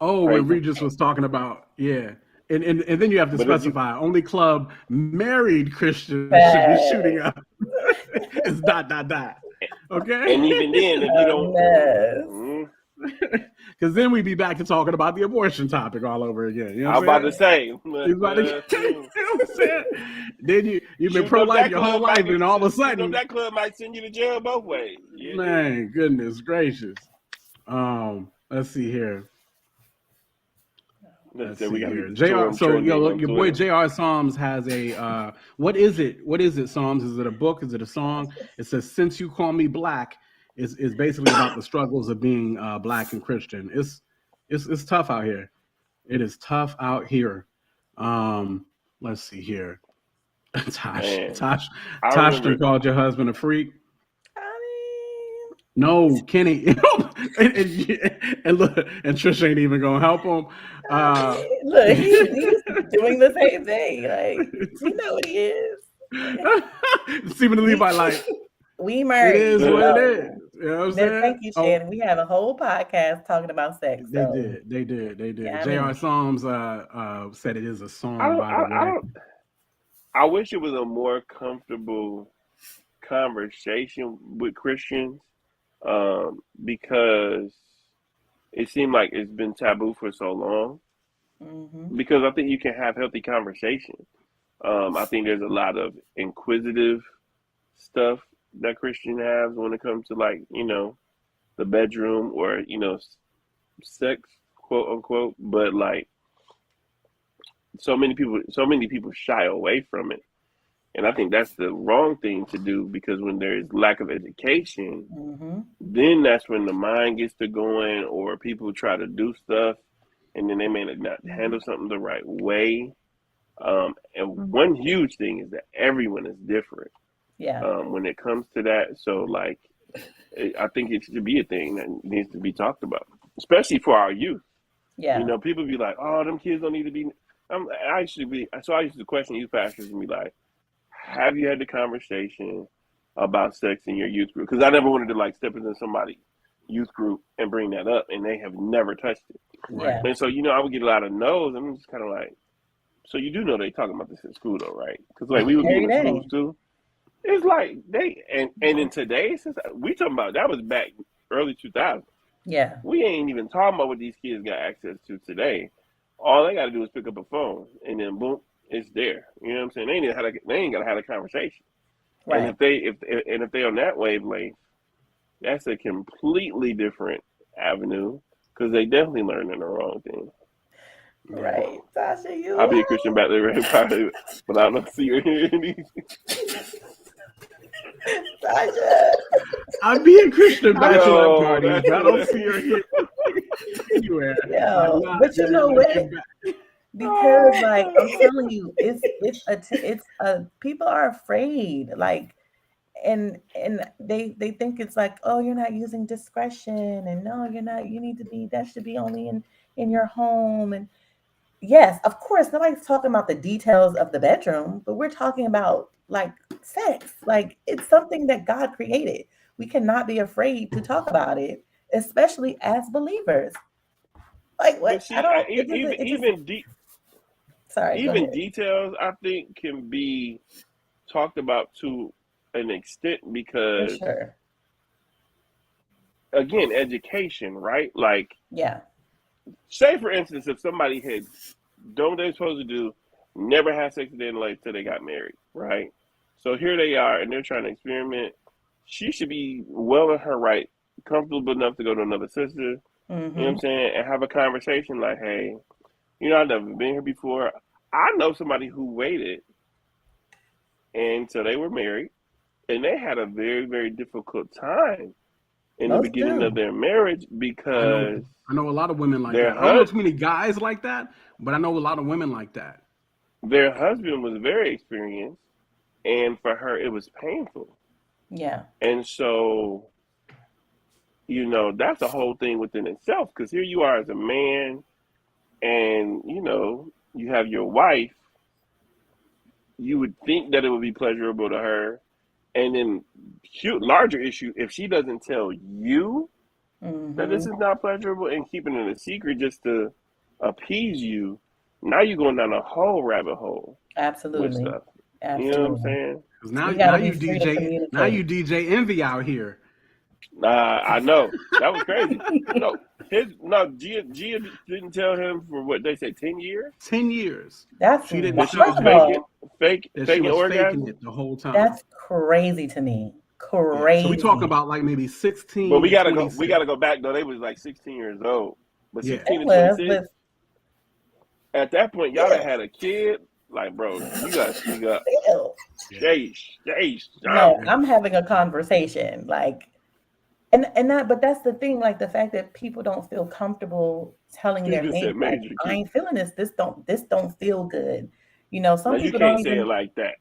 S1: Oh, when Regis was talking about, yeah. And then you have to specify only club married Christians should be shooting up. It's ... Okay.
S4: And even then, if you don't,
S1: because then we'd be back to talking about the abortion topic all over again. You know what I'm
S4: about to say.
S1: you know what I'm saying? Then you've been pro-life your whole life, and all of a sudden
S4: that club might send you to jail both ways. Yeah.
S1: Man, goodness gracious. Let's see here. Let's see here. JR, so your boy JR Psalms has a what is it? What is it, Psalms? Is it a book? Is it a song? It says "Since You Call Me Black" is basically about the struggles of being black and Christian. It's tough out here. It is tough out here. Let's see here. Tosh called your husband a freak. No, Kenny, and look, and Trisha ain't even gonna help him.
S6: Look, he's doing the same thing. Like, you know what he is.
S1: Stephen Levi, like,
S6: we married.
S1: It is what it is. You know what I'm saying?
S6: Thank you, Shannon. We have a whole podcast talking about sex.
S1: They did. Yeah, J.R. Psalms said it is a song.
S4: I wish it was a more comfortable conversation with Christians. Because it seemed like it's been taboo for so long. Mm-hmm. Because I think you can have healthy conversation. I think there's a lot of inquisitive stuff that Christian has when it comes to, like, you know, the bedroom or, you know, sex, quote unquote. But like so many people shy away from it. And I think that's the wrong thing to do, because when there is lack of education, then that's when the mind gets to going, or people try to do stuff and then they may not handle something the right way. And one huge thing is that everyone is different. Yeah. When it comes to that. So like, I think it should be a thing that needs to be talked about, especially for our youth. Yeah. You know, people be like, oh, them kids don't need to be. I used to question youth pastors and be like, have you had the conversation about sex in your youth group? Because I never wanted to like step into somebody's youth group and bring that up, and they have never touched it. Right. And so, you know, I would get a lot of no's. I'm just kind of like, so you do know they talking about this in school though, right? Because like we would be in the schools too. It's like and in today's, we talking about, that was back early 2000s. Yeah. We ain't even talking about what these kids got access to today. All they got to do is pick up a phone, and then boom, it's there. You know what I'm saying? They ain't got to have a conversation. Right. And if they on that wavelength, that's a completely different avenue, because they definitely learning the wrong thing.
S6: Right, Tasha,
S4: I'll be a Christian back there, probably, but I don't see her here.
S6: Tasha,
S1: I'll be a Christian bachelor party, but I don't see her here anywhere.
S6: Yeah, but you know what? Because like I'm telling you, it's people are afraid, like, and they think it's like, oh, you're not using discretion, and no, you're not. You need to be. That should be only in your home. And yes, of course, nobody's talking about the details of the bedroom, but we're talking about like sex. Like, it's something that God created. We cannot be afraid to talk about it, especially as believers. Like, what?
S4: See, even details, I think, can be talked about to an extent, because, again, education, right? Like, say for instance, if somebody had done what they're supposed to do, never had sex with their life till they got married, right? So here they are, and they're trying to experiment. She should be well in her right, comfortable enough to go to another sister, you know what I'm saying, and have a conversation like, hey, you know, I've never been here before. I know somebody who waited, and so they were married, and they had a very, very difficult time in the beginning of their marriage because
S1: I know a lot of women like
S4: their
S1: that. I don't know too many guys like that, but I know a lot of women like that.
S4: Their husband was very experienced, and for her, it was painful.
S6: Yeah.
S4: And so, you know, that's a whole thing within itself because here you are as a man, and, you know, you have your wife. You would think that it would be pleasurable to her. And then, larger issue, if she doesn't tell you that this is not pleasurable and keeping it a secret just to appease you, now you're going down a whole rabbit hole.
S6: Absolutely.
S4: With stuff.
S6: Absolutely.
S4: You know what I'm saying?
S1: Because now you DJ Envy out here.
S4: I know. That was crazy. Gia didn't tell him for what they said, 10 years?
S1: 10 years.
S6: That's
S1: she didn't
S4: she was faking
S1: it the whole time.
S6: That's crazy to me. Crazy.
S1: Yeah. So we talking about like maybe 16.
S4: But we gotta go back though. They was like 16 years old. But 16 and 26. At that point, y'all had a kid. Like, bro, you gotta speak up.
S6: No, I'm having a conversation. Like, and that, but that's the thing. Like the fact that people don't feel comfortable telling their mate, like, I ain't feeling this. This don't feel good. You know, some people
S4: you can't
S6: don't
S4: say it like that.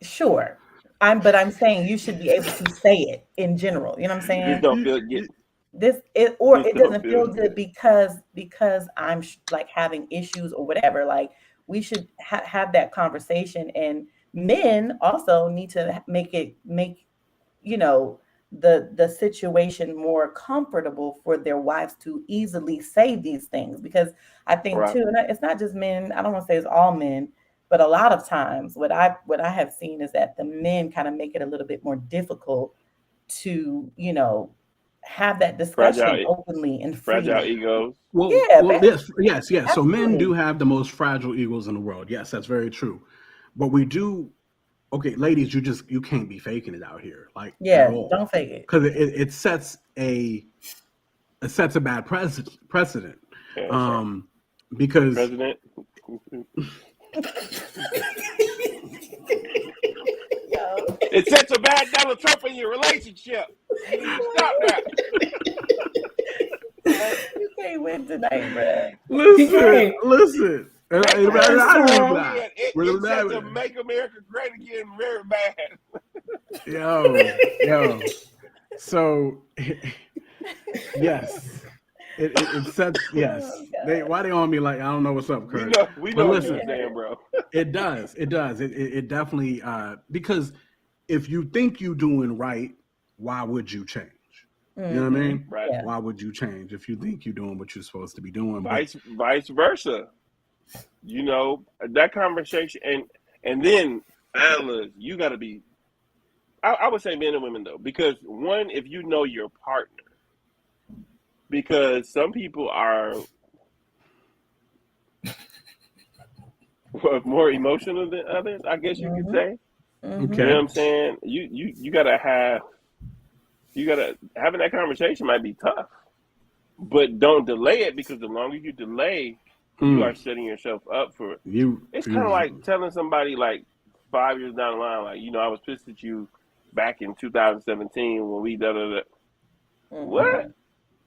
S6: Sure, but I'm saying you should be able to say it in general. You know what I'm saying?
S4: This don't feel good.
S6: It doesn't feel good because I'm like having issues or whatever. Like we should have that conversation, and men also need to make you know the situation more comfortable for their wives to easily say these things, because I think too, and it's not just men. I don't want to say it's all men, but a lot of times what I have seen is that the men kind of make it a little bit more difficult to, you know, have that discussion openly and freely.
S4: Fragile egos.
S1: Well, yes.
S6: Absolutely.
S1: So men do have the most fragile egos in the world. Yes, that's very true. But we do. Okay, ladies, you can't be faking it out here. Like,
S6: don't fake it,
S1: because it sets a bad precedent.
S4: Yeah,
S1: because
S4: president. It sets a bad Donald Trump in your relationship. You need to stop that.
S6: You can't win tonight, bro.
S1: Listen.
S4: It sets a Make America Great Again very bad.
S1: Yo. So, yes. It sets, yes. Why they on me like, I don't know what's up, Kurt?
S4: We know what you're saying, bro.
S1: It does. It definitely, because if you think you're doing right, why would you change? You know what I mean?
S4: Right.
S6: Yeah.
S1: Why would you change if you think you're doing what you're supposed to be doing?
S4: Vice versa. You know, that conversation, and then fellas, you got to be, I would say men and women though, because one, if you know your partner, because some people are more emotional than others, I guess you could say.
S1: Okay.
S4: You know what I'm saying? You gotta having that conversation might be tough, but don't delay it, because the longer you delay, you are setting yourself up for it. It's kind of like telling somebody like 5 years down the line, like, you know, I was pissed at you back in 2017 when we da-da-da. What?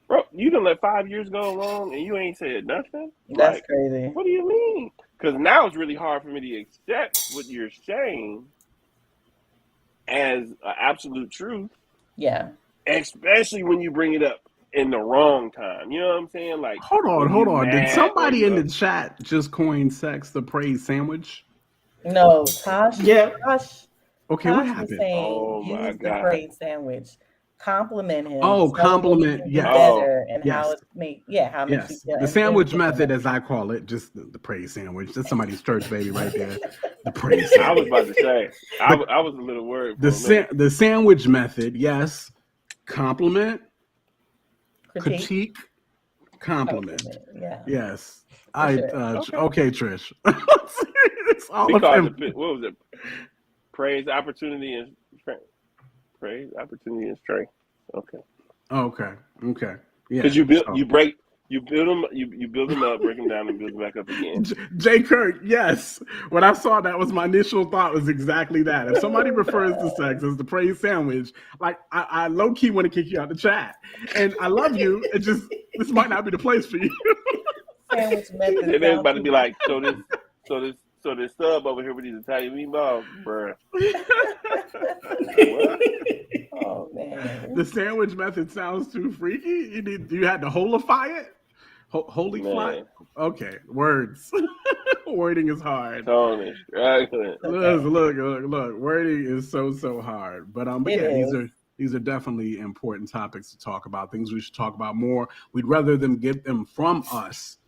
S4: Bro, you done let 5 years go along and you ain't said nothing?
S6: That's
S4: like,
S6: crazy.
S4: What do you mean? Because now it's really hard for me to accept what you're saying as an absolute truth.
S6: Yeah.
S4: Especially when you bring it up in the wrong time. You know what I'm saying? Like,
S1: hold on. Did somebody in the chat just coin sex the praise sandwich?
S6: No, Tosh.
S5: Yeah.
S6: Tosh.
S1: Okay,
S6: Tosh
S1: what happened?
S6: Use the praise sandwich. Compliment him.
S1: Oh, compliment.
S6: Yes.
S1: Better
S6: and how it makes how it makes you feel.
S1: The sandwich method, as I call it, just the praise sandwich. That's somebody's church baby right there. The praise sandwich.
S4: I was about to say. I was a little worried.
S1: The sandwich method, yes. Compliment, critique, compliment.
S6: Yeah.
S1: Yes.
S4: Okay,
S1: Trish.
S4: It's all of it. What was it? Praise, opportunity, and strength. Praise, opportunity, and strength. Okay.
S1: Okay. Yeah.
S4: Because you You build them. You build them up, break them down, and build them back up again.
S1: Jay Kirk, yes. When I saw that, was my initial thought was exactly that. If somebody refers to sex as the praise sandwich, like I low key want to kick you out the chat. And I love you. It just this might not be the place for you.
S6: Sandwich method.
S4: And everybody be like, so this sub over here with these Italian meatballs, bruh. What?
S6: Oh man.
S1: The sandwich method sounds too freaky. You had to holify it. Holy fly. Okay, words. Wording is hard.
S4: Tony,
S1: Look. Wording is so hard. But these are definitely important topics to talk about. Things we should talk about more. We'd rather them get them from us,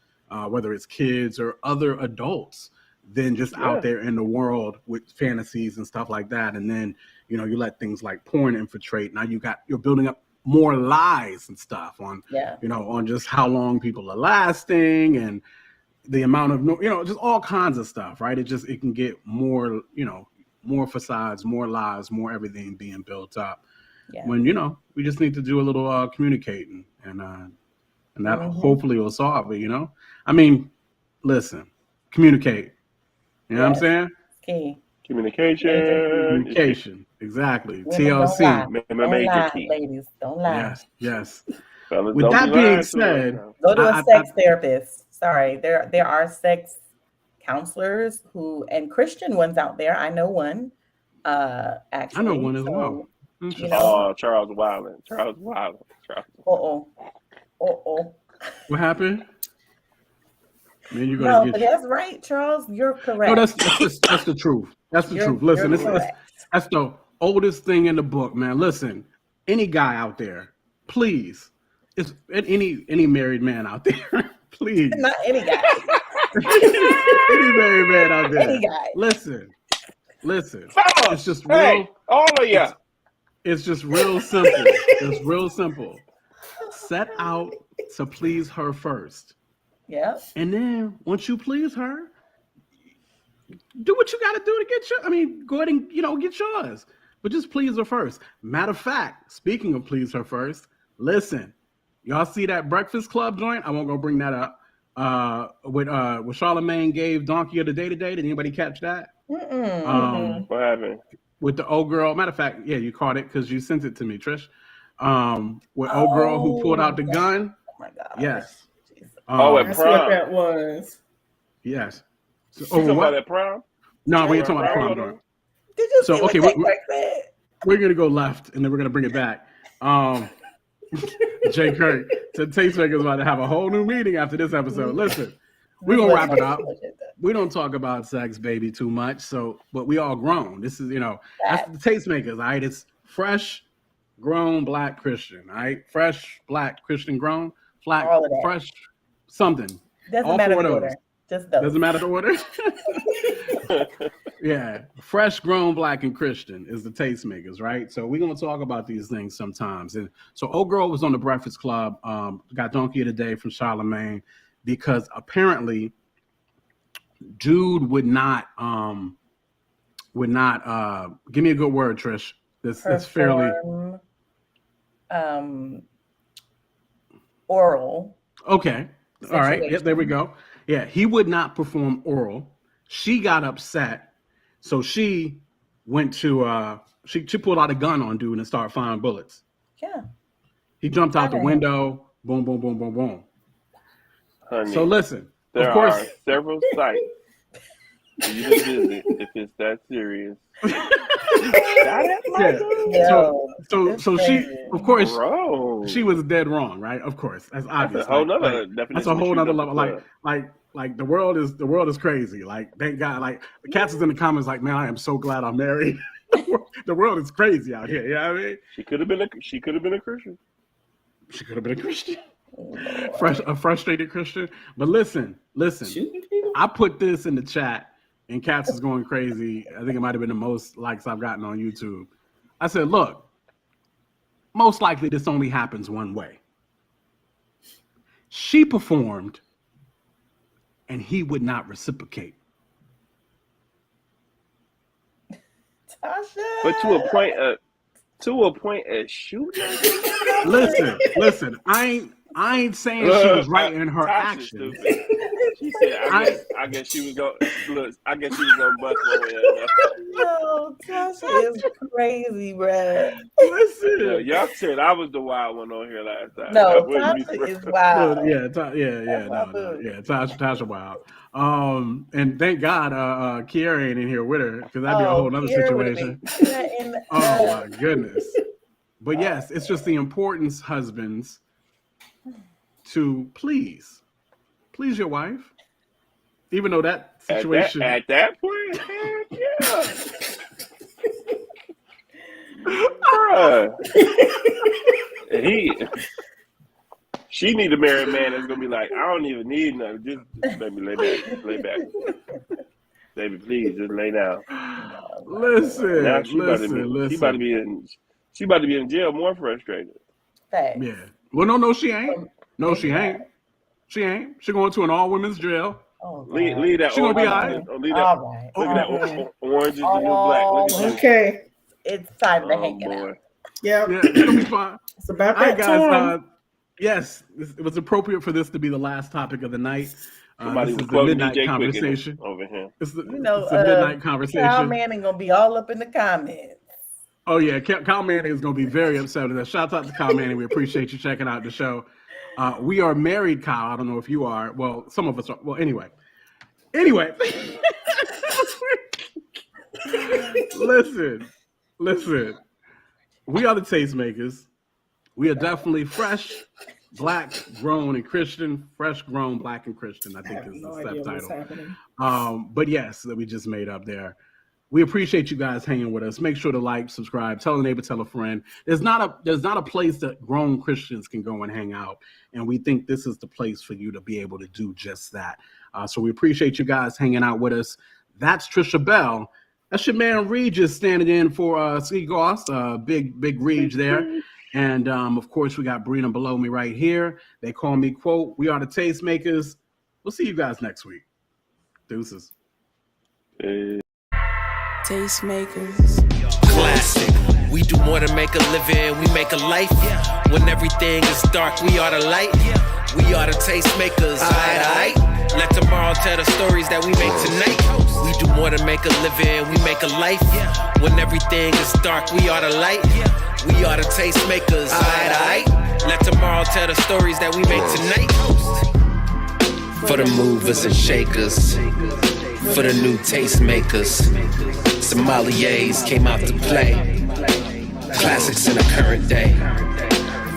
S1: whether it's kids or other adults, than just out there in the world with fantasies and stuff like that. And then you let things like porn infiltrate. Now you're building up more lies and stuff on on just how long people are lasting and the amount of just all kinds of stuff, right? It can get more more facades, more lies, more everything being built up when we just need to do a little communicating and that hopefully will solve it. I mean, listen, communicate, what I'm saying?
S6: Key.
S4: Communication,
S1: exactly.
S6: Women
S1: TLC.
S6: Don't lie, ladies, don't lie.
S1: Yes.
S4: Fellas,
S1: with that being said,
S6: go to a sex therapist. Sorry, there are sex counselors and Christian ones out there. I know one. Actually,
S1: I know one as well.
S4: Charles Wilder.
S1: What happened? Man, you're
S6: gonna but that's right, Charles. You're correct.
S1: No, that's the truth. That's the truth. Listen, that's the oldest thing in the book, man. Listen, any guy out there, please, it's any married man out there, please.
S6: Not any guy.
S1: Any married man out there.
S6: Any guy.
S1: Listen.
S4: Fellas,
S1: it's just real.
S4: All of you.
S1: It's just real simple. It's real simple. Set out to please her first.
S6: Yeah.
S1: And then once you please her, do what you got to do to get go ahead and get yours. But just please her first. Matter of fact, speaking of please her first, listen, y'all see that Breakfast Club joint? I won't go bring that up. With Charlamagne gave Donkey of the Day today. Did anybody catch that?
S4: What happened?
S1: With the old girl. Matter of fact, you caught it because you sent it to me, Trish. With old girl who pulled out the gun.
S6: Oh my God.
S1: Yes.
S4: At
S5: that's
S4: prom.
S5: what that was.
S1: Yes. So,
S4: talking about at prom?
S1: No, we ain't talking about prom.
S6: Did you see what
S1: okay,
S6: we're
S1: gonna go left and then we're gonna bring it back. Jay Kirk, so Tastemakers about to have a whole new meeting after this episode. Listen, we're gonna wrap it up. We don't talk about sex, baby, too much. But we all grown. This is, that's the Tastemakers, all right? It's fresh, grown Black Christian, all right? Fresh, Black Christian, grown, fresh, something.
S6: Doesn't matter the order. Just those.
S1: Doesn't matter the order? Yeah. Fresh, grown, Black, and Christian is the Tastemakers, right? So we're going to talk about these things sometimes. And so old girl was on the Breakfast Club, got Donkey of the Day from Charlamagne, because apparently dude would not give me a good word, Trish. That's fairly
S6: oral.
S1: Okay. All right. Yeah, there we go. Yeah, he would not perform oral. She got upset, so she went to she pulled out a gun on dude and started firing bullets.
S6: Yeah.
S1: He jumped out the window. Boom, boom, boom, boom, boom.
S4: Honey,
S1: so listen,
S4: there
S1: of course,
S4: are several sites for you to visit if it's that serious.
S1: So she, of course,
S4: Bro.
S1: she was dead wrong, right? Of course, that's obvious.
S4: That's a whole nother definition.
S1: That's a whole nother level. Like the world is crazy. Like thank God. Like the cats is in the comments. Like, man, I am so glad I'm married. The world is crazy out here. You know what I mean?
S4: She could have been a Christian.
S1: She could have been a Christian. A frustrated Christian. But listen. I put this in the chat, and cats is going crazy. I think it might have been the most likes I've gotten on YouTube. I said, look, most likely this only happens one way. She performed, and he would not reciprocate.
S6: Tasha.
S4: But to a point, a shooting.
S1: Listen. I I ain't saying she was right in her actions.
S4: She said, I guess she was going. Look, I guess she was going to bust one way or another.
S6: No, Tasha is crazy, bruh.
S1: Listen,
S4: y'all said I was the wild one on here last time.
S6: No, Tasha is wild.
S1: Tasha wild. And thank God, Kiara ain't in here with her because that'd be a whole other situation. Oh my goodness. But yes, it's just the importance, husbands, to please your wife, even though that situation
S4: at that point, heck yeah. She need to marry a man that's gonna be like, I don't even need nothing. Just baby, lay back. Baby, please, just lay down.
S1: Listen,
S4: now she about to be in jail, more frustrated.
S6: Thanks.
S1: Yeah. Well, no, she ain't. No, she ain't. She ain't. She going to an all women's jail.
S6: Oh,
S4: leave that.
S1: She gonna be all right.
S4: Look at that. Orange is the new black. Look at
S5: okay.
S6: It's time to hang it out.
S5: Yeah,
S1: it's gonna be fine.
S5: It's about that
S1: all right, guys,
S5: time.
S1: Yes, it was appropriate for this to be the last topic of the night.
S4: Somebody
S1: this
S4: was
S1: is the midnight
S4: DJ
S1: conversation
S4: over here.
S1: It's the midnight conversation.
S6: Kyle Manning gonna be all up in the comments.
S1: Oh yeah, Kyle Manning is gonna be very upset with that. Shout out to Kyle Manning. We appreciate you checking out the show. We are married, Kyle. I don't know if you are. Well, some of us are. Well, anyway. Listen. We are the Tastemakers. We are definitely fresh, black, grown, and Christian. Fresh, grown, black, and Christian, I think is the subtitle. But yes, that we just made up there. We appreciate you guys hanging with us. Make sure to like, subscribe, tell a neighbor, tell a friend. There's not a place that grown Christians can go and hang out. And we think this is the place for you to be able to do just that. So we appreciate you guys hanging out with us. That's Trisha Bell. That's your man RayJ standing in for Ski Goss, big RayJ there. And of course, we got Brina below me right here. They call me, quote, we are the Tastemakers. We'll see you guys next week. Deuces.
S2: Tastemakers.
S3: Classic. We do more than make a living, we make a life. When everything is dark, we are the light. We are the Tastemakers. Aight. Let tomorrow tell the stories that we make tonight. We do more than make a living, we make a life. When everything is dark, we are the light. We are the Tastemakers. Aight. Let tomorrow tell the stories that we make tonight. For the movers and shakers, for the new Tastemakers, sommeliers came out to play. Classics in the current day.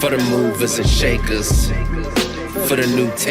S3: For the movers and shakers, for the new